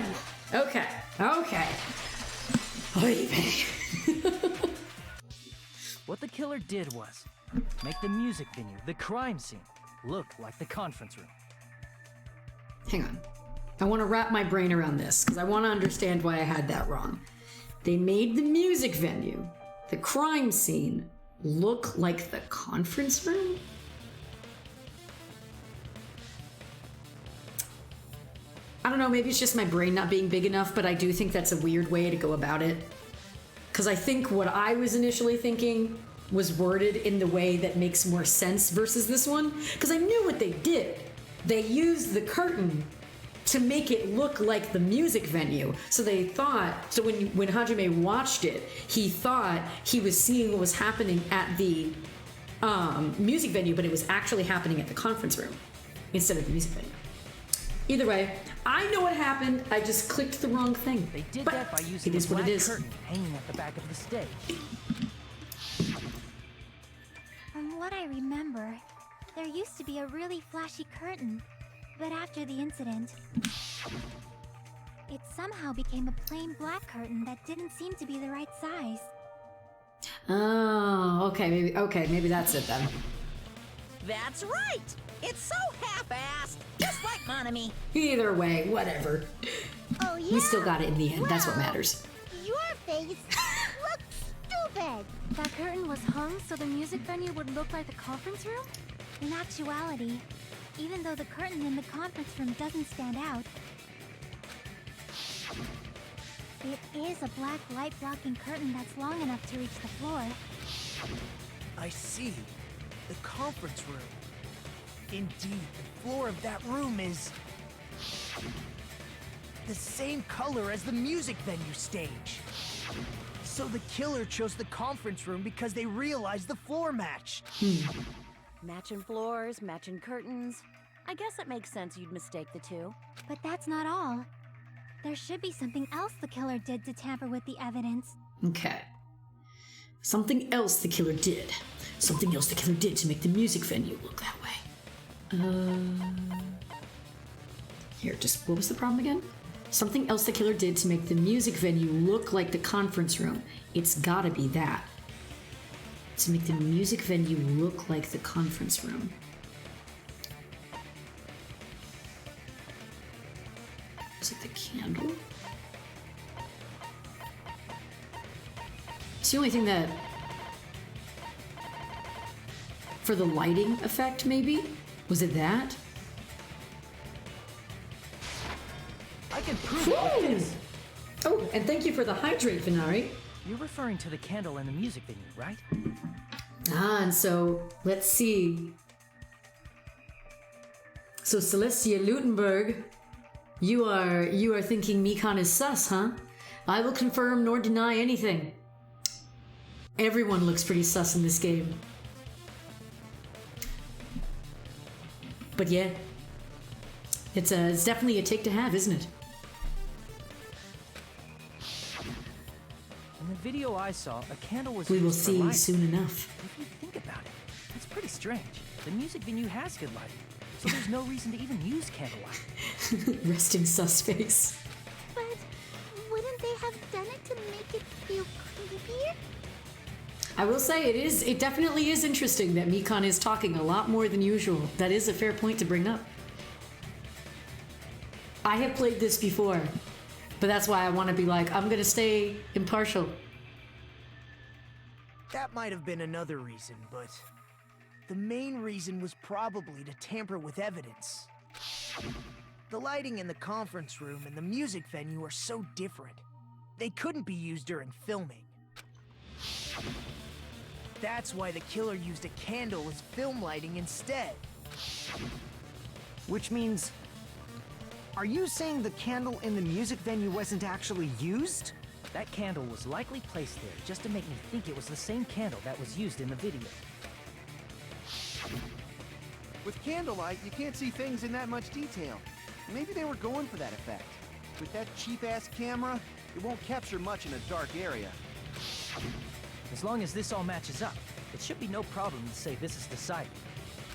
Okay, okay. Oy vey. What the killer did was make the music venue, the crime scene, look like the conference room. Hang on. I want to wrap my brain around this, because I want to understand why I had that wrong. They made the music venue, the crime scene, look like the conference room? I don't know, maybe it's just my brain not being big enough, but I do think that's a weird way to go about it. Because I think what I was initially thinking was worded in the way that makes more sense versus this one. Because I knew what they did. They used the curtain to make it look like the music venue. So they thought, so when Hajime watched it, he thought he was seeing what was happening at the music venue, but it was actually happening at the conference room instead of the music venue. Either way, I know what happened. I just clicked the wrong thing. They did But that by using it is the what black it is. curtain hanging at the back of the stage. From what I remember, there used to be a really flashy curtain, but after the incident, it somehow became a plain black curtain that didn't seem to be the right size. Oh, okay, maybe that's it then. That's right! It's so half-assed, just like Monami. Either way, whatever. Oh yeah? We still got it in the end. That's what Well, matters. Your face looks stupid. That curtain was hung so the music venue would look like the conference room? In actuality, even though the curtain in the conference room doesn't stand out, it is a black light-blocking curtain that's long enough to reach the floor. I see. The conference room. Indeed, the floor of that room is the same color as the music venue stage. So the killer chose the conference room because they realized the floor match. Matching floors, matching curtains. I guess it makes sense you'd mistake the two. But that's not all. There should be something else the killer did to tamper with the evidence. Okay. Something else the killer did. Something else the killer did to make the music venue look that way. Here, just what was the problem again? Something else the killer did to make the music venue look like the conference room. It's gotta be that. To make the music venue look like the conference room. Is it the candle? It's the only thing that... For the lighting effect, maybe? Was it that? I can prove it with this. Oh, and thank you for the hydrate, Venari. You're referring to the candle in the music venue, right? Ah, and so, let's see. So, Celestia Lutenberg, you are thinking Mikan is sus, huh? I will confirm nor deny anything. Everyone looks pretty sus in this game. But yeah, it's definitely a take to have, isn't it? In the video I saw, a candle was We will used for see lighting. soon enough. If you think about it, that's pretty strange. The music venue has good lighting, so there's no reason to even use candlelight. Resting sus face. But wouldn't they have done it to make it feel creepier? I will say it definitely is interesting that Mikan is talking a lot more than usual. That is a fair point to bring up. I have played this before, but that's why I want to be like, I'm gonna stay impartial. That might have been another reason, but the main reason was probably to tamper with evidence. The lighting in the conference room and the music venue are so different. They couldn't be used during filming. That's why the killer used a candle as film lighting instead. Which means... Are you saying the candle in the music venue wasn't actually used? That candle was likely placed there just to make me think it was the same candle that was used in the video. With candlelight, you can't see things in that much detail. Maybe they were going for that effect. With that cheap-ass camera, it won't capture much in a dark area. As long as this all matches up, it should be no problem to say this is decided.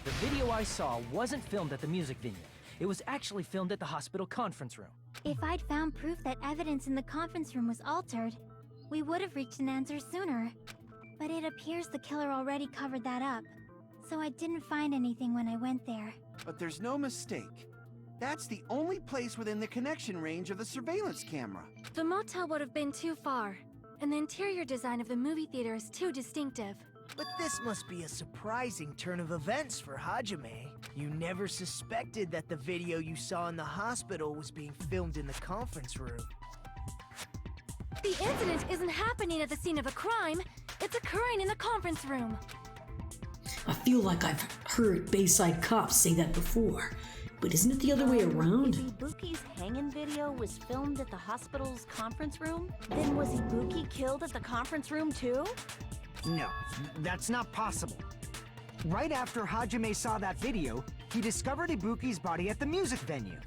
The video I saw wasn't filmed at the music venue. It was actually filmed at the hospital conference room. If I'd found proof that evidence in the conference room was altered, we would have reached an answer sooner. But it appears the killer already covered that up, so I didn't find anything when I went there. But there's no mistake. That's the only place within the connection range of the surveillance camera. The motel would have been too far, and the interior design of the movie theater is too distinctive. But this must be a surprising turn of events for Hajime. You never suspected that the video you saw in the hospital was being filmed in the conference room. The incident isn't happening at the scene of a crime, it's occurring in the conference room. I feel like I've heard Bayside cops say that before, but isn't it the other way around? If Ibuki's hanging video was filmed at the hospital's conference room, then was Ibuki killed at the conference room too? No, that's not possible. Right after Hajime saw that video, he discovered Ibuki's body at the music venue.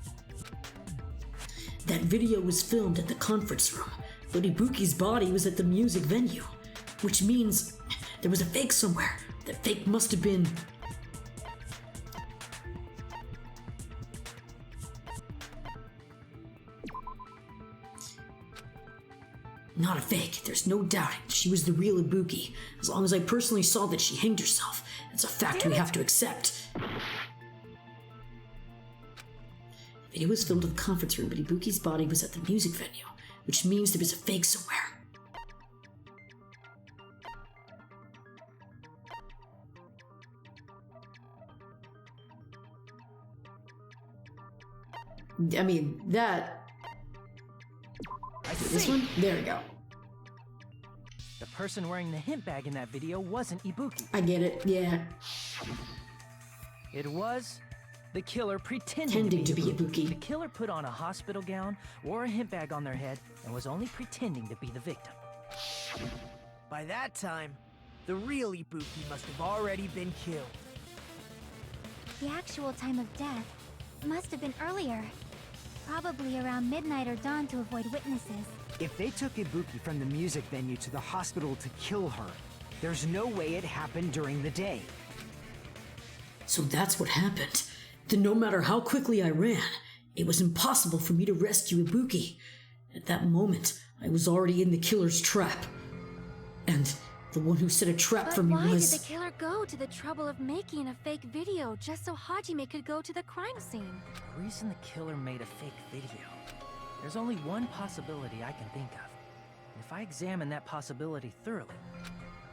That video was filmed at the conference room, but Ibuki's body was at the music venue, which means there was a fake somewhere. That fake must have been... Not a fake, there's no doubting. She was the real Ibuki. As long as I personally saw that she hanged herself, it's a fact we have to accept. The video was filmed in the conference room, but Ibuki's body was at the music venue, which means there was a fake somewhere. I mean, that... This one? There we go. The person wearing the hint bag in that video wasn't Ibuki. I get it, yeah. It was the killer pretending to be Ibuki. The killer put on a hospital gown, wore a hint bag on their head, and was only pretending to be the victim. By that time, the real Ibuki must have already been killed. The actual time of death must have been earlier. Probably around midnight or dawn to avoid witnesses. If they took Ibuki from the music venue to the hospital to kill her, there's no way it happened during the day. So that's what happened. Then no matter how quickly I ran, it was impossible for me to rescue Ibuki. At that moment, I was already in the killer's trap. And the one who set a trap for me was... Why did the killer go to the trouble of making a fake video just so Hajime could go to the crime scene? The reason the killer made a fake video... There's only one possibility I can think of. And if I examine that possibility thoroughly,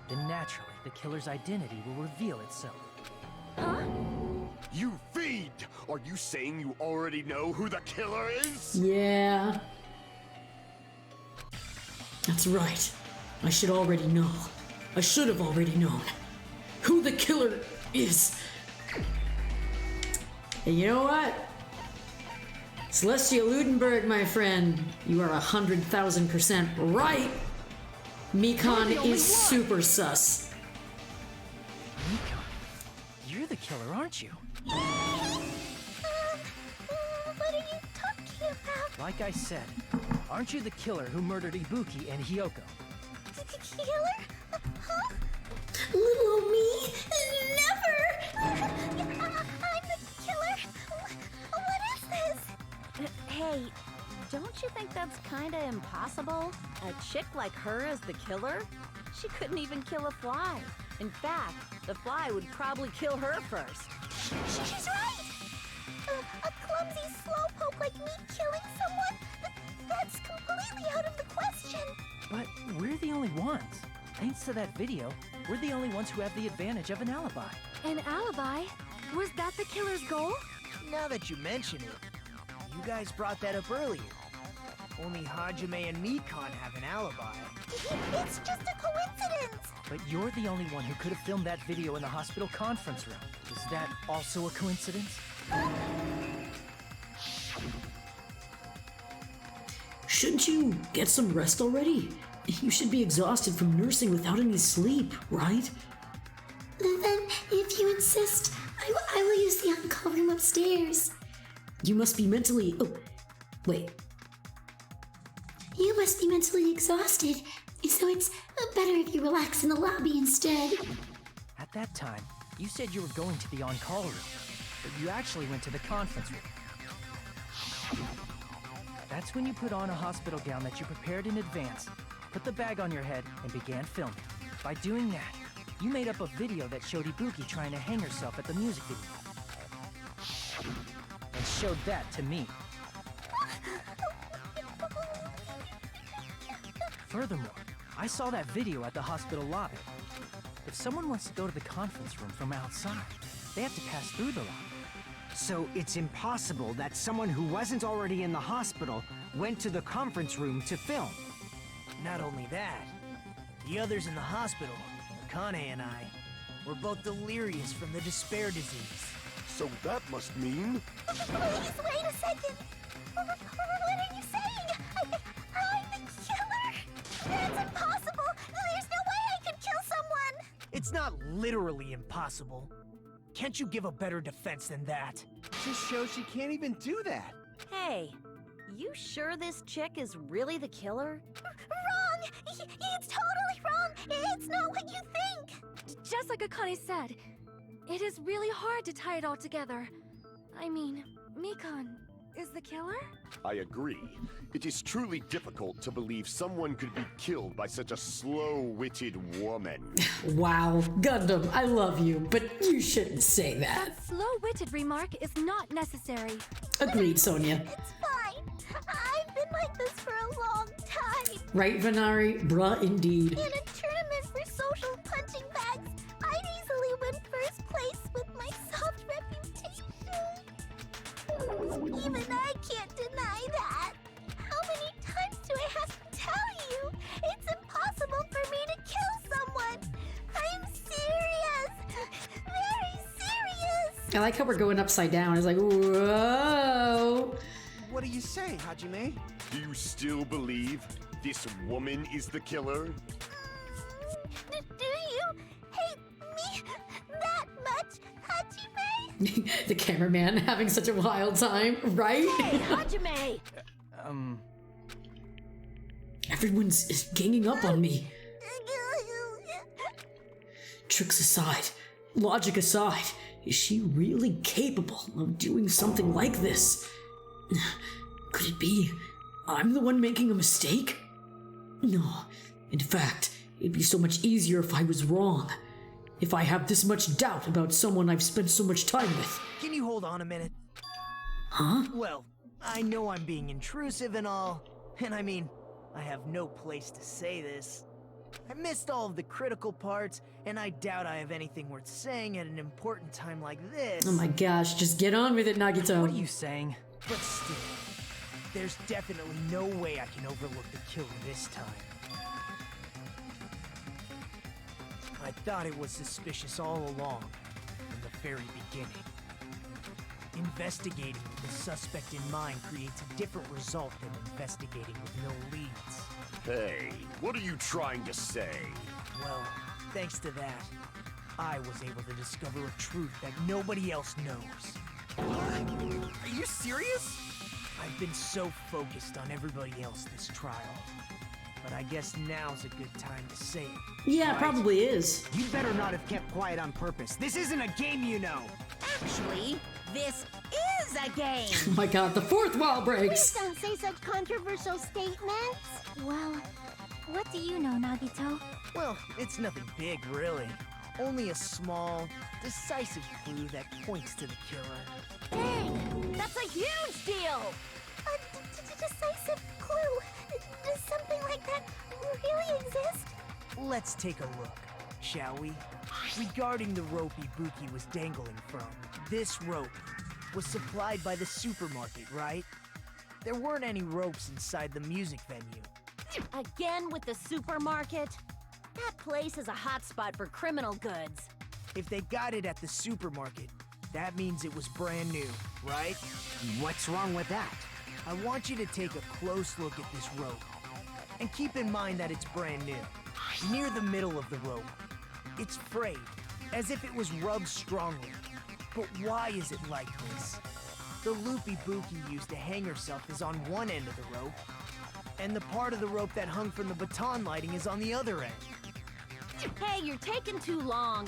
then naturally the killer's identity will reveal itself. Huh? You fiend! Are you saying you already know who the killer is? Yeah. That's right. I should already know. I should have already known who the killer is. And you know what? Celestia Ludenberg, my friend, you are 100,000% right. Mikon is super sus. Mikon, you're the killer, aren't you? What are you talking about? Like I said, aren't you the killer who murdered Ibuki and Hiyoko? Killer? Huh? Little old me? Never! I'm the killer! What is this? Hey, don't you think that's kinda impossible? A chick like her as the killer? She couldn't even kill a fly. In fact, the fly would probably kill her first. She's right! A clumsy slowpoke like me killing someone? That's completely out of the question! But we're the only ones. Thanks to that video, we're the only ones who have the advantage of an alibi. An alibi? Was that the killer's goal? Now that you mention it, you guys brought that up earlier. Only Hajime and Mikan have an alibi. It's just a coincidence! But you're the only one who could have filmed that video in the hospital conference room. Is that also a coincidence? Shouldn't you get some rest already? You should be exhausted from nursing without any sleep, right? Then, if you insist, I will use the on-call room upstairs. You must be mentally... Oh, wait. You must be mentally exhausted, so it's better if you relax in the lobby instead. At that time, you said you were going to the on-call room, but you actually went to the conference room. That's when you put on a hospital gown that you prepared in advance, put the bag on your head, and began filming. By doing that, you made up a video that showed Ibuki trying to hang herself at the music video. And showed that to me. Furthermore, I saw that video at the hospital lobby. If someone wants to go to the conference room from outside, they have to pass through the lobby. So it's impossible that someone who wasn't already in the hospital went to the conference room to film. Not only that, the others in the hospital, Akane and I, were both delirious from the despair disease. So that must mean... Please, wait a second! What are you saying? I'm the killer? That's impossible! There's no way I could kill someone! It's not literally impossible. Can't you give a better defense than that? Just shows she can't even do that. Hey, you sure this chick is really the killer? Wrong! It's totally wrong! It's not what you think! Just like Akane said, it is really hard to tie it all together. I mean, Mikan is the killer? I agree. It is truly difficult to believe someone could be killed by such a slow-witted woman. Wow, Gundam, I love you, but you shouldn't say that. That slow-witted remark is not necessary. Agreed, Sonia. It's fine. I've been like this for a long time. Right, Venari? Bruh, indeed. In a tournament for social punching bags, I'd easily win first place with my soft reputation. Even I can't deny that. How many times do I have to tell you? It's impossible for me to kill someone. I'm serious. Very serious. I like how we're going upside down. It's like, whoa. What are you saying, Hajime? Do you still believe this woman is the killer? Do you hate me that much, Hajime? The cameraman having such a wild time, right? Hey, Hajime! Everyone's ganging up on me. Tricks aside, logic aside, is she really capable of doing something like this? Could it be I'm the one making a mistake? No. In fact, it'd be so much easier if I was wrong. If I have this much doubt about someone I've spent so much time with. Can you hold on a minute? Huh? Well, I know I'm being intrusive and all, and I mean, I have no place to say this. I missed all of the critical parts, and I doubt I have anything worth saying at an important time like this. Oh my gosh, just get on with it, Nagito. What are you saying? But still, there's definitely no way I can overlook the killer this time. I thought it was suspicious all along, from the very beginning. Investigating with the suspect in mind creates a different result than investigating with no leads. Hey, what are you trying to say? Well, thanks to that, I was able to discover a truth that nobody else knows. Are you serious? I've been so focused on everybody else this trial. But I guess now's a good time to say it. Yeah, right? probably is. You better not have kept quiet on purpose. This isn't a game, you know. Actually, this is a game. Oh my god, the fourth wall breaks. Please don't say such controversial statements. Well, what do you know, Nagito? Well, it's nothing big, really. Only a small, decisive clue that points to the killer. Dang! That's a huge deal! A decisive clue? Does something like that really exist? Let's take a look, shall we? Regarding the rope Ibuki was dangling from, this rope was supplied by the supermarket, right? there weren't any ropes inside the music venue. Again with the supermarket? That place is a hotspot for criminal goods. If they got it at the supermarket, that means it was brand new, right? What's wrong with that? I want you to take a close look at this rope. And keep in mind that it's brand new. Near the middle of the rope, it's frayed, as if it was rubbed strongly. But why is it like this? The loop Ibuki used to hang herself is on one end of the rope, and the part of the rope that hung from the baton lighting is on the other end. Hey, you're taking too long.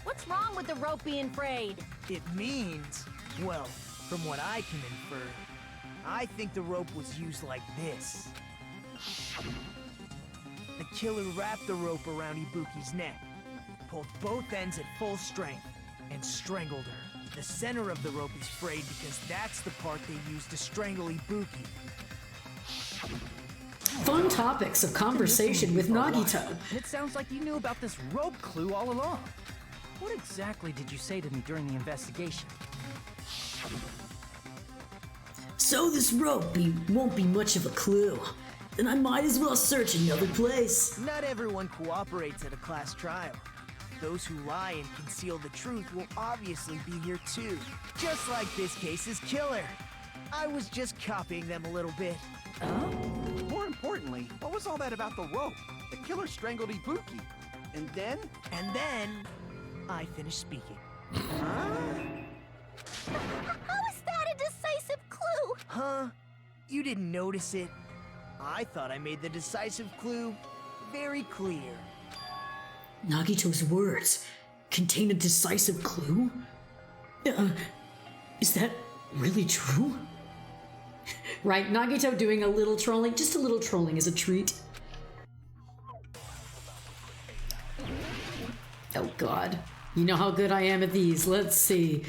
What's wrong with the rope being frayed? It means, well, from what I can infer, I think the rope was used like this. The killer wrapped the rope around Ibuki's neck, pulled both ends at full strength, and strangled her. The center of the rope is frayed because that's the part they used to strangle Ibuki. Fun topics of conversation with Nagito. It sounds like you knew about this rope clue all along. What exactly did you say to me during the investigation? So this rope won't be much of a clue. Then I might as well search another place. Not everyone cooperates at a class trial. Those who lie and conceal the truth will obviously be here too. Just like this case's killer. I was just copying them a little bit. More importantly, what was all that about the rope? The killer strangled Ibuki. And then? And then, I finished speaking. How is that a decisive clue? Huh? You didn't notice it? I thought I made the decisive clue very clear. Nagito's words contain a decisive clue? Is that really true? Right, Nagito doing a little trolling, just a little trolling is a treat. Oh god. You know how good I am at these. Let's see.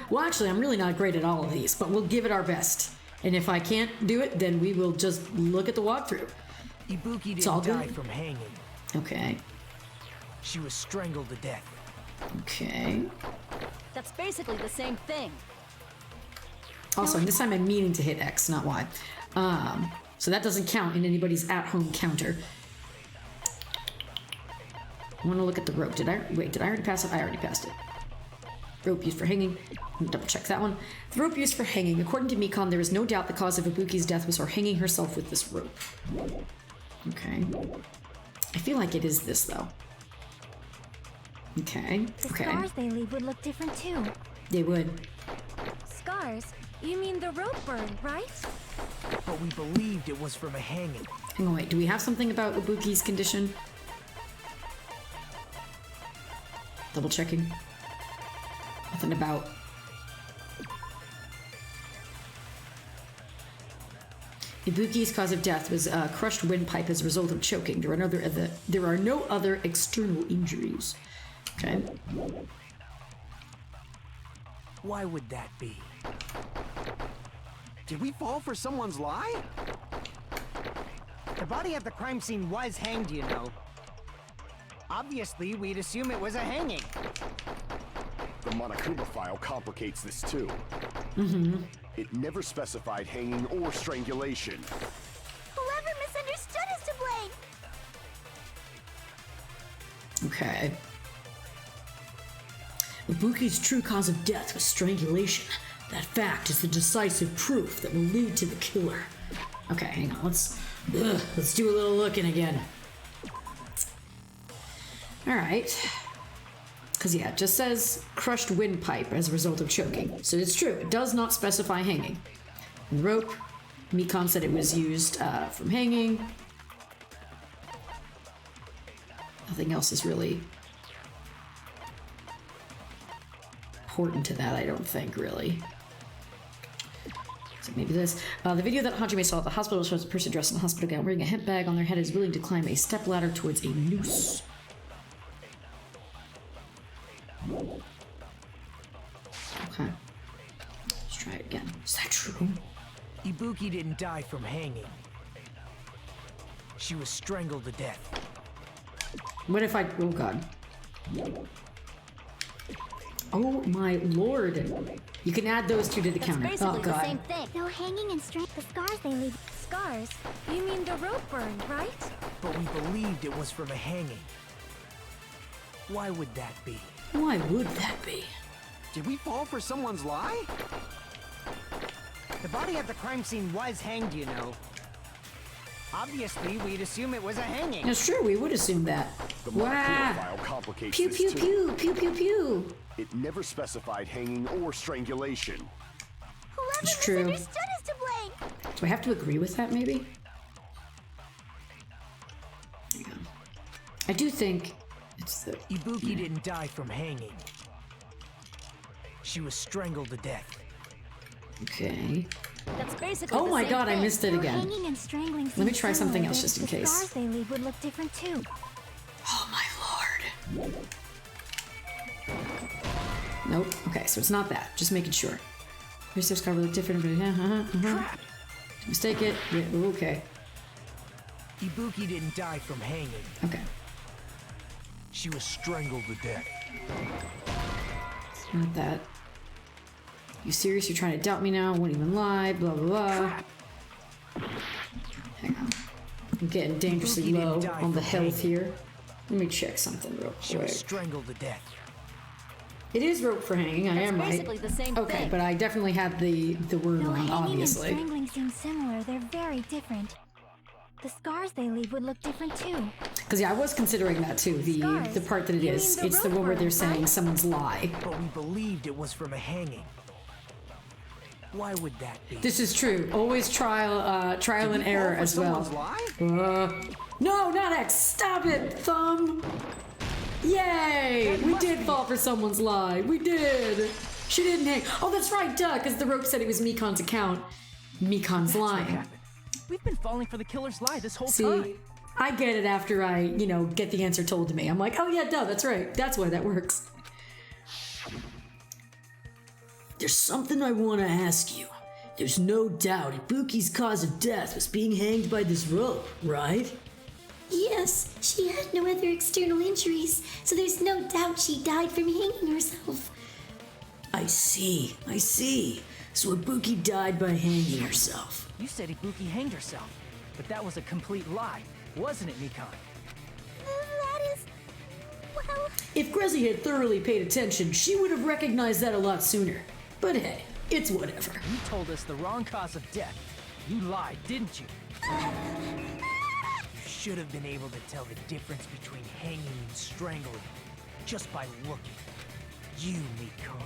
Well, actually, I'm really not great at all of these, but we'll give it our best. And if I can't do it, then we will just look at the walkthrough. Ibuki didn't die from hanging. Okay. She was strangled to death. Okay. That's basically the same thing. Also, and this time I'm meaning to hit X, not Y. So that doesn't count in anybody's at-home counter. I want to look at the rope. Did I already pass it? I already passed it. Rope used for hanging. Let me double check that one. The rope used for hanging. According to Mikon, there is no doubt the cause of Ibuki's death was her hanging herself with this rope. Okay. I feel like it is this, though. Okay. The Okay. scars they leave would look different too. They would. Scars? You mean the rope burn, right? But we believed it was from a hanging. Hang on, wait. Do we have something about Ibuki's condition? Double checking. Nothing about. Ibuki's cause of death was a crushed windpipe as a result of choking. There are no other external injuries. Okay. Why would that be? Did we fall for someone's lie? The body at the crime scene was hanged, you know. Obviously, we'd assume it was a hanging. The Monokuma file complicates this too. Mm-hmm. It never specified hanging or strangulation. Whoever misunderstood is to blame. Okay. Ibuki's true cause of death was strangulation. That fact is the decisive proof that will lead to the killer. Okay, hang on. Let's do a little looking again. All right. Because, yeah, it just says crushed windpipe as a result of choking. So it's true. It does not specify hanging. And the rope, Mikon said it was used from hanging. Nothing else is really important to that, I don't think, really. So maybe this. The video that Hajime saw at the hospital shows a person dressed in a hospital gown wearing a hemp bag on their head is willing to climb a step ladder towards a noose. Okay. Let's try it again. Is that true? Ibuki didn't die from hanging. She was strangled to death. What if I... Oh, God. Oh, my lord. You can add those two to the counter. Basically Oh, God. the same thing. No hanging and strength. The scars they leave. Scars? You mean the rope burned, right? But we believed it was from a hanging. Why would that be? Why would that be? Did we fall for someone's lie? The body at the crime scene was hanged, you know. Obviously, we'd assume it was a hanging. That's true, we would assume that. The Wow. molecular file complicates Pew, this pew, too. pew, pew, pew, pew. It never specified hanging or strangulation. Whoever It's true. misunderstood is to blame. Do I have to agree with that, maybe? Hang on. I do think it's the... Ibuki didn't die from hanging. She was strangled to death. Okay. That's basically Oh the my same God, I thing. missed it Though again. hanging and strangling Let me seem try something similar, else just in the case. scars they leave would look different too. Oh my lord. Nope. Okay, so it's not that. Just making sure. Your steps cover look different. Crap! Mistake it. Yeah, ooh, okay. Ibuki didn't die from hanging. Okay. She was strangled to death. It's not that. You serious? You're trying to doubt me now? Won't even lie. Blah blah blah. Hang on. I'm getting dangerously Ibuki low didn't die on the from health here. Let me check something real She was quick. strangled to death. It is rope for hanging. I am right. Basically the same Okay, thing. but I definitely had the word Though wrong, hanging obviously. and strangling seem similar, they're very different. The scars they leave would look different too. Because yeah, I was considering that too. The part that it You is. mean the It's the rope one where they're burn, saying right? someone's lie. But we believed it was from a hanging. Why would that be? This is true. Always trial and error as well. No, not X. Stop it, thumb. Yay! We did fall for someone's lie. We did. She didn't hang. Oh, that's right, duh. Because the rope said it was Mikon's account. Mikon's lying. We've been falling for the killer's lie this whole See, time. I get it after I, get the answer told to me. I'm like, oh yeah, duh, that's right. That's why that works. There's something I want to ask you. There's no doubt Ibuki's cause of death was being hanged by this rope, right? Yes, she had no other external injuries, so there's no doubt she died from hanging herself. I see. So Ibuki died by hanging herself. You said Ibuki hanged herself, but that was a complete lie, wasn't it, Mikon? That is... well... If Grezy had thoroughly paid attention, she would have recognized that a lot sooner. But hey, it's whatever. You told us the wrong cause of death. You lied, didn't you? You should have been able to tell the difference between hanging and strangling just by looking. You, Mikon,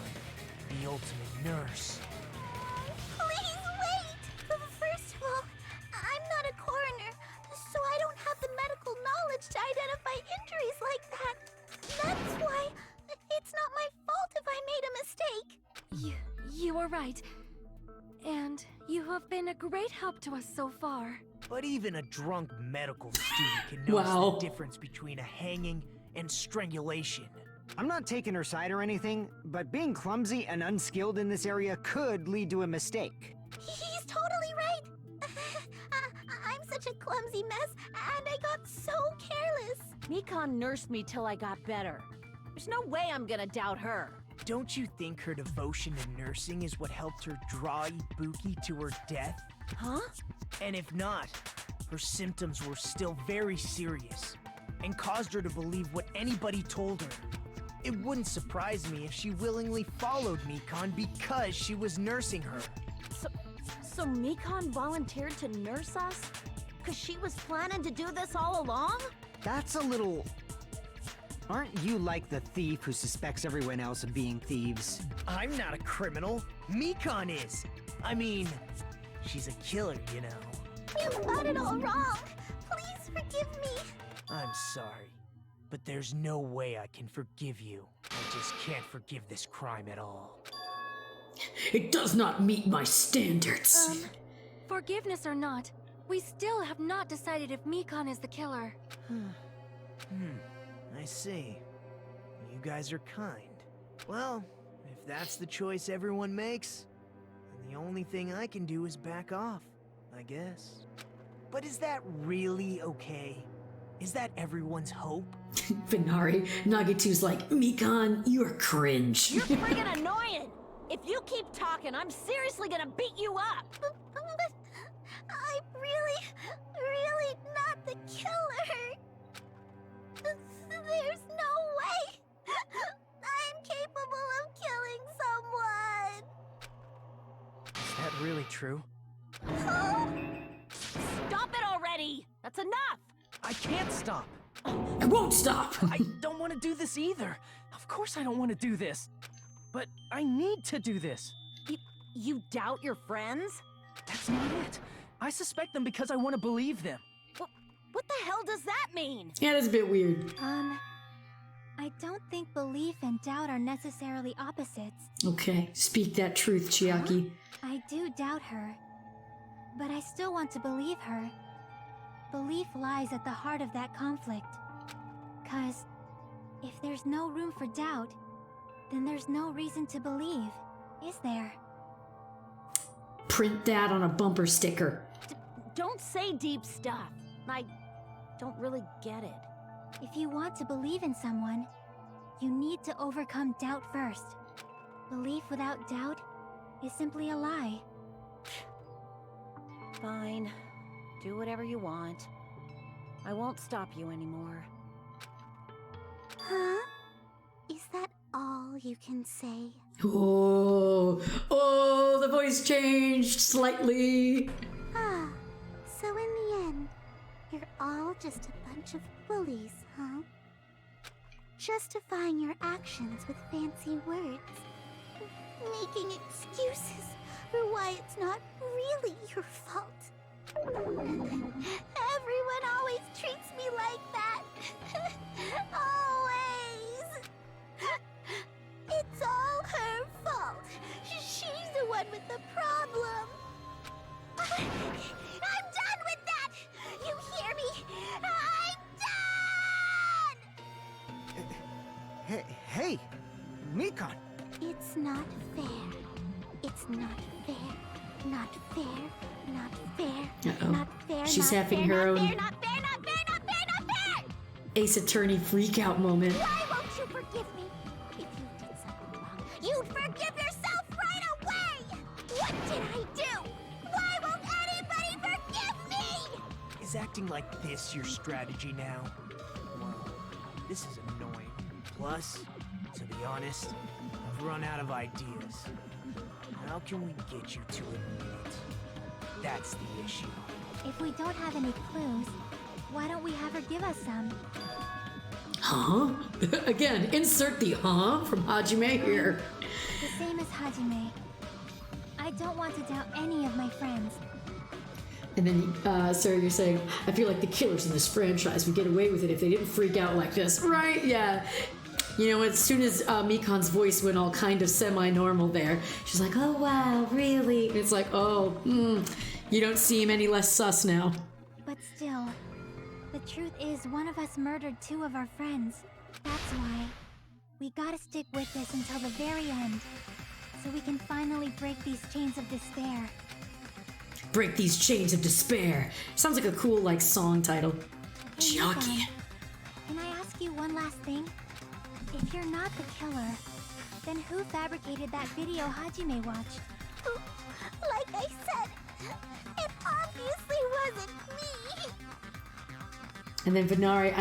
the ultimate nurse. Please wait! First of all, I'm not a coroner, so I don't have the medical knowledge to identify injuries like that. That's why it's not my fault if I made a mistake. You are right. And you have been a great help to us so far. But even a drunk medical student can notice Wow. the difference between a hanging and strangulation. I'm not taking her side or anything, but being clumsy and unskilled in this area could lead to a mistake. He's totally right. I'm such a clumsy mess, and I got so careless. Mikon nursed me till I got better. There's no way I'm gonna doubt her. Don't you think her devotion to nursing is what helped her draw Ibuki to her death? Huh? And if not, her symptoms were still very serious and caused her to believe what anybody told her. It wouldn't surprise me if she willingly followed Mikon because she was nursing her. So Mikon volunteered to nurse us? Cause she was planning to do this all along? That's a little... Aren't you like the thief who suspects everyone else of being thieves? I'm not a criminal. Mikon is. I mean, she's a killer, you know. You got it all wrong. Please forgive me. I'm sorry, but there's no way I can forgive you. I just can't forgive this crime at all. It does not meet my standards. Forgiveness or not, we still have not decided if Mikon is the killer. I see. You guys are kind. Well, if that's the choice everyone makes, then the only thing I can do is back off, I guess. But is that really okay? Is that everyone's hope? Venari, Nagitu's like, Mikon, you're cringe. You're friggin' annoying! If you keep talking, I'm seriously gonna beat you up! But I'm really not the killer. There's no way I'm capable of killing someone. Is that really true? Stop it already! That's enough! I can't stop! I won't stop! I don't want to do this either! Of course I don't want to do this! But I need to do this! You doubt your friends? That's not it! I suspect them because I want to believe them! What the hell does that mean? Yeah, that's a bit weird. I don't think belief and doubt are necessarily opposites. Okay, speak that truth, Chiaki. I do doubt her, but I still want to believe her. Belief lies at the heart of that conflict. 'Cause if there's no room for doubt, then there's no reason to believe, is there? Print that on a bumper sticker. Don't say deep stuff. I don't really get it. If you want to believe in someone, you need to overcome doubt first. Belief without doubt is simply a lie. Fine. Do whatever you want. I won't stop you anymore. Huh? Is that all you can say? Oh, the voice changed slightly. Ah, so in the end, you're all just a bunch of bullies, huh? Justifying your actions with fancy words. Making excuses for why it's not really your fault. Everyone always treats me like that. Always. It's all her fault. She's the one with the problem. I'm done with that! You hear me? I'm done! Hey, Mikan! It's not fair. It's not fair. Not fair. Not fair. Uh-oh. Not fair. She's not having fair, her not own fair, not fair, not fair, not fair, not fair! Ace Attorney freakout moment. Why won't you forgive me? If you did something wrong, you'd forgive yourself right away! What did I do? Why won't anybody forgive me? Is acting like this your strategy now? Well, this is annoying. Plus, to be honest, I've run out of ideas. How can we get you to admit it? That's the issue. If we don't have any clues, why don't we have her give us some? Huh? Again, insert the huh from Hajime here. The same as Hajime. I don't want to doubt any of my friends. And then, Sarah, you're saying, I feel like the killers in this franchise would get away with it if they didn't freak out like this. Right? Yeah. You know, as soon as Mikan's voice went all kind of semi-normal there, she's like, oh wow, really? And it's like, oh, you don't seem any less sus now. But still, the truth is one of us murdered two of our friends. That's why we gotta stick with this until the very end, so we can finally break these chains of despair. Break these chains of despair. Sounds like a cool, like, song title. Hey, Chiaki. Mikan, can I ask you one last thing? If you're not the killer, then who fabricated that video Hajime watched? Like I said, it obviously wasn't me. And then Venari,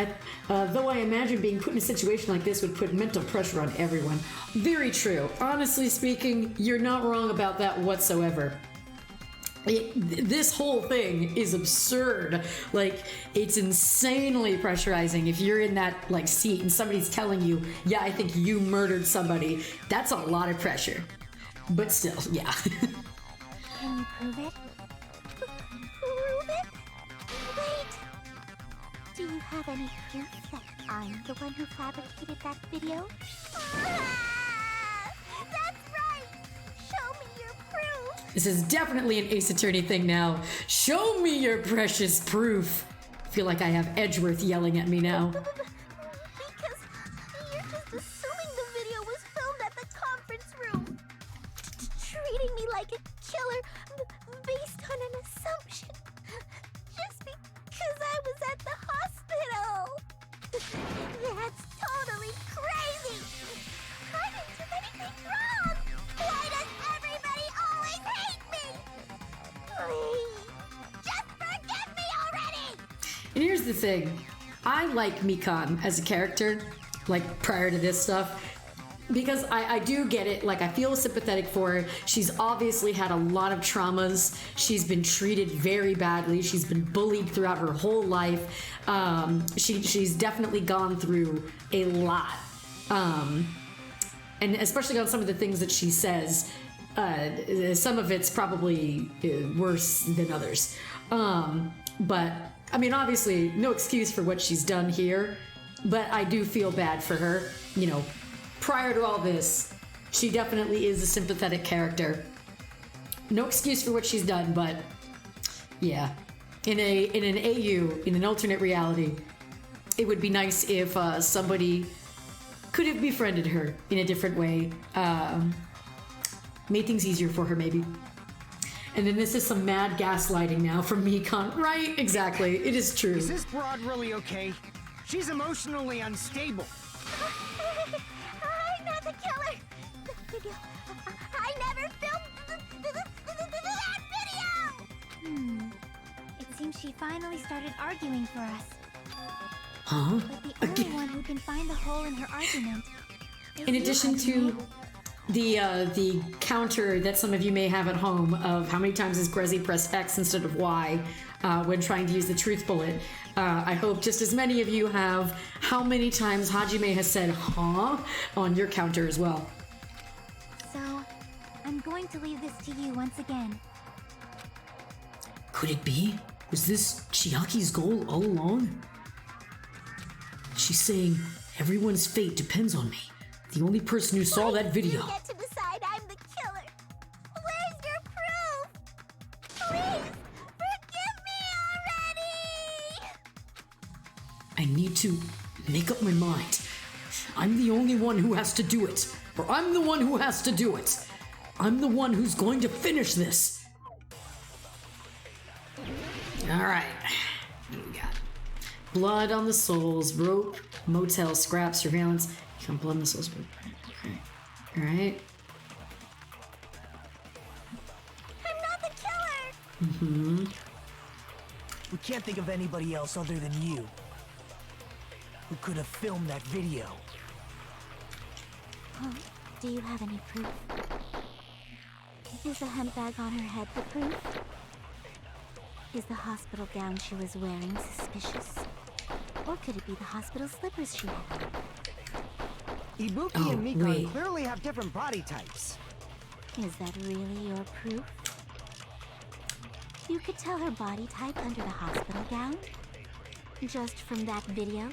though I imagine being put in a situation like this would put mental pressure on everyone. Very true. Honestly speaking, you're not wrong about that whatsoever. This whole thing is absurd. Like, it's insanely pressurizing. If you're in that, like, seat and somebody's telling you, yeah, I think you murdered somebody, that's a lot of pressure. But still, yeah. Can you prove it? Prove it? Wait. Do you have any proof that I'm the one who fabricated that video? That's right! Show me your proof! This is definitely an Ace Attorney thing now. Show me your precious proof. I feel like I have Edgeworth yelling at me now. Because you're just assuming the video was filmed at the conference room. Treating me like a killer based on an assumption. Just because I was at the hospital. That's totally crazy. I didn't do anything wrong. Why does everybody always hate me? Please, just forgive me already! And here's the thing. I like Mikan as a character, like prior to this stuff, because I do get it. Like, I feel sympathetic for her. She's obviously had a lot of traumas. She's been treated very badly. She's been bullied throughout her whole life. She's definitely gone through a lot. And especially on some of the things that she says, some of it's probably worse than others. But, I mean, obviously, no excuse for what she's done here, but I do feel bad for her. You know, prior to all this, she definitely is a sympathetic character. No excuse for what she's done, but yeah. In an AU, in an alternate reality, it would be nice if somebody could have befriended her in a different way. Made things easier for her, maybe. And then this is some mad gaslighting now from Mikan. Right, exactly. It is true. Is this broad really okay? She's emotionally unstable. I'm not the killer! The video... I never filmed that video! It seems she finally started arguing for us. Huh? But the only one who can find the hole in her argument is In you, addition to the counter that some of you may have at home of how many times has Grezy pressed X instead of Y when trying to use the truth bullet, I hope just as many of you have how many times Hajime has said huh on your counter as well. So, I'm going to leave this to you once again. Could it be? Was this Chiaki's goal all along? She's saying everyone's fate depends on me. The only person who saw that video. You get to decide I'm the killer. Where's your proof? Please, forgive me already! I need to make up my mind. I'm the only one who has to do it. Or I'm the one who has to do it. I'm the one who's going to finish this. Alright. What do we got? Blood on the souls, rope, motel, scrap, surveillance. Some blood on the souls. Okay. Alright. I'm not the killer! Mm-hmm. We can't think of anybody else other than you who could have filmed that video. Huh? Do you have any proof? Is the hemp bag on her head the proof? Is the hospital gown she was wearing suspicious? Or could it be the hospital slippers she had on? Ibuki and Mikan clearly have different body types. Is that really your proof? You could tell her body type under the hospital gown? Just from that video?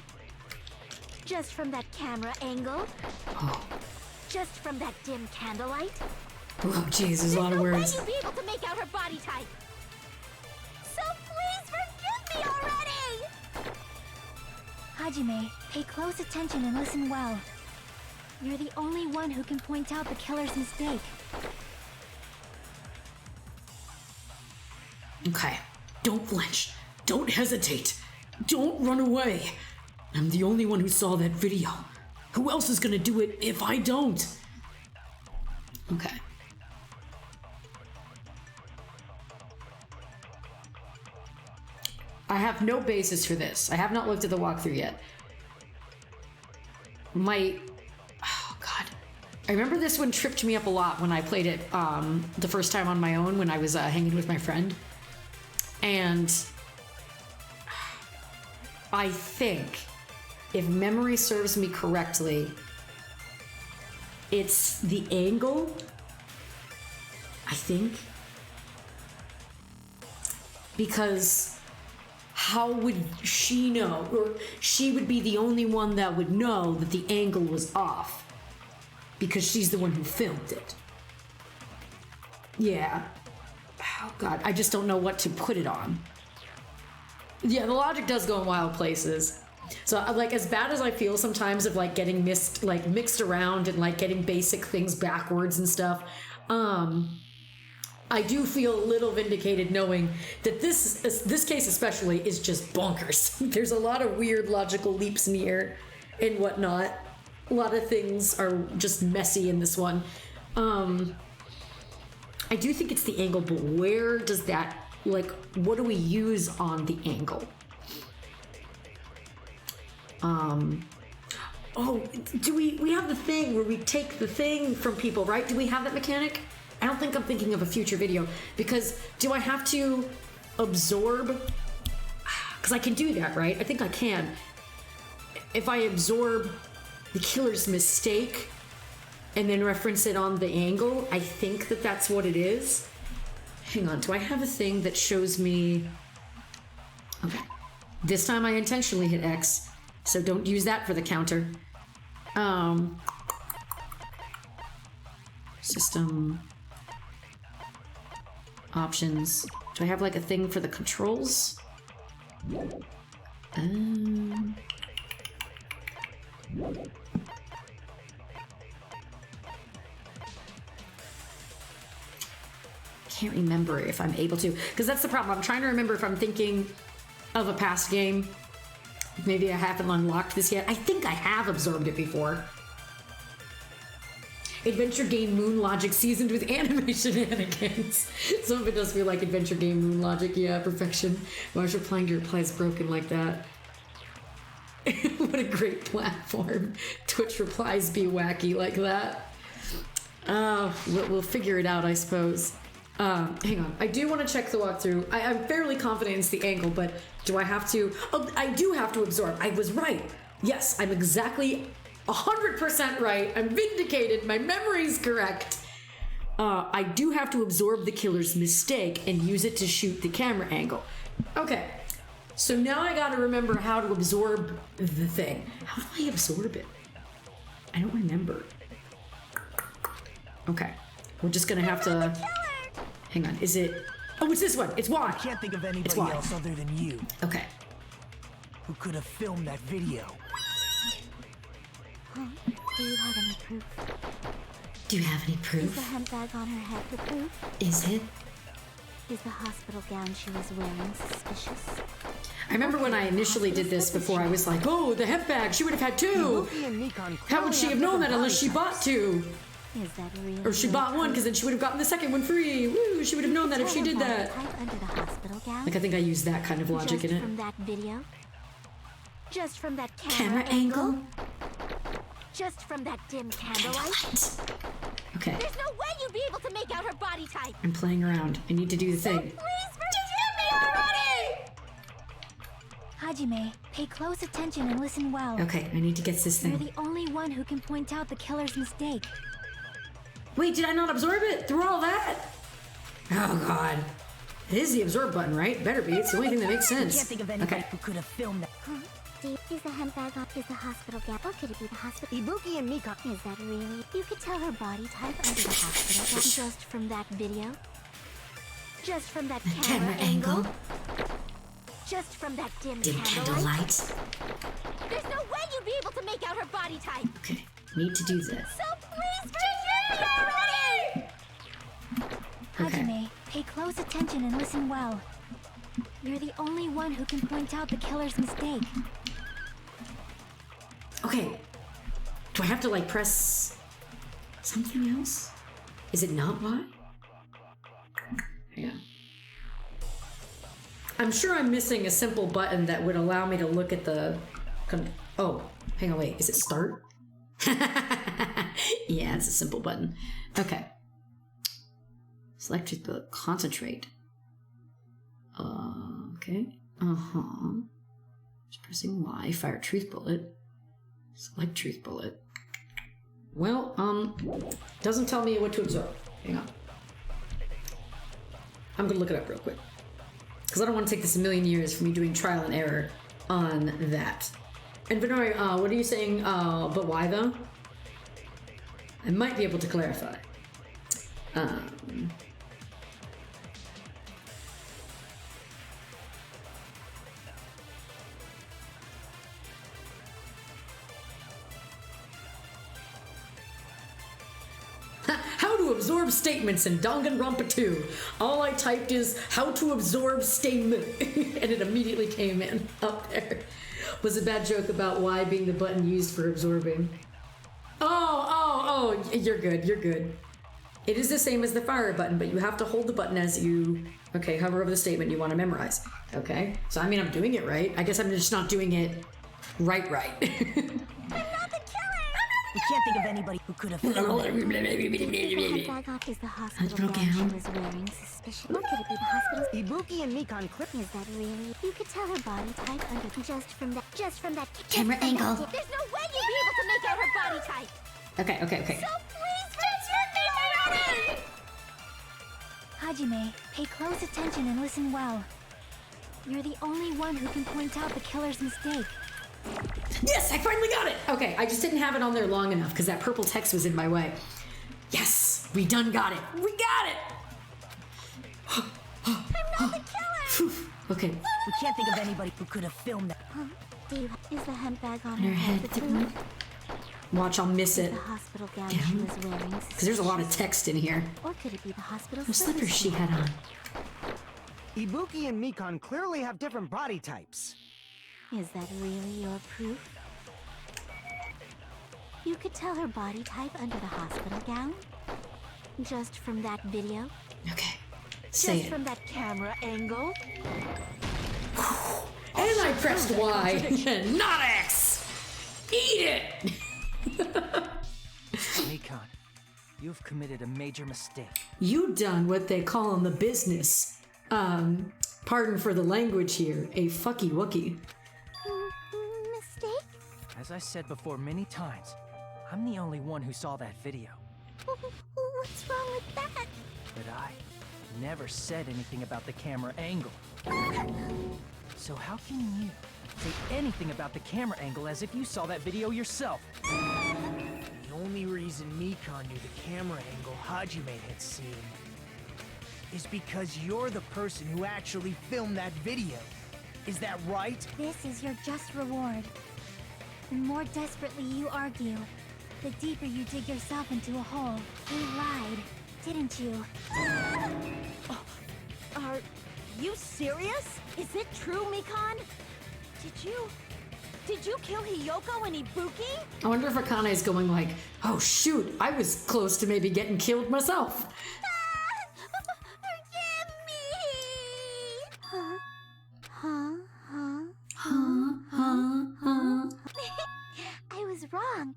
Just from that camera angle? Just from that dim candlelight? Oh, jeez, there's a lot of words. There's no way you'd be able to make out her body type! So please forgive me already! Hajime, pay close attention and listen well. You're the only one who can point out the killer's mistake. Okay. Don't flinch. Don't hesitate. Don't run away. I'm the only one who saw that video. Who else is gonna do it if I don't? Okay. I have no basis for this. I have not looked at the walkthrough yet. Oh god. I remember this one tripped me up a lot when I played it the first time on my own when I was hanging with my friend. And I think, if memory serves me correctly, it's the angle, I think. Because how would she know? Or she would be the only one that would know that the angle was off. Because she's the one who filmed it. Yeah. Oh god, I just don't know what to put it on. Yeah, the logic does go in wild places. So, like, as bad as I feel sometimes of, like, getting mixed around and, like, getting basic things backwards and stuff, I do feel a little vindicated knowing that this case especially is just bonkers. There's a lot of weird logical leaps in the air and whatnot. A lot of things are just messy in this one. I do think it's the angle, but where does that, like, what do we use on the angle? Oh, do we have the thing where we take the thing from people, right? Do we have that mechanic? I don't think I'm thinking of a future video, because do I have to absorb? Because I can do that, right? I think I can. If I absorb the killer's mistake and then reference it on the angle, I think that that's what it is. Hang on, do I have a thing that shows me? Okay, this time I intentionally hit X, so don't use that for the counter. System options. Do I have like a thing for the controls? Can't remember if I'm able to, because that's the problem. I'm trying to remember if I'm thinking of a past game. Maybe I haven't unlocked this yet. I think I have absorbed it before. Adventure game Moon Logic seasoned with anime shenanigans. Some of it does feel like Adventure game Moon Logic. Yeah, perfection. Why is replying to replies broken like that? What a great platform. Twitch replies be wacky like that. We'll figure it out, I suppose. Hang on. I do want to check the walkthrough. I'm fairly confident it's the angle, but do I have to? Oh, I do have to absorb. I was right. Yes, I'm exactly 100% right. I'm vindicated. My memory's correct. I do have to absorb the killer's mistake and use it to shoot the camera angle. Okay. So now I gotta remember how to absorb the thing. How do I absorb it? I don't remember. Okay. We're just gonna have to... Hang on, is it... Oh, it's this one. It's Y. I can't think of anybody else other than you. Okay. Who could have filmed that video? Do you have any proof? Do you have any Is proof? the handbag on her head the proof? Is it? Is the hospital gown she was wearing suspicious? I remember when I initially did this before, I was like, oh, the hemp bag, she would have had two. How would she have known that unless she bought two? Is that really? Or she bought one, because then she would have gotten the second one free. Woo, she would have known that if she did that. Under the hospital gown? Like, I think I used that kind of logic Just in it. from that video? Just from that Camera angle? Just from that dim candlelight? Okay, There's no way you'd be able to make out her body type! I'm playing around. I need to do the thing. Please forgive me already! Hajime, pay close attention and listen well. Okay, I need to get this You're thing. the only one who can point out the killer's mistake. Wait, did I not absorb it through all that? Oh, God. It is the absorb button, right? Better be. It's the only thing that makes sense. I can't think of anybody who could have filmed that. Is the handbag on? Is the hospital gown? Or could it be the hospital? Ibuki and Mika. Is that really? You could tell her body type under the hospital gown just from that video? Just from that camera angle? Just from that dim candlelight? There's no way you'd be able to make out her body type! Okay, need to do this. So please forgive me already! Hajime, pay close attention and listen well. You're the only one who can point out the killer's mistake. Okay. Do I have to, like, press something else? Is it not Y? Hang on. I'm sure I'm missing a simple button that would allow me to look at the... Oh, hang on, wait. Is it start? Yeah, it's a simple button. Okay. Select the concentrate. Okay. Just pressing Y. Fire truth bullet. Select truth bullet. Well, doesn't tell me what to absorb. Hang on. I'm gonna look it up real quick. Because I don't want to take this a million years for me doing trial and error on that. And Vinori, what are you saying, but why though? I might be able to clarify. How to absorb statements in Danganronpa 2. All I typed is how to absorb statement, and it immediately came in up there. Was a bad joke about Y being the button used for absorbing. Oh, you're good, you're good. It is the same as the fire button, but you have to hold the button as you, okay, hover over the statement you want to memorize. Okay, so I mean, I'm doing it right. I guess I'm just not doing it right. I'm not the killer! We can't think of anybody who could have filmed it. The handbag is the hospital gown she was wearing. Suspicion. What could it be? The hospital's... Ibuki and Mikan clip. Is that really? You could tell her body type under just from that Camera angle. There's no way you'd be able to make out her body type. Okay. So please just let me already! Hajime, pay close attention and listen well. You're the only one who can point out the killer's mistake. Yes, I finally got it! Okay, I just didn't have it on there long enough because that purple text was in my way. Yes, we done got it. We got it! I'm not the killer! Okay. We can't think of anybody who could have filmed that. Is the handbag on her head? Watch, I'll miss it. The hospital gown she was wearing. Because there's a lot of text in here. Or could it be the hospital slippers she had on? Ibuki and Mikan clearly have different body types. Is that really your proof? You could tell her body type under the hospital gown? Just from that video? Okay. Say Just from that camera angle? And I pressed Y, not X! Eat it! Mikan, you've committed a major mistake. You done what they call in the business, pardon for the language here, a fucky wucky. Mistake? As I said before many times, I'm the only one who saw that video. What's wrong with that? But I never said anything about the camera angle. So how can you say anything about the camera angle as if you saw that video yourself? The only reason Mikan knew the camera angle Hajime had seen is because you're the person who actually filmed that video. Is that right? This is your just reward. The more desperately you argue, the deeper you dig yourself into a hole. You lied, didn't you? Are you serious? Is it true, Mikan? Did you kill Hiyoko and Ibuki? I wonder if Akane is going like, oh shoot, I was close to maybe getting killed myself. Forgive me! I was wrong.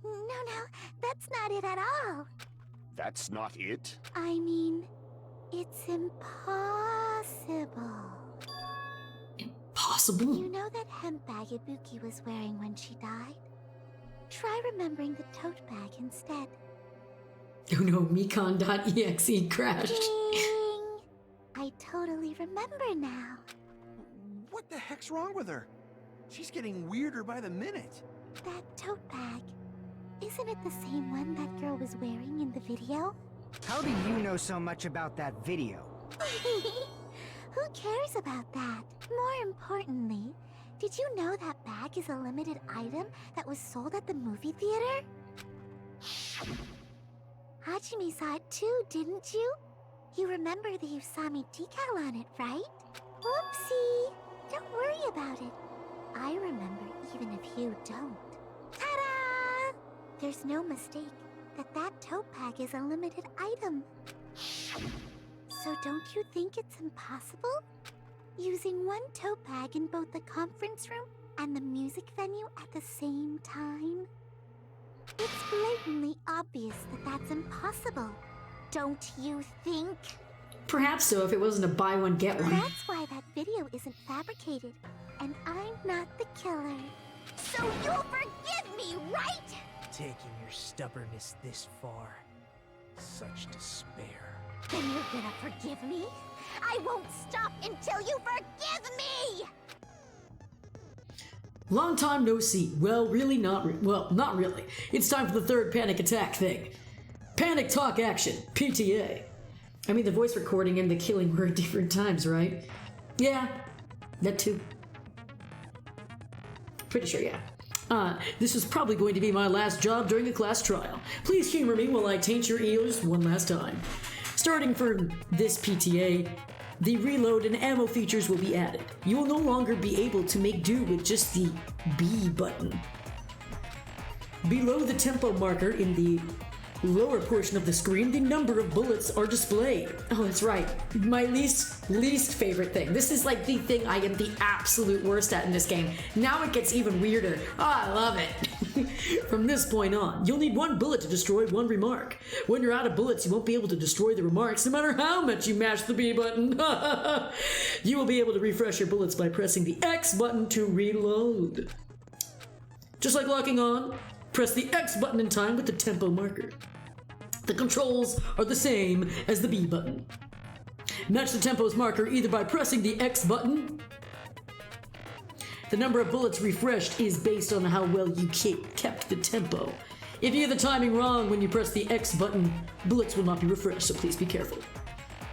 No, that's not it at all. That's not it? I mean, it's impossible. Impossible? You know that hemp bag Ibuki was wearing when she died? Try remembering the tote bag instead. Oh no, Mikan.exe crashed. Ding! I totally remember now. What the heck's wrong with her? She's getting weirder by the minute. That tote bag. Isn't it the same one that girl was wearing in the video? How do you know so much about that video? Who cares about that? More importantly, did you know that bag is a limited item that was sold at the movie theater? Hajime saw it too, didn't you? You remember the Usami decal on it, right? Whoopsie! Don't worry about it. I remember even if you don't. Ta-da! There's no mistake that tote bag is a limited item. So don't you think it's impossible? Using one tote bag in both the conference room and the music venue at the same time? It's blatantly obvious that that's impossible. Don't you think? Perhaps so if it wasn't a buy one get one. That's why that video isn't fabricated, and I'm not the killer. So you'll forgive me, right? Taking your stubbornness this far. Such despair. Then you're gonna forgive me? I won't stop until you forgive me! Long time no see. Well, really not not really. It's time for the third panic attack thing. Panic talk action, PTA. I mean, the voice recording and the killing were at different times, right? Yeah, that too. Pretty sure, yeah. This is probably going to be my last job during a class trial. Please humor me while I taint your ears one last time. Starting for this PTA, the reload and ammo features will be added. You will no longer be able to make do with just the B button. Below the tempo marker in the lower portion of the screen, the number of bullets are displayed. Oh, that's right. My least favorite thing. This is like the thing I am the absolute worst at in this game. Now it gets even weirder. Oh, I love it. From this point on, you'll need 1 bullet to destroy 1 remark. When you're out of bullets, you won't be able to destroy the remarks no matter how much you mash the B button. You will be able to refresh your bullets by pressing the X button to reload. Just like locking on, press the X button in time with the tempo marker. The controls are the same as the B button. Match the tempo's marker either by pressing the X button. The number of bullets refreshed is based on how well you kept the tempo. If you get the timing wrong when you press the X button, bullets will not be refreshed, so please be careful.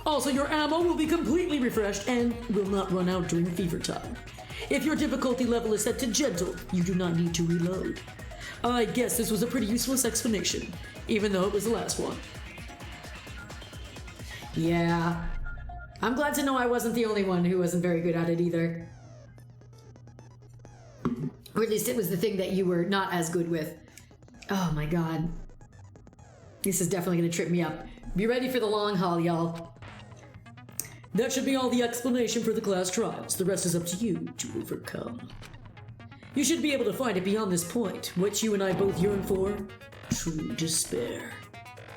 Also, your ammo will be completely refreshed and will not run out during fever time. If your difficulty level is set to gentle, you do not need to reload. I guess this was a pretty useless explanation, even though it was the last one. Yeah. I'm glad to know I wasn't the only one who wasn't very good at it either. Or at least it was the thing that you were not as good with. Oh my god. This is definitely gonna trip me up. Be ready for the long haul, y'all. That should be all the explanation for the class trials. The rest is up to you to overcome. You should be able to find it beyond this point, what you and I both yearn for, true despair.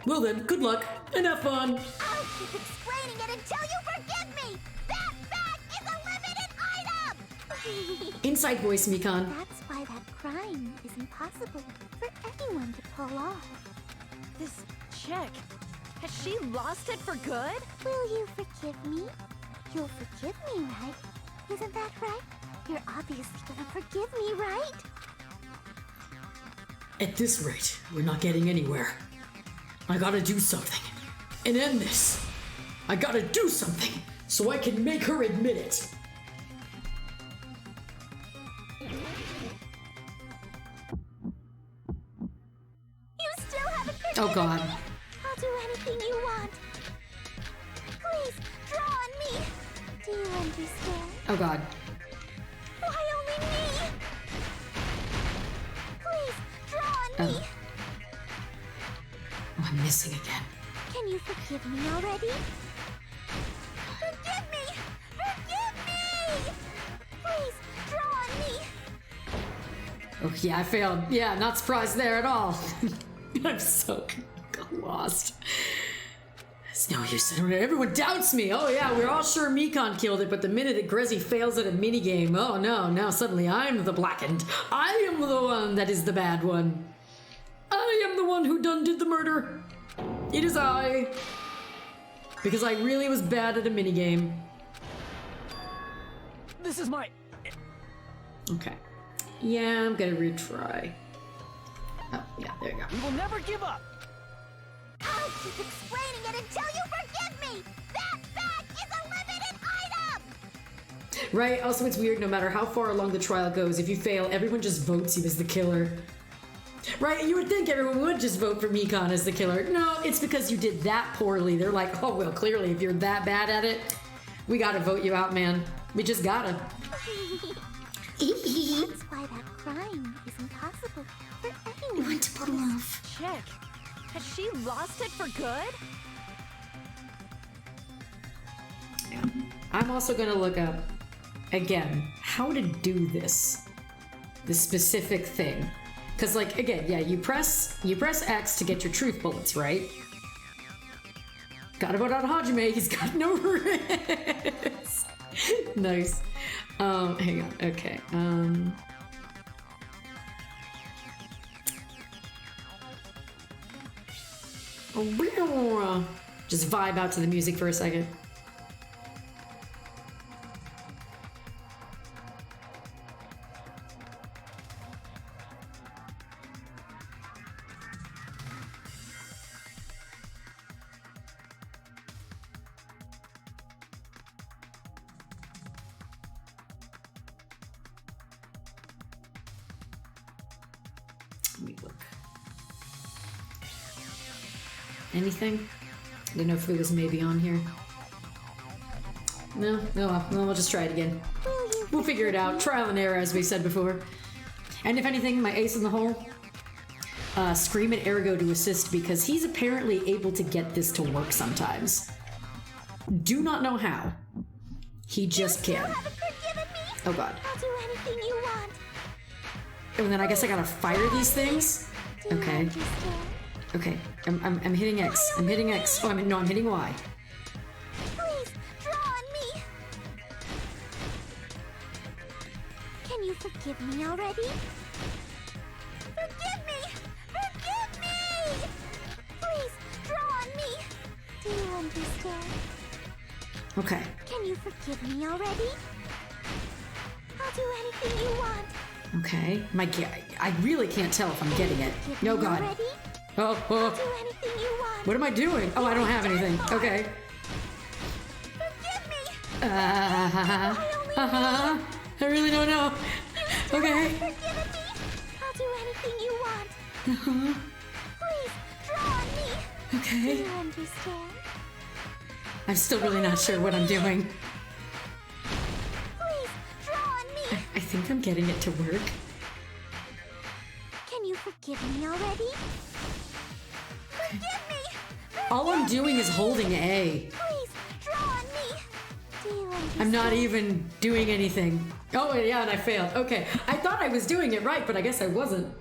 Well then, good luck, and have fun! I'll keep explaining it until you forgive me! That bag is a limited item! Inside voice, Mikan. That's why that crime is impossible for anyone to pull off. This chick, has she lost it for good? Will you forgive me? You'll forgive me, right? Isn't that right? You're obviously gonna forgive me, right? At this rate, we're not getting anywhere. I gotta do something. And end this. I gotta do something so I can make her admit it. You still haven't forgiven Oh god. me. I'll do anything you want. Please, draw on me. Do you understand? Oh god. Why only me? Please, draw on me. Oh, I'm missing again. Can you forgive me already? Forgive me! Forgive me! Please, draw on me. Oh yeah, I failed. Yeah, not surprised there at all. I'm so lost. It's no use. Everyone doubts me. Oh yeah, we're all sure Mikan killed it, but the minute that Grezy fails at a minigame, oh no, now suddenly I'm the blackened. I am the one that is the bad one. I am the one who did the murder. It is I. Because I really was bad at a minigame. This is my... Okay. Yeah, I'm gonna retry. Oh, yeah, there you go. We will never give up! I'll keep explaining it until you forgive me! That bag is a limited item! Right? Also, it's weird, no matter how far along the trial goes, if you fail, everyone just votes you as the killer. Right? You would think everyone would just vote for Mikan as the killer. No, it's because you did that poorly. They're like, oh, well, clearly, if you're that bad at it, we gotta vote you out, man. We just gotta. That's why that crime is impossible for anyone. I want to pull off. Chick, has she lost it for good? I'm also gonna look up, again, how to do this specific thing. Because, like, again, yeah, you press X to get your truth bullets, right? Gotta vote out Hajime, he's got no wrist. Nice. Hang on, okay. Just vibe out to the music for a second. Let me look. Anything? I don't know if it was maybe on here. No? No, well, we'll just try it again. We'll figure it out. Trial and error, as we said before. And if anything, my ace in the hole. Scream and Ergo to assist because he's apparently able to get this to work sometimes. Do not know how. He just can. Oh god. I'll do anything you want. And then I guess I gotta fire these things? Okay. Okay. I'm hitting X. I'm hitting X. Oh, I'm hitting Y. Please, draw on me. Can you forgive me already? Forgive me! Forgive me! Please, draw on me. Do you understand? Okay. Can you forgive me already? I'll do anything you want. Okay. I really can't tell if I'm getting it. No god. Already? Oh, I'll do anything you want. What am I doing? Oh, I don't have anything. Okay. Forgive me. I really don't know. Okay. Forgive me. I'll do anything you want. Please, draw on me. Okay. Do you understand? I'm still really not sure what I'm doing. Please, draw on me. I think I'm getting it to work. Can you forgive me already? Forgive me. All I'm doing is holding A. Please, draw on me. Do you understand? I'm not even doing anything. Oh, yeah, and I failed. Okay. I thought I was doing it right, but I guess I wasn't.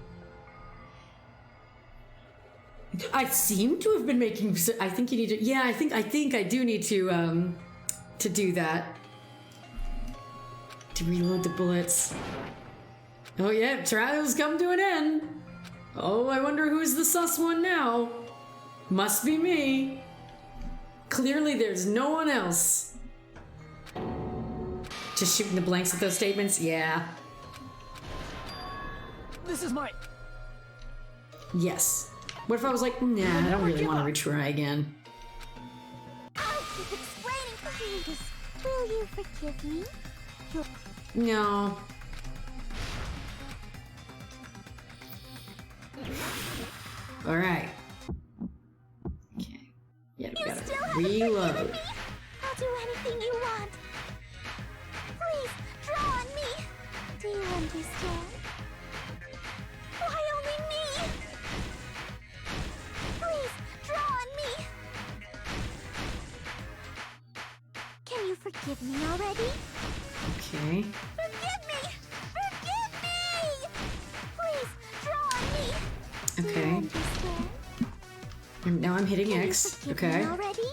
I seem to have been making... I think you need to... Yeah, I think I do need to do that. To reload the bullets. Oh, yeah, trials come to an end. Oh, I wonder who's the sus one now. Must be me. Clearly, there's no one else. Just shooting the blanks at those statements? Yeah. This is my... Yes. What if I was like, nah, I don't really want to retry again? I'll keep explaining for years. Will you forgive me? No. All right. Okay. Yeah, we gotta reload. I'll do anything you want. Please, draw on me. Do you understand? Why only me? Please, draw on me. Can you forgive me already? Okay. Forgive me! Forgive me! Please, draw on me. Do you Okay. understand? And now I'm hitting Can X. you forgive Okay. me already?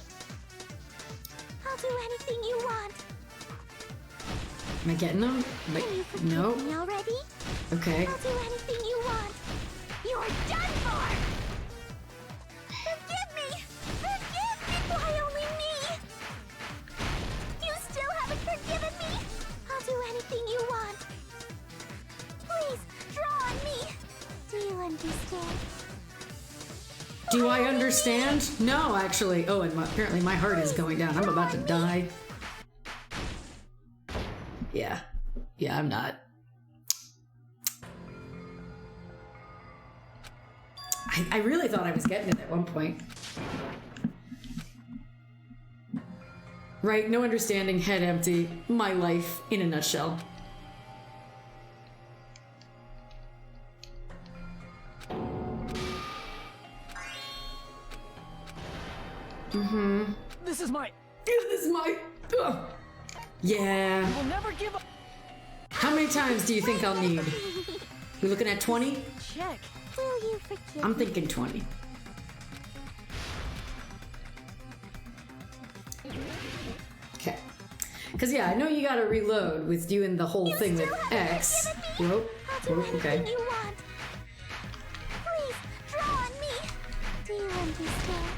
I'll do anything you want. Am I getting them? Like, Can you forgive no. me already? Okay. I'll do anything you want. You're done for! Forgive me! Forgive me! Why only me? You still haven't forgiven me? I'll do anything you want. Please, draw on me. Do you understand? Do I understand? No, actually. Oh, and apparently my heart is going down. I'm about to die. Yeah. Yeah, I'm not. I really thought I was getting it at one point. Right, no understanding, head empty. My life in a nutshell. Mm-hmm. This is my... This is my... Ugh. Yeah. We'll never give up. How many times do you think I'll need? We looking at 20? Check. Will you forgive I'm me? thinking 20. Okay. Because, yeah, I know you gotta reload with doing the whole thing with X. Whoa. Whoa, okay. You want. Please, draw on me. Do you understand?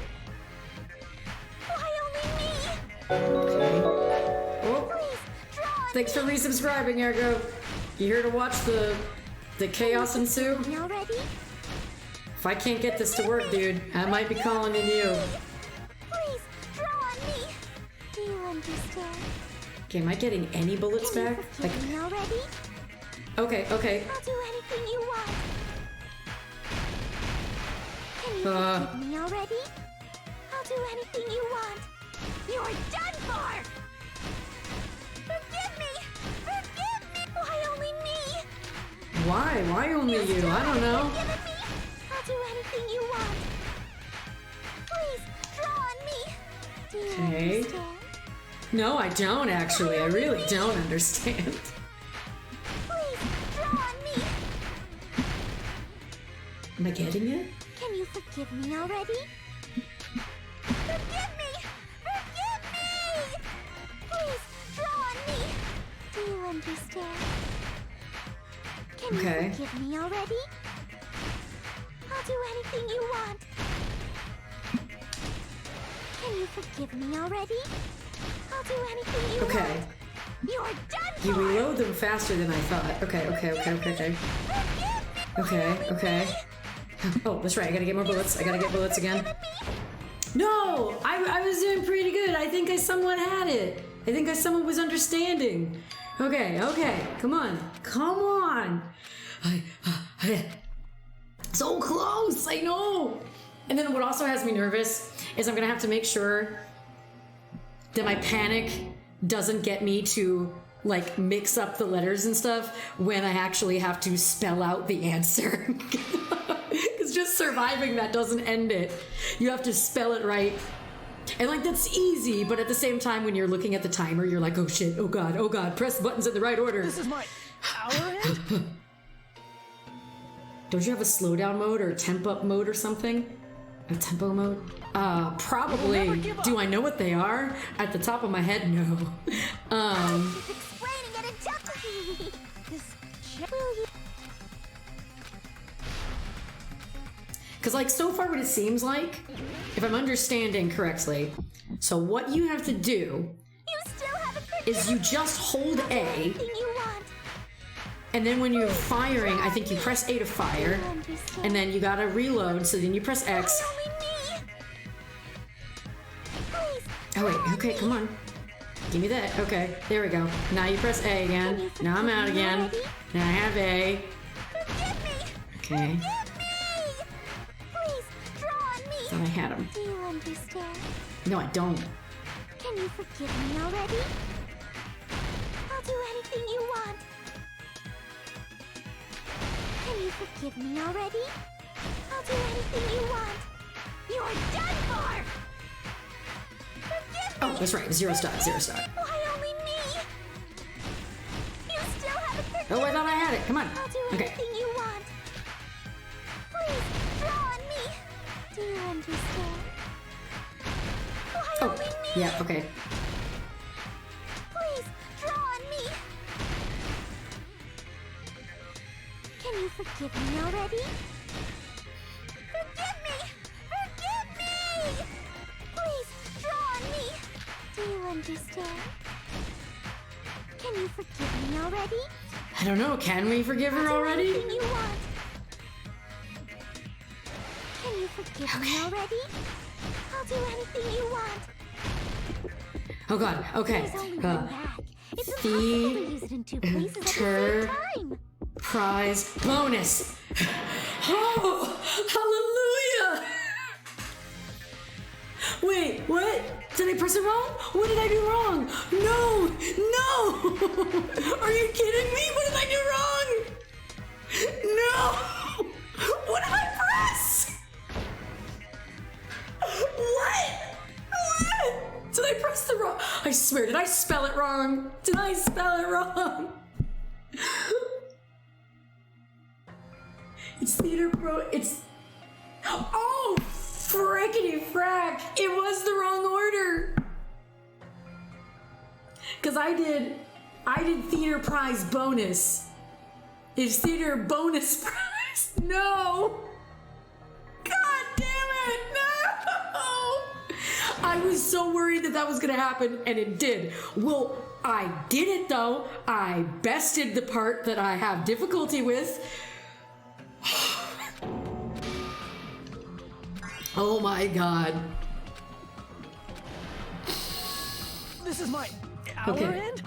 Why only me? Okay. Oh, Please, draw on thanks for resubscribing, Ergo. You here to watch the chaos ensue? me already. If I can't get this to work, dude, I might be calling in you. Please, draw on me. Do you understand? Okay, am I getting any bullets Can you back? forgive me already? Okay, okay. I'll do anything you want. Can you forgive me already? I'll do anything you want. You're done for! Forgive me! Forgive me! Why only me? Why? Why only you? I don't know. Forgiven me? I'll do Okay. No, I don't actually. I really don't understand. Please, draw on me. Am I getting it? Can you forgive me already? Forgive me! Forgive me! Please, draw on me. Do you understand? Can Okay. you forgive me already? I'll do anything you want. Can you forgive me already? I'll do anything you Okay. want. You're done You for! reload them faster than I thought. Okay. Okay. Oh, that's right. I gotta get more bullets. I gotta get bullets again. No! I was doing pretty good. I think I somewhat had it. I think I somewhat was understanding. Okay. Come on. So close. I know. And then what also has me nervous is I'm gonna have to make sure that my panic doesn't get me to like mix up the letters and stuff when I actually have to spell out the answer. Because just surviving that doesn't end it. You have to spell it right. And like that's easy, but at the same time when you're looking at the timer, you're like, oh shit, oh god, press the buttons in the right order. This is my hour end? Don't you have a slowdown mode or a temp up mode or something? A tempo mode? Probably. Do I know what they are? At the top of my head, no. Keep explaining it until this Because like so far what it seems like, if I'm understanding correctly, so what you have to do is you just hold A, and then when you're firing, I think you press A to fire, and then you gotta reload, so then you press X. Oh wait, okay, come on. Give me that. Okay, there we go. Now you press A again. Now I'm out again. Now I have A. Okay. Thought I had him. Do you understand? No, I don't. Can you forgive me already? I'll do anything you want. Can you forgive me already? I'll do anything you want. You're done for! Forgive me! Oh, that's right. Zero stop. Why only me? You still haven't forgiven Oh, I thought I had it. Come on. I'll do Okay. anything you want. Please, draw on me. Do you understand? Why Oh, only me? yeah, okay. Please, draw on me. Can you forgive me already? Forgive me! Forgive me! Please, draw on me. Do you understand? Can you forgive me already? I don't know. Can we forgive her already? Anything you want. Can you forgive me already? I'll do anything you want. Oh god. Okay. There's only one bag. It's impossible to use it in two places at the same time. Prize bonus. Oh, hallelujah! Wait, what? Did I press it wrong? What did I do wrong? No! Are you kidding me? What did I do wrong? No! What did I press? What? Did I press the wrong? I swear, did I spell it wrong? Did I spell it wrong? It's theater pro. It's. Oh! Frickety frack! It was the wrong order! Because I did theater prize bonus. It's theater bonus prize. No! God damn it! No! I was so worried that was gonna happen, and it did. Well, I did it though. I bested the part that I have difficulty with. Oh my god. This is my hour end?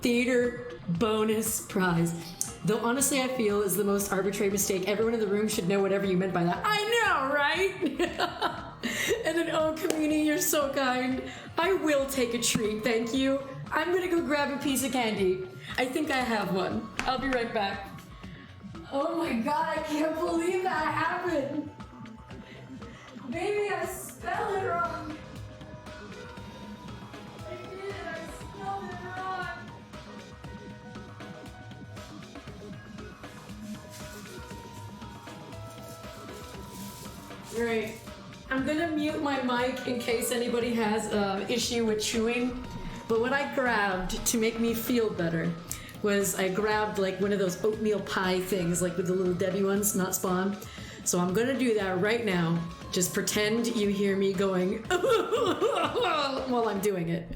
Theater bonus prize. Though honestly I feel is the most arbitrary mistake. Everyone in the room should know whatever you meant by that. I know, right? And then, oh community, you're so kind. I will take a treat, thank you. I'm gonna go grab a piece of candy. I think I have one. I'll be right back. Oh my god, I can't believe that happened. Maybe I spelled it wrong. Right. I'm gonna mute my mic in case anybody has issue with chewing. But what I grabbed to make me feel better was I grabbed like one of those oatmeal pie things, like with the little Debbie ones, not Spawn. So I'm gonna do that right now. Just pretend you hear me going while I'm doing it.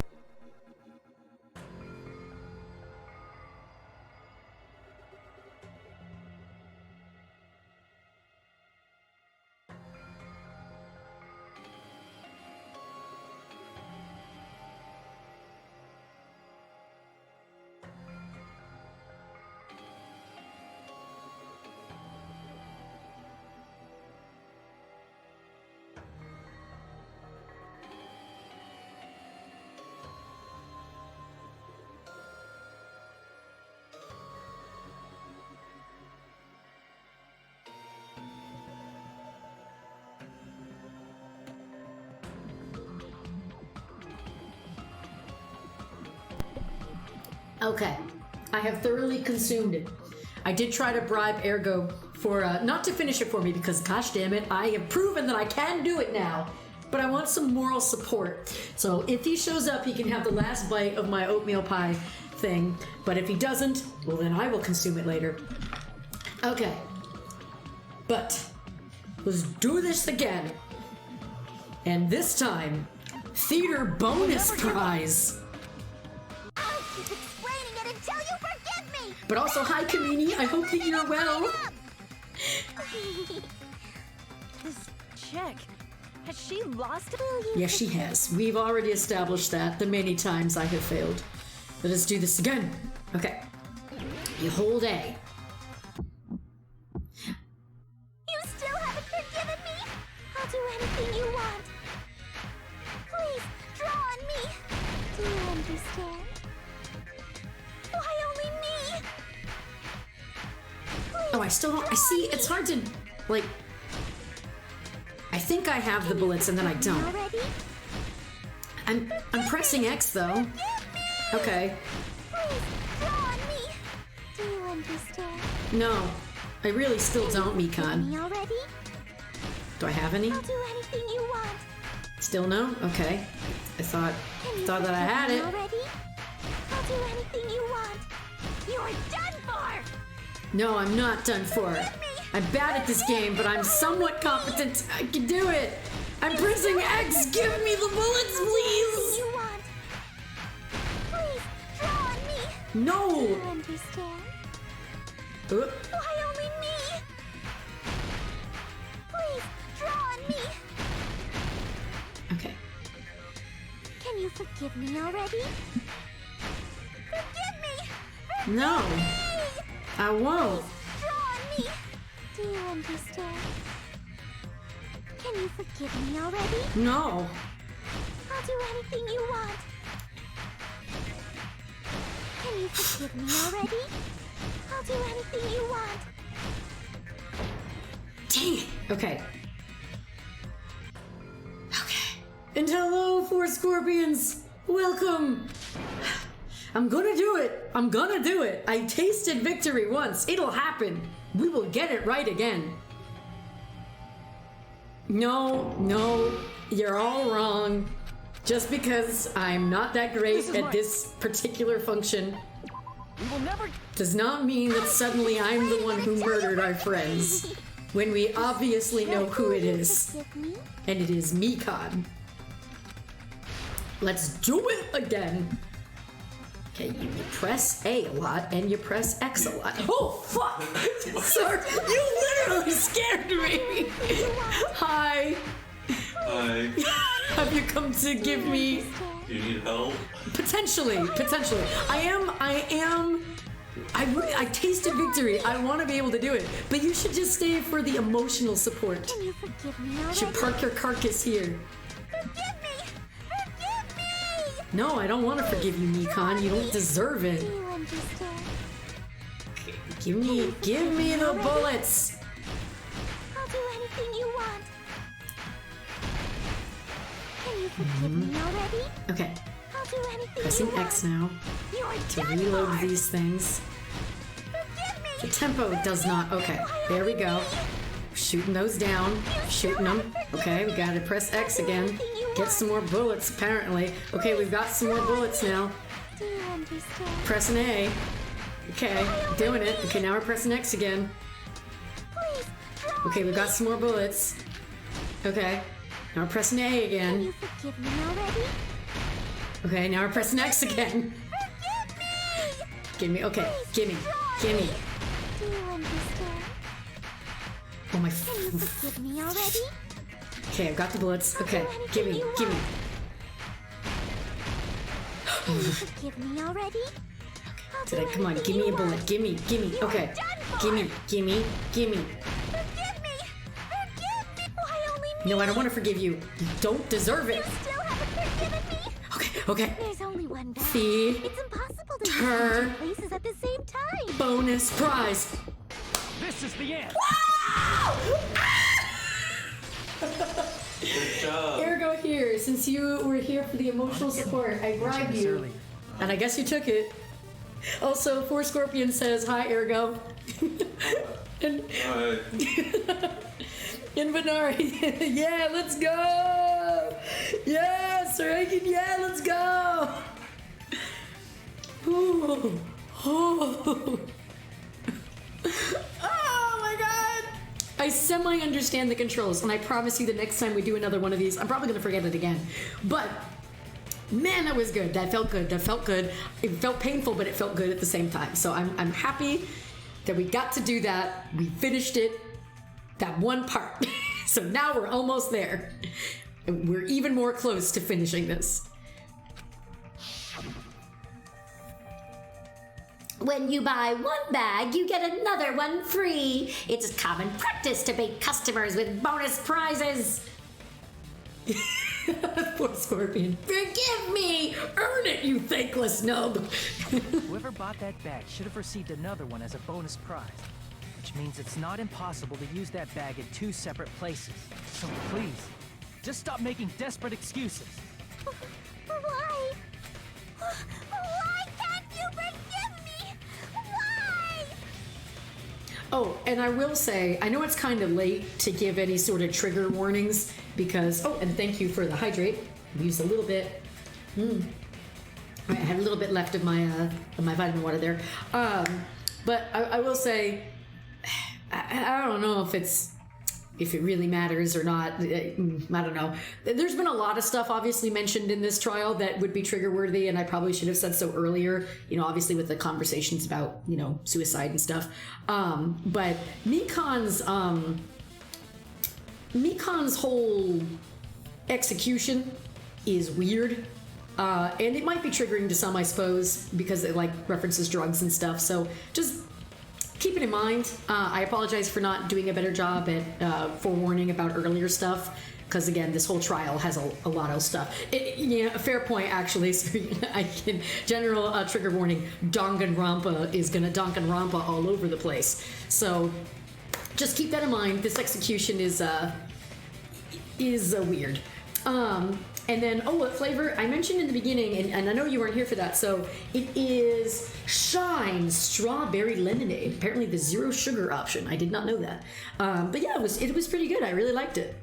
Okay, I have thoroughly consumed it. I did try to bribe Ergo for, not to finish it for me because gosh damn it, I have proven that I can do it now. But I want some moral support. So if he shows up, he can have the last bite of my oatmeal pie thing. But if he doesn't, well then I will consume it later. Okay. But let's do this again. And this time, theater bonus prize. But also, hi Kamini, I hope that you're well. This chick, has she lost it? Yes, she has. We've already established that the many times I have failed. Let us do this again. Okay. You hold A. You still haven't forgiven me? I'll do anything you want. Please, draw on me. Do you understand? Why only me? Oh, I still don't. I see. It's hard to, like. I think I have the bullets and then I don't. I'm pressing X though. Okay. Please, draw on me. Do you understand? No, I really still don't, Mikan. Me already? Do I have any? I'll do anything you want. Still no? Okay. I thought that I had it. Already? I'll do anything you want. You're done for. No, I'm not done for. I'm bad at this game, but I'm somewhat competent. I can do it. I'm pressing X. Give me the bullets, please. You want. Please, draw on me. No. Do you understand? Why only me? Please, draw on me. Okay. Can you forgive me already? Forgive me! No. I won't. Draw on me! Do you understand? Can you forgive me already? No. I'll do anything you want. Can you forgive me already? I'll do anything you want. Dang it. Okay. Okay. And hello, four scorpions. Welcome. I'm gonna do it. I'm gonna do it. I tasted victory once. It'll happen. We will get it right again. No, you're all wrong. Just because I'm not that great at this particular function does not mean that suddenly I'm the one who murdered our friends, when we obviously know who it is. And it is Mikan. Let's do it again. Okay, you press A a lot and you press X a lot. Oh, fuck! Sir, you literally scared me! Hi. Hi. Have you come to give me... Do you need help? Potentially. I tasted victory. I want to be able to do it. But you should just stay for the emotional support. Can you forgive me You already? should park your carcass here. Forgive me! Forgive me! No, I don't want to forgive you, Mikan. You don't deserve it. Do you understand? Give me the bullets. I'll do anything you want. Can you forgive me already? Okay. I'll do anything Pressing you want. X now to reload these things. The tempo does not. Okay, there we go. Shooting those down. Shooting them. Okay, we gotta press X again. Get some more bullets, apparently. Okay, we've got some more bullets now. Do you understand? Pressing A. Okay, doing it. Okay, now we're pressing X again. Please, Okay, we've got some more bullets. Okay, now we're pressing A can again. you forgive me already? Okay, now we're pressing X again. Forgive me! Gimme, okay, gimme, gimme. Do you understand? Oh my. Can you forgive me already? Okay, I've got the bullets. Okay, gimme, gimme. Can you forgive me already? I'll Did I? do Come on, anything give me you a bullet. want. Gimme, gimme. Okay, gimme, gimme, gimme. Forgive me! Forgive me! Why only me? No, I don't want to forgive you. You don't deserve it. You still haven't forgiven me! Okay. There's only one bag. Fee. It's impossible to Turn. use two places at the same time. Bonus prize. This is the end. Good job. Ergo here, since you were here for the emotional support, I bribed you. And I guess you took it. Also, Four Scorpion says, hi, Ergo. and Invenari, yeah, let's go! Yeah, Sarakin, yeah, let's go! Ooh. Oh. Oh my god! I semi-understand the controls, and I promise you the next time we do another one of these, I'm probably gonna forget it again. But, man, that was good. That felt good. That felt good. It felt painful, but it felt good at the same time. So I'm happy that we got to do that. We finished it, that one part. So now we're almost there. And we're even more close to finishing this. When you buy one bag, you get another one free. It's common practice to bait customers with bonus prizes. Poor Scorpion. Forgive me! Earn it, you thankless nub! Whoever bought that bag should have received another one as a bonus prize. Which means it's not impossible to use that bag in 2 separate places. So please, just stop making desperate excuses. Why? Why can't you forgive me? Why? Oh, and I will say, I know it's kind of late to give any sort of trigger warnings because, oh, and thank you for the hydrate. I used a little bit. I had a little bit left of my vitamin water there. But I will say, I don't know if it really matters or not. I don't know. There's been a lot of stuff obviously mentioned in this trial that would be trigger worthy, and I probably should have said so earlier, you know, obviously with the conversations about, you know, suicide and stuff. But Mikan's whole execution is weird. And it might be triggering to some, I suppose, because it like references drugs and stuff. So just keep it in mind. I apologize for not doing a better job at forewarning about earlier stuff, because again, this whole trial has a lot of stuff. Yeah, a fair point actually. So I can general trigger warning: Danganronpa is gonna Danganronpa all over the place. So just keep that in mind. This execution is weird. And then, oh, what flavor? I mentioned in the beginning, and I know you weren't here for that, so it is Shine Strawberry Lemonade. Apparently the 0 sugar option. I did not know that. But yeah, it was pretty good. I really liked it.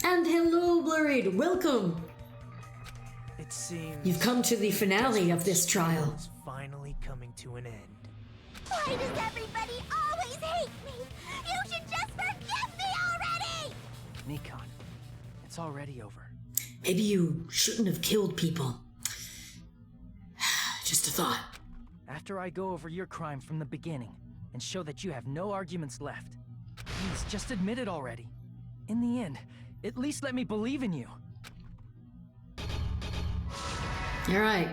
And hello, Blurred. Welcome. It seems you've come to the finale of this trial. It's finally coming to an end. Why does everybody always hate me? You should just forgive me already! Nikon, it's already over. Maybe you shouldn't have killed people. Just a thought. After I go over your crime from the beginning and show that you have no arguments left, please just admit it already. In the end, at least let me believe in you. All right.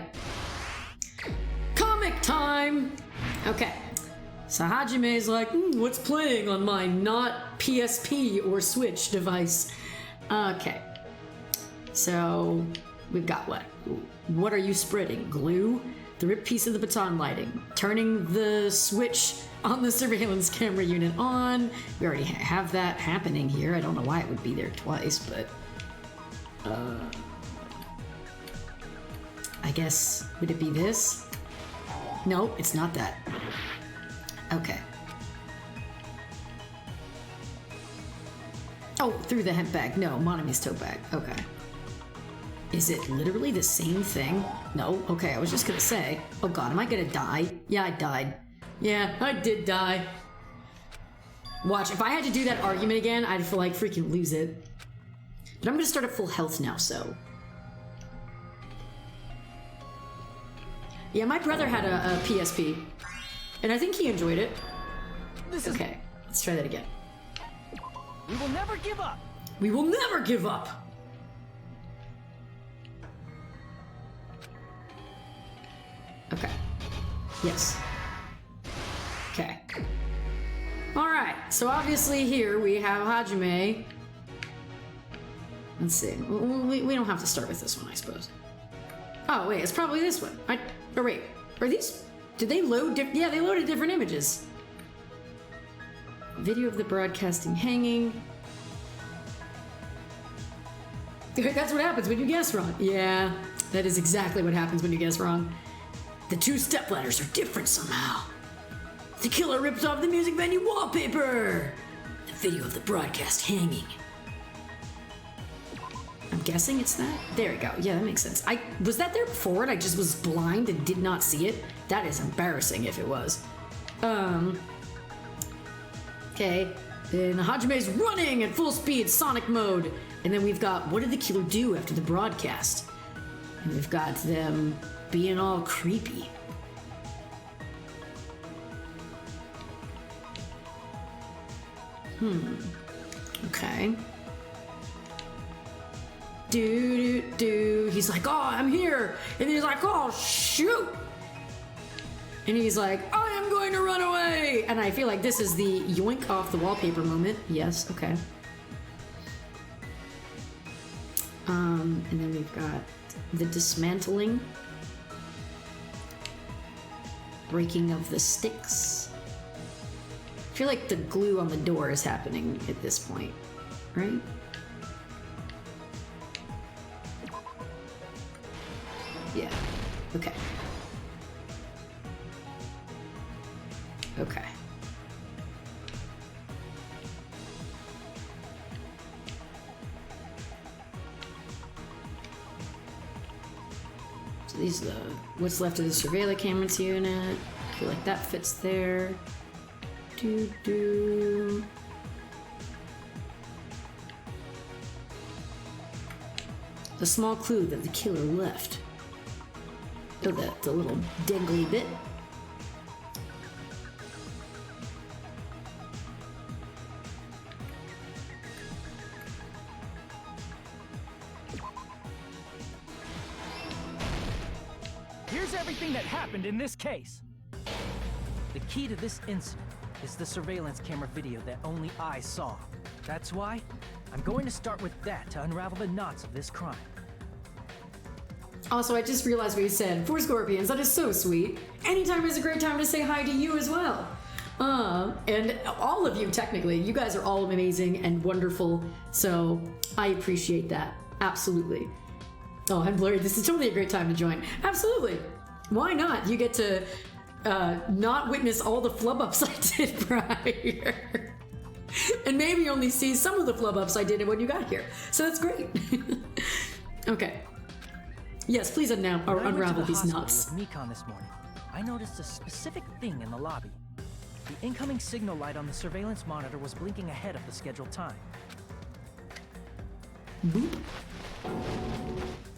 Comic time! Okay. So Hajime's like, what's playing on my not PSP or Switch device? Okay. So, we've got what? What are you spreading? Glue? The ripped piece of the baton lighting. Turning the switch on the surveillance camera unit on. We already have that happening here. I don't know why it would be there twice, but... I guess, would it be this? No, it's not that. Okay. Oh, through the hemp bag. No, Monami's tote bag. Okay. Is it literally the same thing? No? Okay, I was just gonna say. Oh god, am I gonna die? Yeah, I died. Yeah, I did die. Watch, if I had to do that argument again, I'd feel like freaking lose it. But I'm gonna start at full health now, so. Yeah, my brother had a PSP, and I think he enjoyed it. Okay, let's try that again. We will never give up! We will never give up! Okay. Yes. Okay. Alright, so obviously here we have Hajime. Let's see. We don't have to start with this one, I suppose. Oh, wait, it's probably this one. Or wait, are these... Did they load yeah, they loaded different images. Video of the broadcasting hanging. That's what happens when you guess wrong. Yeah, that is exactly what happens when you guess wrong. The two stepladders are different somehow. The killer ripped off the music venue wallpaper. The video of the broadcast hanging. I'm guessing it's that? There we go. Yeah, that makes sense. Was that there before and I just was blind and did not see it? That is embarrassing if it was. Okay. Then Hajime's running at full speed, Sonic mode. And then we've got, what did the killer do after the broadcast? And we've got them being all creepy. Okay. He's like, oh, I'm here. And he's like, oh, shoot. And he's like, I am going to run away. And I feel like this is the yoink off the wallpaper moment. Yes, okay. And then we've got the dismantling. Breaking of the sticks. I feel like the glue on the door is happening at this point, right? Yeah. Okay. Okay. So these are what's left of the surveillance cameras unit. I feel like that fits there. The small clue that the killer left. Oh, the little dangly bit. Here's everything that happened in this case. The key to this incident is the surveillance camera video that only I saw. That's why I'm going to start with that to unravel the knots of this crime. Also, I just realized what you said. 4 scorpions, that is so sweet. Anytime is a great time to say hi to you as well. And all of you, technically. You guys are all amazing and wonderful, so I appreciate that. Absolutely. Oh, I'm blurry. This is totally a great time to join. Absolutely. Why not? You get to not witness all the flub-ups I did prior. And maybe only see some of the flub-ups I did when you got here. So that's great. Okay. Yes, please unravel these knots. With Mikan this morning, I noticed a specific thing in the lobby. The incoming signal light on the surveillance monitor was blinking ahead of the scheduled time. Boop.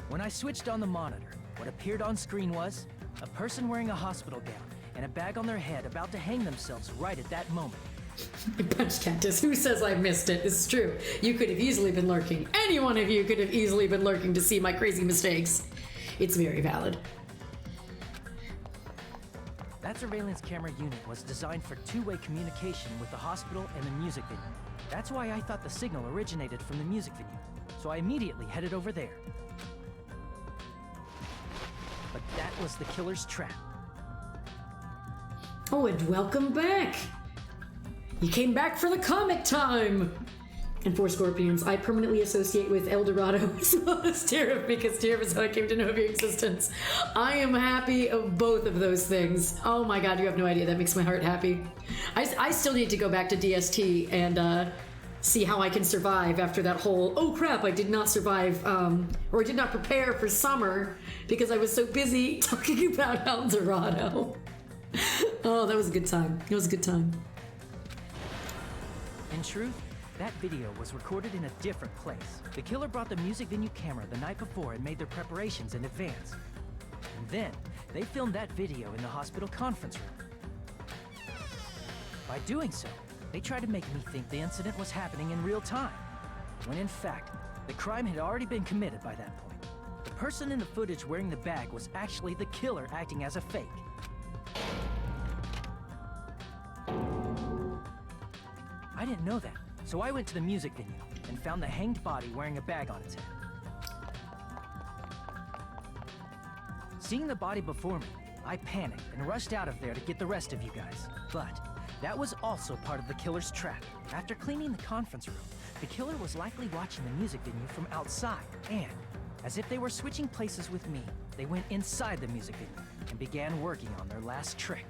When I switched on the monitor, what appeared on screen was a person wearing a hospital gown and a bag on their head about to hang themselves right at that moment. Punch Cactus, who says I missed it? It's true. You could have easily been lurking. Any one of you could have easily been lurking to see my crazy mistakes. It's very valid. That surveillance camera unit was designed for two-way communication with the hospital and the music venue. That's why I thought the signal originated from the music venue. So I immediately headed over there. But that was the killer's trap. Oh, and welcome back! You came back for the comic time! And 4 scorpions, I permanently associate with El Dorado as well as Tariff, because Tariff is how I came to know of your existence. I am happy of both of those things. Oh my god, you have no idea. That makes my heart happy. I still need to go back to DST and see how I can survive after that whole, oh crap, I did not survive, or I did not prepare for summer because I was so busy talking about El Dorado. Oh, that was a good time. It was a good time. In truth, that video was recorded in a different place. The killer brought the music venue camera the night before and made their preparations in advance. And then, they filmed that video in the hospital conference room. By doing so, they tried to make me think the incident was happening in real time, when in fact, the crime had already been committed by that point. The person in the footage wearing the bag was actually the killer acting as a fake. I didn't know that, so I went to the music venue and found the hanged body wearing a bag on its head. Seeing the body before me, I panicked and rushed out of there to get the rest of you guys. But that was also part of the killer's trap. After cleaning the conference room, the killer was likely watching the music venue from outside, and as if they were switching places with me, they went inside the music venue and began working on their last trick.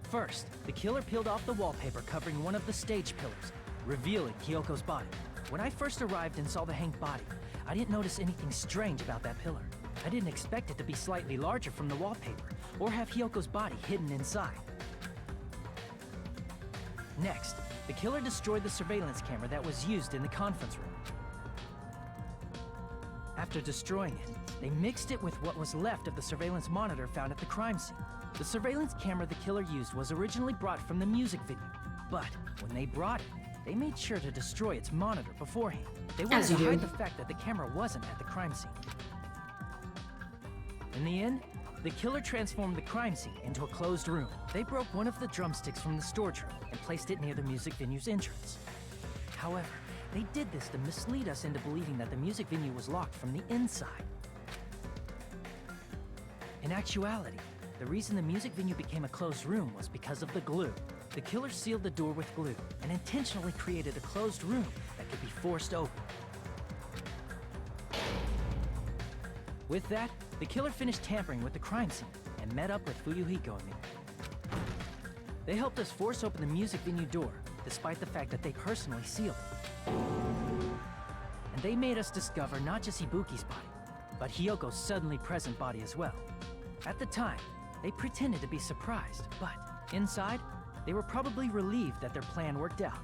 First, the killer peeled off the wallpaper covering one of the stage pillars, revealing Hiyoko's body. When I first arrived and saw the hanged body, I didn't notice anything strange about that pillar. I didn't expect it to be slightly larger from the wallpaper, or have Hiyoko's body hidden inside. Next, the killer destroyed the surveillance camera that was used in the conference room. After destroying it, they mixed it with what was left of the surveillance monitor found at the crime scene. The surveillance camera the killer used was originally brought from the music venue, but when they brought it, they made sure to destroy its monitor beforehand. They wanted to hide the fact that the camera wasn't at the crime scene. In the end, the killer transformed the crime scene into a closed room. They broke one of the drumsticks from the storage room and placed it near the music venue's entrance. However, they did this to mislead us into believing that the music venue was locked from the inside. In actuality, the reason the music venue became a closed room was because of the glue. The killer sealed the door with glue and intentionally created a closed room that could be forced open. With that, the killer finished tampering with the crime scene and met up with Fuyuhiko and me. They helped us force open the music venue door, despite the fact that they personally sealed it. And they made us discover not just Ibuki's body, but Hiyoko's suddenly present body as well. At the time, they pretended to be surprised, but inside, they were probably relieved that their plan worked out.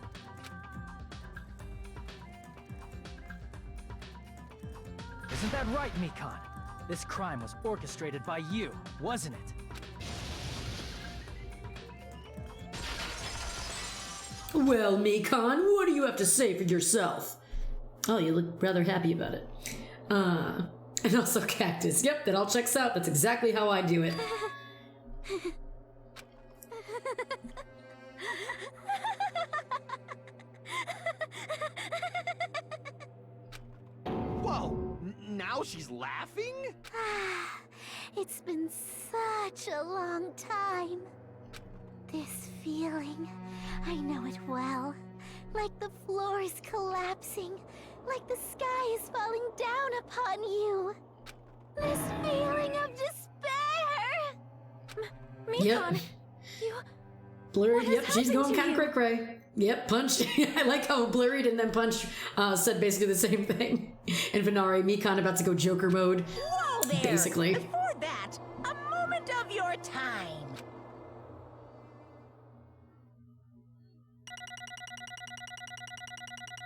Isn't that right, Mikan? This crime was orchestrated by you, wasn't it? Well, Mikan, what do you have to say for yourself? Oh, you look rather happy about it. And also Cactus. Yep, that all checks out. That's exactly how I do it. Whoa! Now she's laughing? It's been such a long time. This feeling, I know it well. Like the floor is collapsing, like the sky is falling down upon you. This feeling of despair! Mikan, Yep. you... Blurred, yep, she's going kind of you? cray-cray. Yep, Punch. I like how Blurred and then Punch said basically the same thing. And Venari, Mikan about to go Joker mode. Whoa there! Basically. Before that, a moment of your time.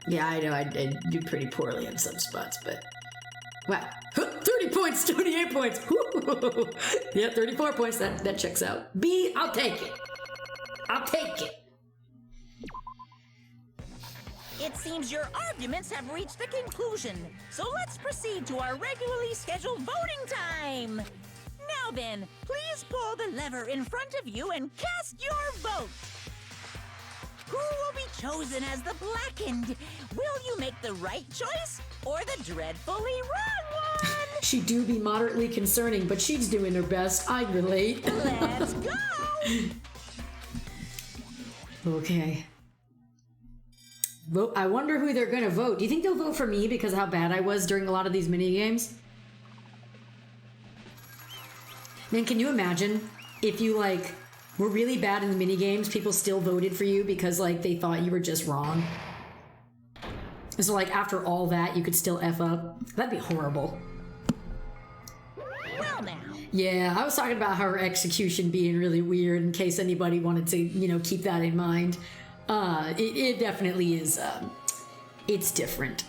Yeah, I know, I do pretty poorly in some spots, but... Wow. 30 points, 28 points! Yeah, 34 points, that checks out. B, I'll take it. I'll take it. It seems your arguments have reached the conclusion, so let's proceed to our regularly scheduled voting time. Now then, please pull the lever in front of you and cast your vote. Who will be chosen as the Blackened? Will you make the right choice or the dreadfully wrong one? She do be moderately concerning, but she's doing her best. I relate. Let's go! Okay. Vote. I wonder who they're gonna vote. Do you think they'll vote for me because of how bad I was during a lot of these mini games? Man, can you imagine if you like were really bad in the minigames, people still voted for you because, like, they thought you were just wrong. So, like, after all that, you could still F up. That'd be horrible. Well now. Yeah, I was talking about her execution being really weird in case anybody wanted to, you know, keep that in mind. It definitely is, it's different.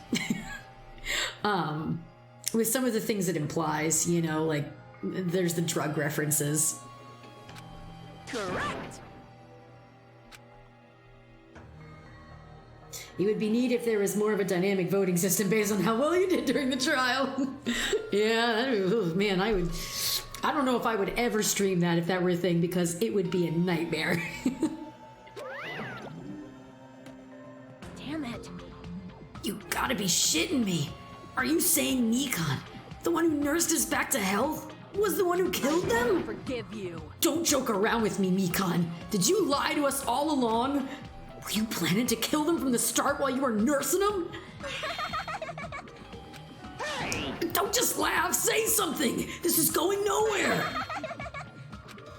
With some of the things it implies, you know, like, there's the drug references. Correct. It would be neat if there was more of a dynamic voting system based on how well you did during the trial. Yeah, man, I don't know if I would ever stream that if that were a thing, because it would be a nightmare. Damn it. You gotta be shitting me. Are you saying Nikon, the one who nursed us back to health, was the one who killed them? I forgive you. Don't joke around with me, Nikon. Did you lie to us all along? Were you planning to kill them from the start while you were nursing them? Hey! Don't just laugh, say something! This is going nowhere!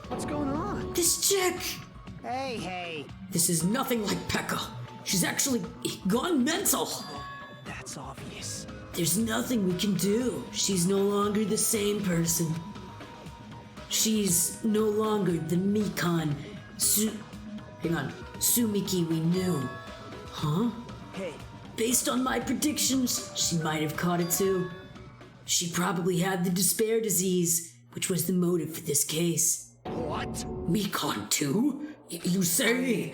What's going on? This chick! Hey. This is nothing like Pekka. She's actually gone mental. That's obvious. There's nothing we can do. She's no longer the same person. She's no longer the Mikon Sumiki we knew. Huh? Hey. Based on my predictions, she might have caught it too. She probably had the despair disease, which was the motive for this case. What? Mikon too? You say?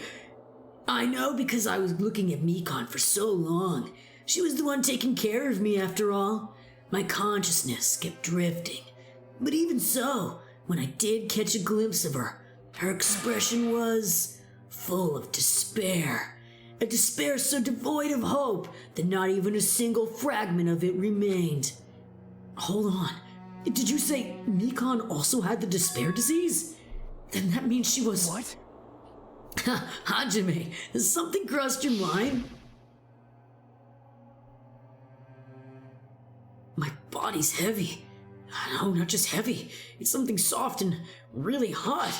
I know because I was looking at Mikon for so long. She was the one taking care of me after all. My consciousness kept drifting. But even so, when I did catch a glimpse of her, her expression was full of despair. A despair so devoid of hope that not even a single fragment of it remained. Hold on. Did you say Mikon also had the despair disease? Then that means she was... What? Hajime, has something crossed your mind? My body's heavy. No, not just heavy. It's something soft and really hot.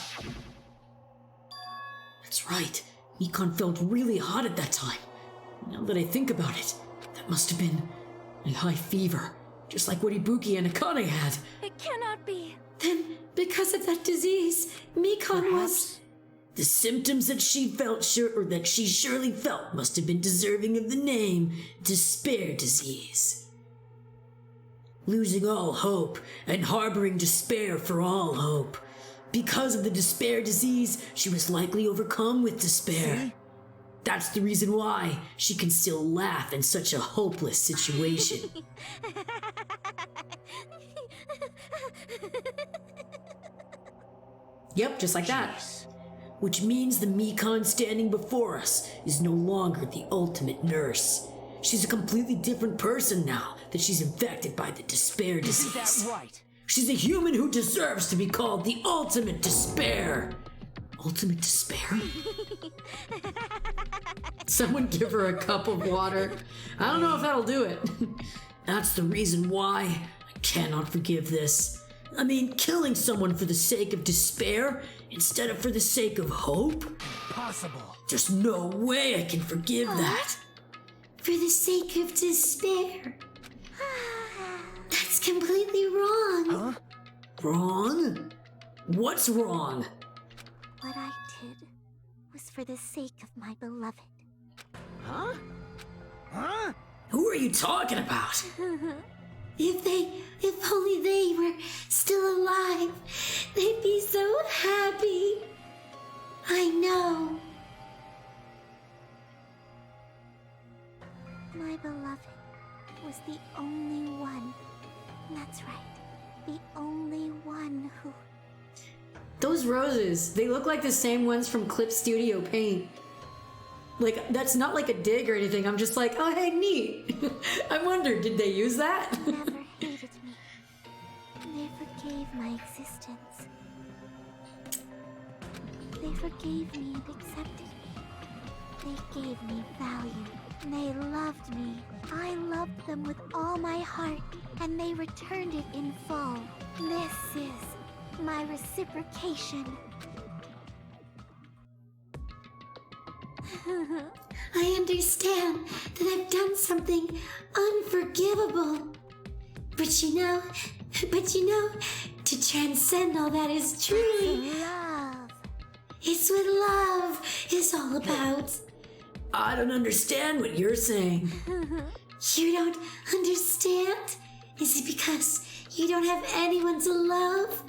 That's right. Mikon felt really hot at that time. Now that I think about it, that must have been a high fever, just like what Ibuki and Akane had. It cannot be. Then, because of that disease, Mikon was... The symptoms that she surely felt must have been deserving of the name despair disease. Losing all hope and harboring despair for all hope. Because of the despair disease, she was likely overcome with despair. See? That's the reason why she can still laugh in such a hopeless situation. Yep, just like that. Which means the Mikon standing before us is no longer the ultimate nurse. She's a completely different person now that she's infected by the despair disease. Is that right? She's a human who deserves to be called the ultimate despair. Ultimate despair? Someone give her a cup of water. I don't know if that'll do it. That's the reason why I cannot forgive this. I mean, killing someone for the sake of despair instead of for the sake of hope? Impossible. There's no way I can forgive that. For the sake of despair. That's completely wrong. Huh? Wrong? What's wrong? What I did was for the sake of my beloved. Huh? Huh? Who are you talking about? If only they were still alive, they'd be so happy. I know. My beloved was the only one. That's right. The only one who... Those roses, they look like the same ones from Clip Studio Paint. Like, that's not like a dig or anything. I'm just like, oh, hey, neat. I wonder, did they use that? They never hated me. They forgave my existence. They forgave me and accepted me. They gave me value. They loved me. I loved them with all my heart, and they returned it in full. This is my reciprocation. I understand that I've done something unforgivable. But you know, to transcend all that is truly Love. It's what love is all about. I don't understand what you're saying. You don't understand? Is it because you don't have anyone to love?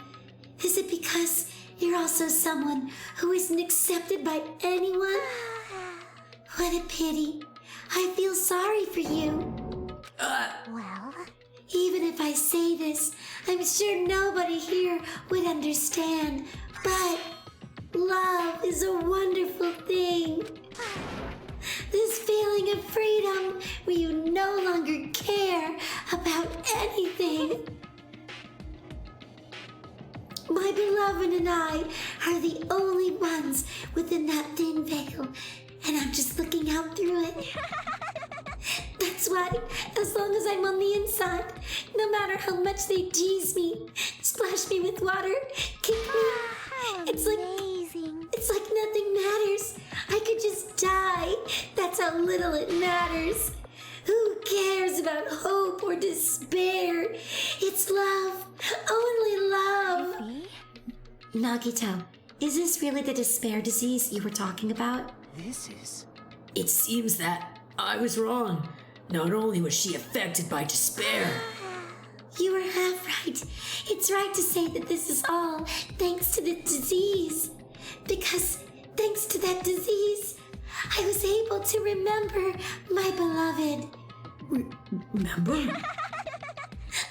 Is it because you're also someone who isn't accepted by anyone? What a pity. I feel sorry for you. Well, Even if I say this, I'm sure nobody here would understand. But love is a wonderful thing. This feeling of freedom where you no longer care about anything. My beloved and I are the only ones within that thin veil, and I'm just looking out through it. That's why, as long as I'm on the inside, no matter how much they tease me, splash me with water, kick me, it's like nothing matters. I could just die. That's how little it matters. Who cares about hope or despair? It's love. Only love. Nagito, is this really the despair disease you were talking about? This is... It seems that I was wrong. Not only was she affected by despair. You were half right. It's right to say that this is all thanks to the disease. Because thanks to that disease, I was able to remember my beloved. Remember?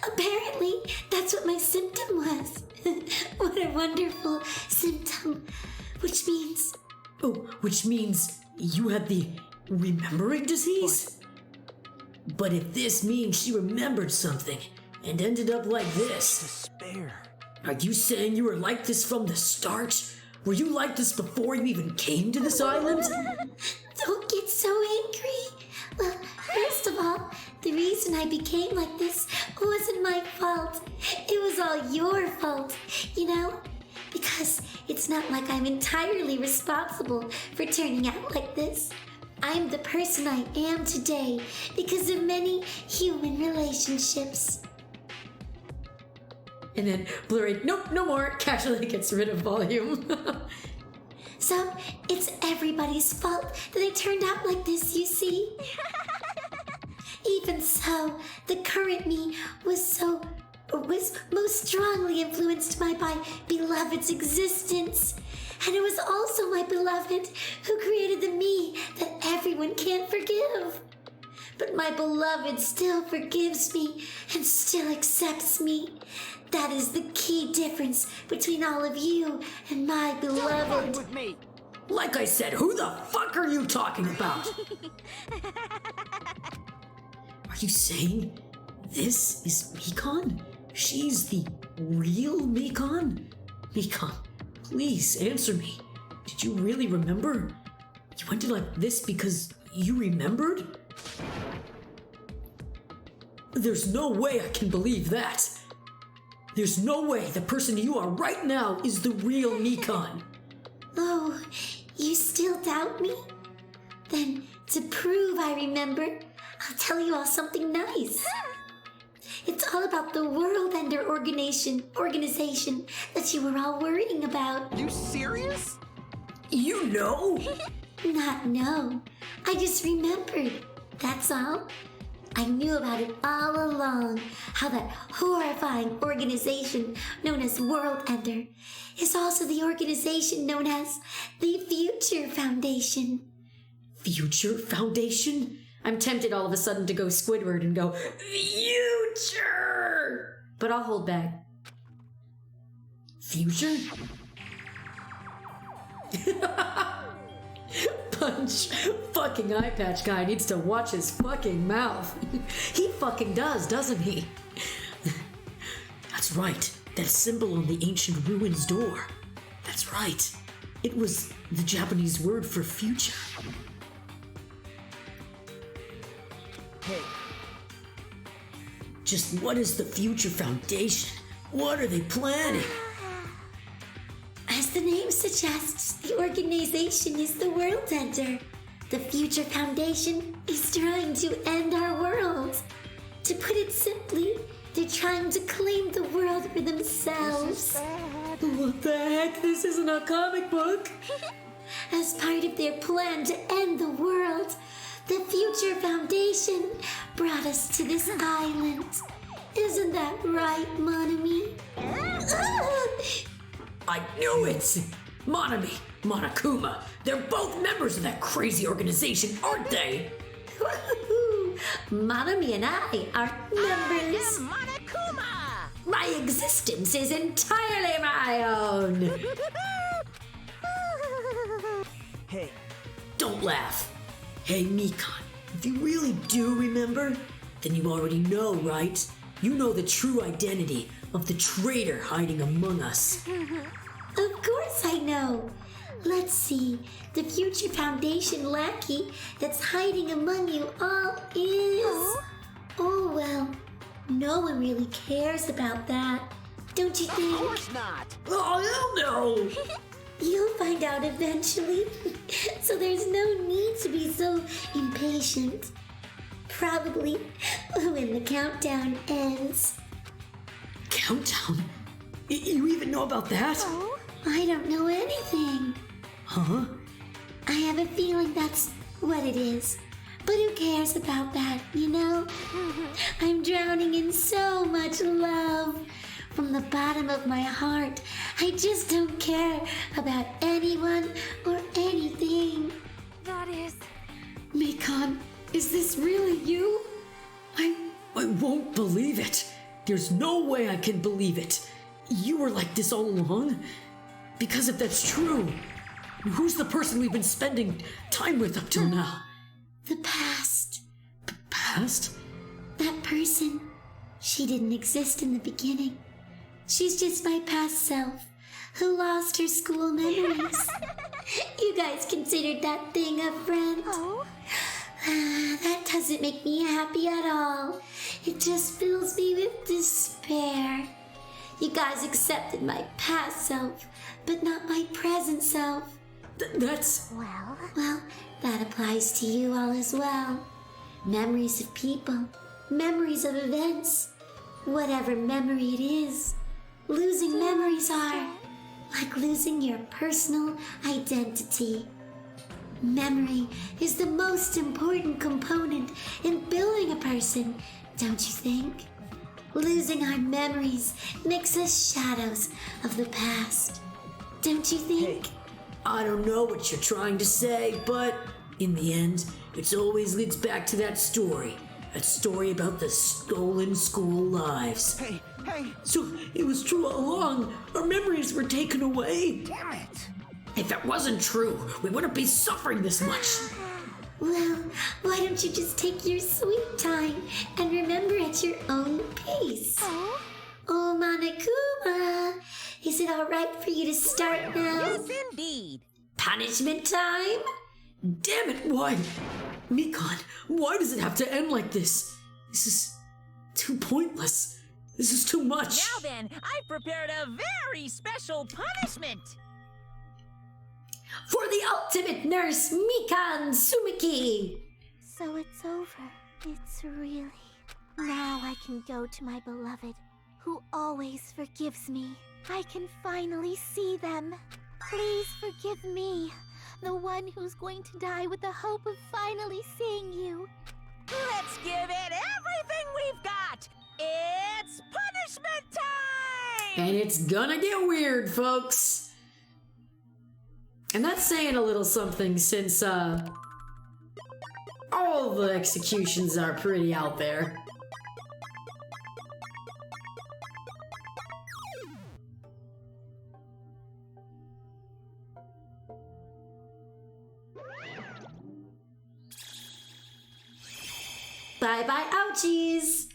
Apparently, that's what my symptom was. What a wonderful symptom. Which means... Oh, which means you had the remembering disease? But if this means she remembered something and ended up like this... Despair. Are you saying you were like this from the start? Were you like this before you even came to this island? Don't get so angry. Well, first of all, the reason I became like this wasn't my fault. It was all your fault, you know? Because it's not like I'm entirely responsible for turning out like this. I'm the person I am today because of many human relationships. And then blurry, nope, no more, casually gets rid of volume. So, it's everybody's fault that I turned out like this, you see? Even so, the current me was most strongly influenced by my beloved's existence. And it was also my beloved who created the me that everyone can't forgive. But my beloved still forgives me and still accepts me. That is the key difference between all of you and my beloved. Don't fuck with me. Like I said, who the fuck are you talking about? Are you saying this is Mikan? She's the real Mikan? Mikan, please answer me. Did you really remember? You ended like this because you remembered? There's no way I can believe that. There's no way the person you are right now is the real Mikan. Oh, you still doubt me? Then, to prove I remember, I'll tell you all something nice. It's all about the World Ender organization that you were all worrying about. You serious? You know? Not know. I just remembered. That's all. I knew about it all along, how that horrifying organization known as World Ender is also the organization known as the Future Foundation. Future Foundation? I'm tempted all of a sudden to go Squidward and go, Future! But I'll hold back. Future? Punch. Fucking eye patch guy needs to watch his fucking mouth. He fucking does, doesn't he? That's right. That symbol on the ancient ruins door. That's right. It was the Japanese word for future. Hey. Just what is the Future Foundation? What are they planning? As the name suggests, the organization is the World Ender. The Future Foundation is trying to end our world. To put it simply, they're trying to claim the world for themselves. What the heck? This isn't a comic book. As part of their plan to end the world, the Future Foundation brought us to this island. Isn't that right, Monami? I knew it! Monami, Monokuma, they're both members of that crazy organization, aren't they? Monami and I are members. I am Monokuma! My existence is entirely my own. Hey. Don't laugh. Hey, Mikan, if you really do remember, then you already know, right? You know the true identity of the traitor hiding among us. Of course I know. Let's see. The Future Foundation lackey that's hiding among you all is... Oh, well, no one really cares about that. Don't you think? Of course not. Oh, hell no! You'll find out eventually. So there's no need to be so impatient. Probably when the countdown ends. Countdown? You even know about that? Oh, I don't know anything. Huh? I have a feeling that's what it is. But who cares about that, you know? I'm drowning in so much love. From the bottom of my heart, I just don't care about anyone or anything. That is... Mikan, is this really you? I won't believe it. There's no way I can believe it. You were like this all along? Because if that's true, who's the person we've been spending time with up till now? The past. Past? That person, she didn't exist in the beginning. She's just my past self, who lost her school memories. You guys considered that thing a friend? Oh? That doesn't make me happy at all. It just fills me with despair. You guys accepted my past self, but not my present self. That's... Well, that applies to you all as well. Memories of people, memories of events, whatever memory it is. Losing memories are like losing your personal identity. Memory is the most important component in building a person, don't you think? Losing our memories makes us shadows of the past, don't you think? Hey, I don't know what you're trying to say, but in the end, it always leads back to that story. That story about the stolen school lives. Hey! So it was true all along. Our memories were taken away. Damn it! If it wasn't true, we wouldn't be suffering this much. Well, why don't you just take your sweet time and remember at your own pace? Oh, Monokuma, is it all right for you to start now? Yes, indeed. Punishment time? Damn it, why? Mikan, why does it have to end like this? This is too pointless. This is too much. Now then, I've prepared a very special punishment. For the ultimate nurse, Mikan Sumiki! So it's over. It's really... Now I can go to my beloved, who always forgives me. I can finally see them. Please forgive me, the one who's going to die with the hope of finally seeing you. Let's give it everything we've got. It's punishment time! And it's gonna get weird, folks. And that's saying a little something since, all the executions are pretty out there. Bye-bye, ouchies!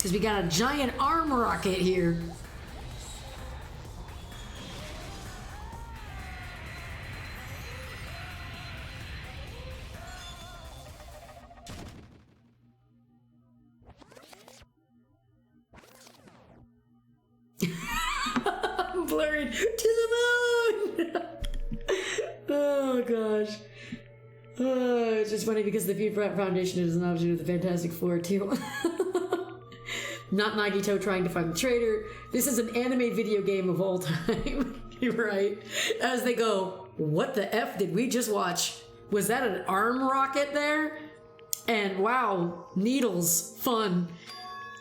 Because we got a giant arm rocket here. moon! To the moon! Oh gosh. It's just funny because the Feud Foundation is an option of the Fantastic Four too. Not Nagito trying to find the traitor. This is an anime video game of all time. You're right. As they go, what the F did we just watch? Was that an arm rocket there? And wow, needles, fun.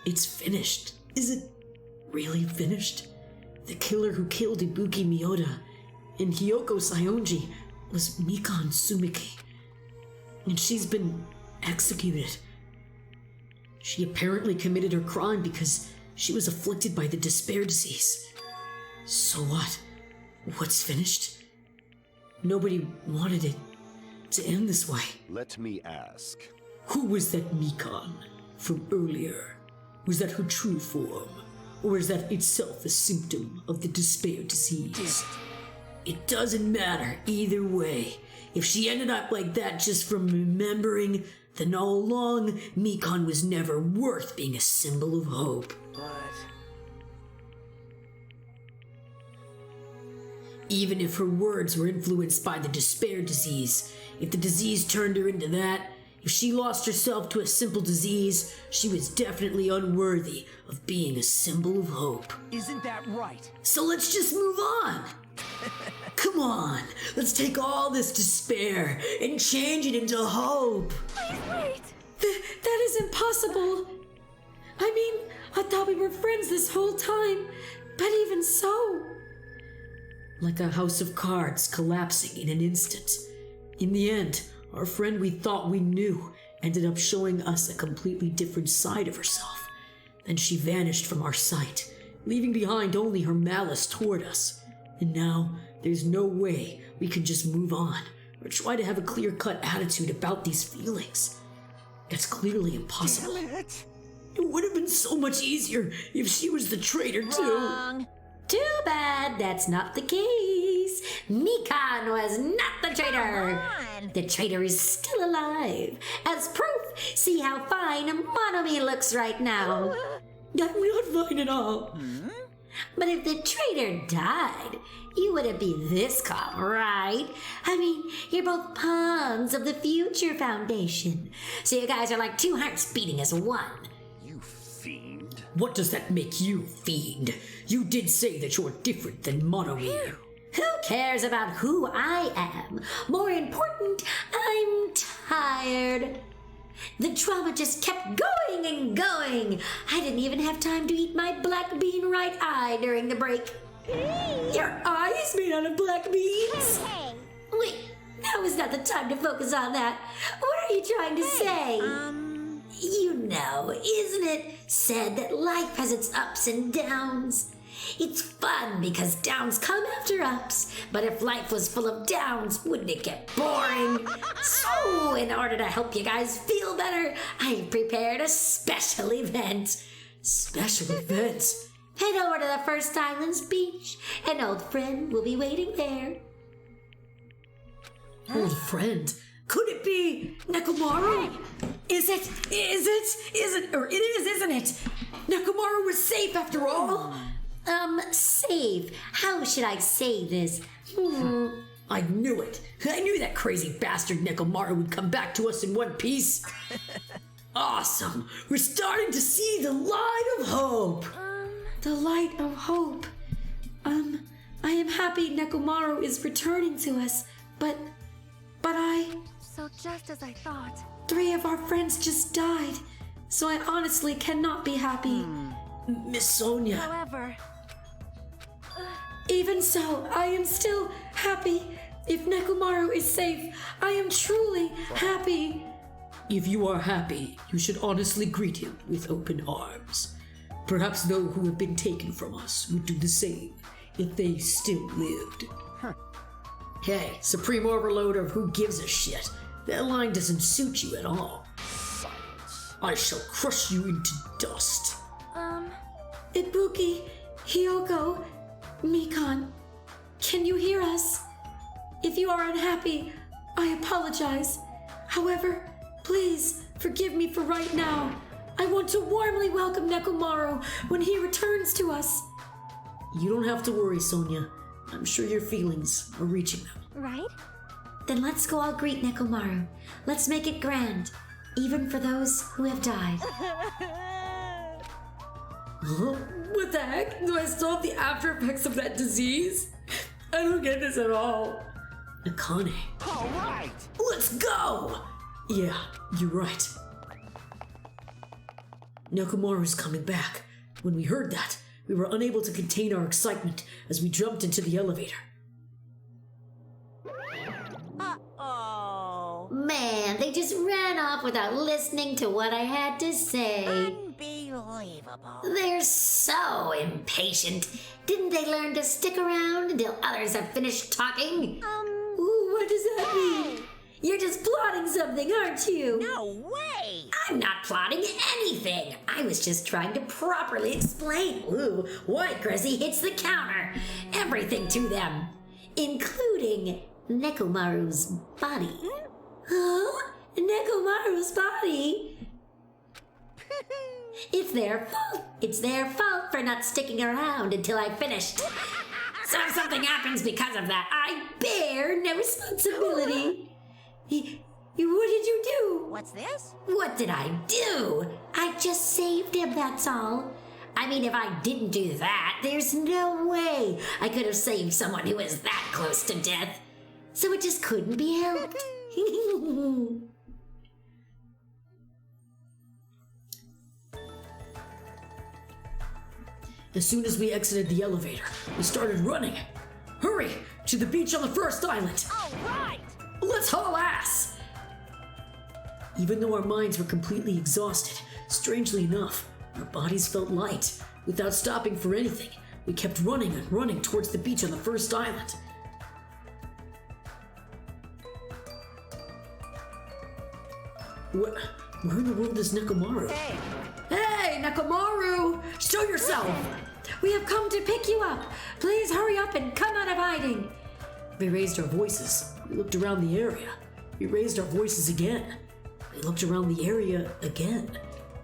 It's finished. Is it really finished? The killer who killed Ibuki Miyoda and Hiyoko Saionji was Mikan Sumiki. And she's been executed. She apparently committed her crime because she was afflicted by the despair disease. So what? What's finished? Nobody wanted it to end this way. Let me ask. Who was that Mikan from earlier? Was that her true form? Or is that itself a symptom of the despair disease? It doesn't matter either way. If she ended up like that just from remembering, then all along, Mikan was never worth being a symbol of hope. Even if her words were influenced by the despair disease, if the disease turned her into that, if she lost herself to a simple disease, she was definitely unworthy of being a symbol of hope. Isn't that right? So let's just move on. Come on, let's take all this despair and change it into hope. Wait! That is impossible. I mean, I thought we were friends this whole time, but even so. Like a house of cards collapsing in an instant. In the end, our friend we thought we knew ended up showing us a completely different side of herself. Then she vanished from our sight, leaving behind only her malice toward us. And now, there's no way we can just move on or try to have a clear-cut attitude about these feelings. That's clearly impossible. Damn it! It would have been so much easier if she was the traitor too. Wrong. Too bad that's not the case. Mikan was not the traitor. Come on. The traitor is still alive. As proof, see how fine Monomi looks right now. I'm not fine at all. But if the traitor died, you wouldn't be this calm, right? I mean, you're both pawns of the Future Foundation. So you guys are like two hearts beating as one. You fiend. What does that make you, fiend? You did say that you're different than Monomi. Who cares about who I am? More important, I'm tired. The drama just kept going and going. I didn't even have time to eat my black bean right eye during the break. Your eye is made out of black beans? Hey, Wait, now is not the time to focus on that. What are you trying to say? You know, isn't it said that life has its ups and downs? It's fun because downs come after ups, but if life was full of downs, wouldn't it get boring? So, in order to help you guys feel better, I've prepared a special event. Special event? Head over to the First Islands Beach. An old friend will be waiting there. Old friend? Could it be Nekomaru? Is it, or it is, isn't it? Nekomaru was safe after all. Safe. How should I say this? I knew it. I knew that crazy bastard Nekomaru would come back to us in one piece. Awesome. We're starting to see the light of hope. The light of hope. I am happy Nekomaru is returning to us, but So just as I thought. 3 of our friends just died, so I honestly cannot be happy. Miss Sonia. However, Even so, I am still happy. If Nekomaru is safe, I am truly happy. If you are happy, you should honestly greet him with open arms. Perhaps those who have been taken from us would do the same if they still lived. Hey, Supreme Overload of Who Gives a Shit. That line doesn't suit you at all. Silence. I shall crush you into dust. Ibuki, Hiyoko, Mikan, can you hear us? If you are unhappy, I apologize. However, please forgive me for right now. I want to warmly welcome Nekomaru when he returns to us. You don't have to worry, Sonia. I'm sure your feelings are reaching them. Right? Then let's go all greet Nekomaru. Let's make it grand, even for those who have died. Huh? What the heck? Do I still have the after effects of that disease? I don't get this at all. Akane. All right! Let's go! Yeah, you're right. Nekomaru's coming back. When we heard that, we were unable to contain our excitement as we jumped into the elevator. Uh-oh. Man, they just ran off without listening to what I had to say. Unbelievable. They're so impatient. Didn't they learn to stick around until others have finished talking? Ooh, what does that mean? You're just plotting something, aren't you? No way! I'm not plotting anything. I was just trying to properly explain. Ooh, what Grezy hits the counter. Everything to them, including Nekomaru's body. Huh? Nekomaru's body? It's their fault. It's their fault for not sticking around until I finished. So if something happens because of that, I bear no responsibility. What did you do? What's this? What did I do? I just saved him, that's all. I mean, if I didn't do that, there's no way I could have saved someone who was that close to death. So it just couldn't be helped. As soon as we exited the elevator, we started running. Hurry! To the beach on the first island! All right! Let's haul ass! Even though our minds were completely exhausted, strangely enough, our bodies felt light. Without stopping for anything, we kept running and running towards the beach on the first island. Where in the world is Nekomaru? Hey! Hey, Nekomaru! Show yourself! We have come to pick you up. Please hurry up and come out of hiding. We raised our voices. We looked around the area. We raised our voices again. We looked around the area again.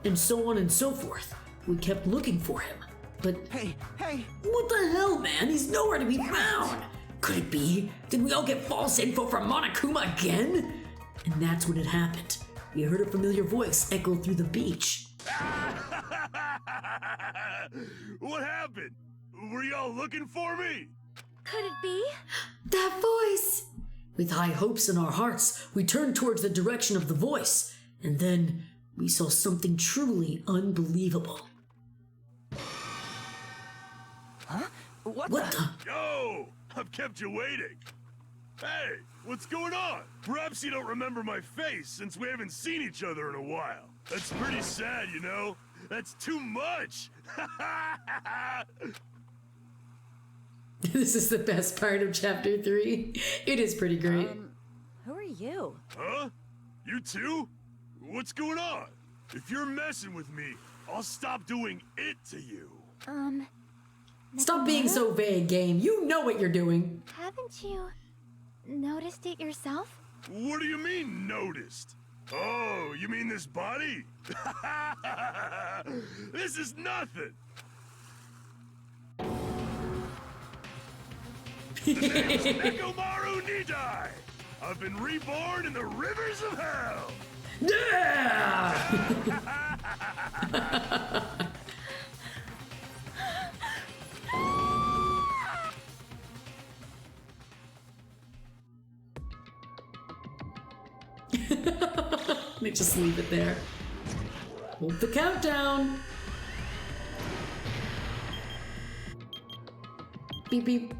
And so on and so forth. We kept looking for him. But Hey! what the hell, man? He's nowhere to be found. Could it be? Did we all get false info from Monokuma again? And that's when it happened. We heard a familiar voice echo through the beach. What happened? Were y'all looking for me? Could it be? That voice! With high hopes in our hearts, we turned towards the direction of the voice, and then we saw something truly unbelievable. Huh? What the? Yo! I've kept you waiting. Hey, what's going on? Perhaps you don't remember my face since we haven't seen each other in a while. That's pretty sad, you know? That's too much! This is the best part of chapter 3. It is pretty great. Who are you? Huh? You too? What's going on? If you're messing with me, I'll stop doing it to you. Stop being so vague, game. You know what you're doing. Haven't you noticed it yourself? What do you mean, noticed? Oh, you mean this body? This is nothing! It's Nekomaru Nidai! I've been reborn in the rivers of hell! Yeah! Let me just leave it there. Hold the countdown. Beep beep.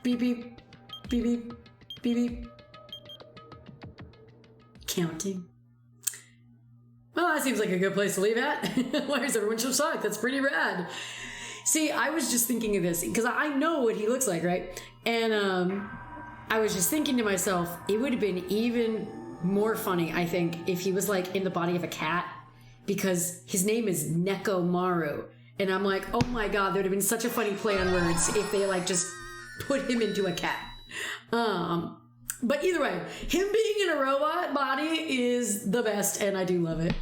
Beep beep. Beep beep. Beep beep. Counting. Well, that seems like a good place to leave at. Why is everyone so shocked? That's pretty rad. See, I was just thinking of this because I know what he looks like, right? And I was just thinking to myself, it would have been even more funny, I think, if he was like in the body of a cat, because his name is Nekomaru. And I'm like, oh my god, there would have been such a funny play on words if they like just put him into a cat. But either way, him being in a robot body is the best, and I do love it.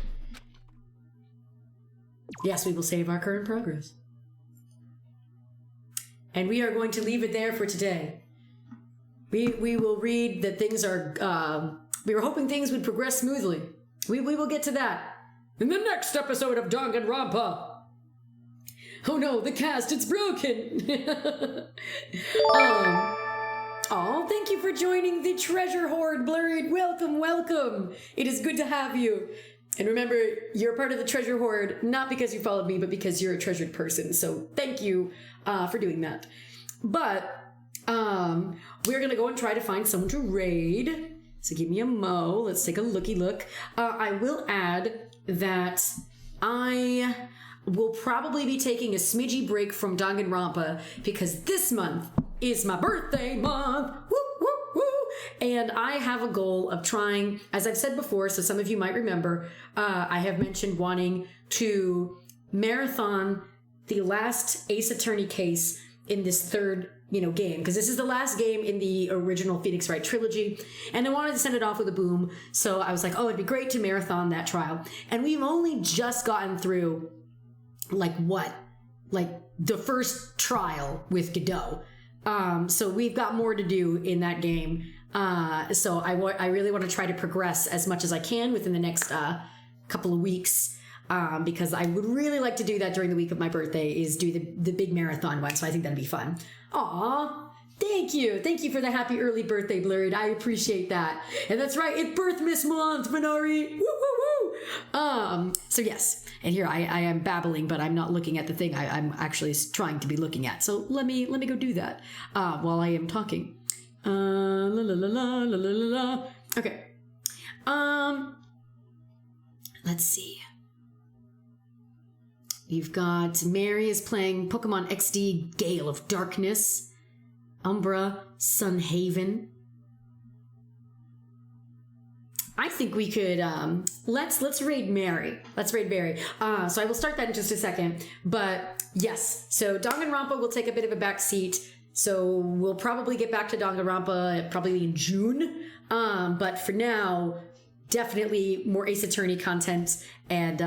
Yes, we will save our current progress. And we are going to leave it there for today. We will read that things are, we were hoping things would progress smoothly. We will get to that in the next episode of Danganronpa. Oh no, the cast, it's broken! Oh, thank you for joining the Treasure Hoard, Blurred. Welcome, welcome. It is good to have you. And remember, you're part of the Treasure Hoard, not because you followed me, but because you're a treasured person. So thank you for doing that. But we're going to go and try to find someone to raid. So give me a mo. Let's take a looky look. I will add that I will probably be taking a smidgy break from Danganronpa because this month is my birthday month. Woo, woo, woo. And I have a goal of trying, as I've said before, so some of you might remember, I have mentioned wanting to marathon the last Ace Attorney case in this third, game, because this is the last game in the original Phoenix Wright trilogy, and I wanted to send it off with a boom, so I was like, oh, it'd be great to marathon that trial. And we've only just gotten through, the first trial with Godot. So we've got more to do in that game. So I really want to try to progress as much as I can within the next couple of weeks, because I would really like to do that during the week of my birthday, is do the big marathon one. So I think that'd be fun. Aw, thank you. Thank you for the happy early birthday, Blurred. I appreciate that. And that's right, it's Birth Miss Month, Minari. Woo, woo, woo. So yes, and here I am babbling, but I'm not looking at the thing I'm actually trying to be looking at. So let me go do that while I am talking. La la la la la la la. Okay. Let's see. We've got Mary is playing Pokemon XD Gale of Darkness. Umbra, Sunhaven. I think we could, let's raid Mary. Let's raid Mary. So I will start that in just a second. But yes, so Danganronpa will take a bit of a back seat. So we'll probably get back to Danganronpa probably in June. But for now, definitely more Ace Attorney content. And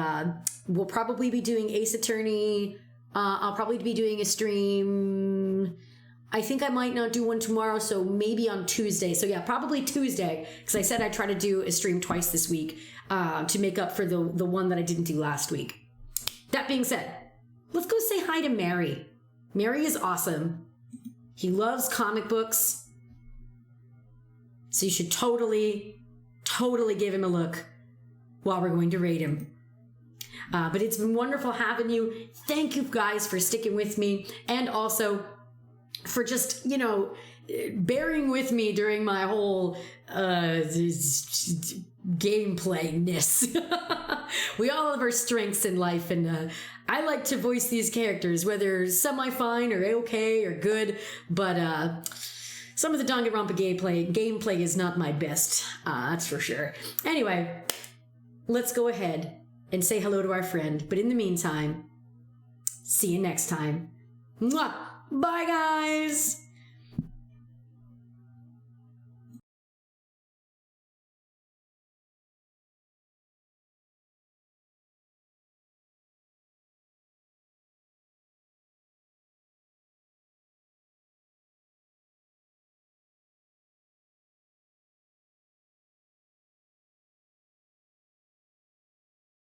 we'll probably be doing Ace Attorney. I'll probably be doing a stream. I think I might not do one tomorrow, so maybe on Tuesday. So yeah, probably Tuesday, because I said I'd try to do a stream twice this week to make up for the one that I didn't do last week. That being said, let's go say hi to Mary. Mary is awesome. He loves comic books. So you should totally give him a look while we're going to raid him. But it's been wonderful having you. Thank you guys for sticking with me, and also for just, bearing with me during my whole gameplay-ness. We all have our strengths in life, and I like to voice these characters, whether semi-fine or okay or good, but some of the Danganronpa gameplay is not my best, that's for sure. Anyway, let's go ahead and say hello to our friend, but in the meantime, see you next time. Mwah! Bye, guys!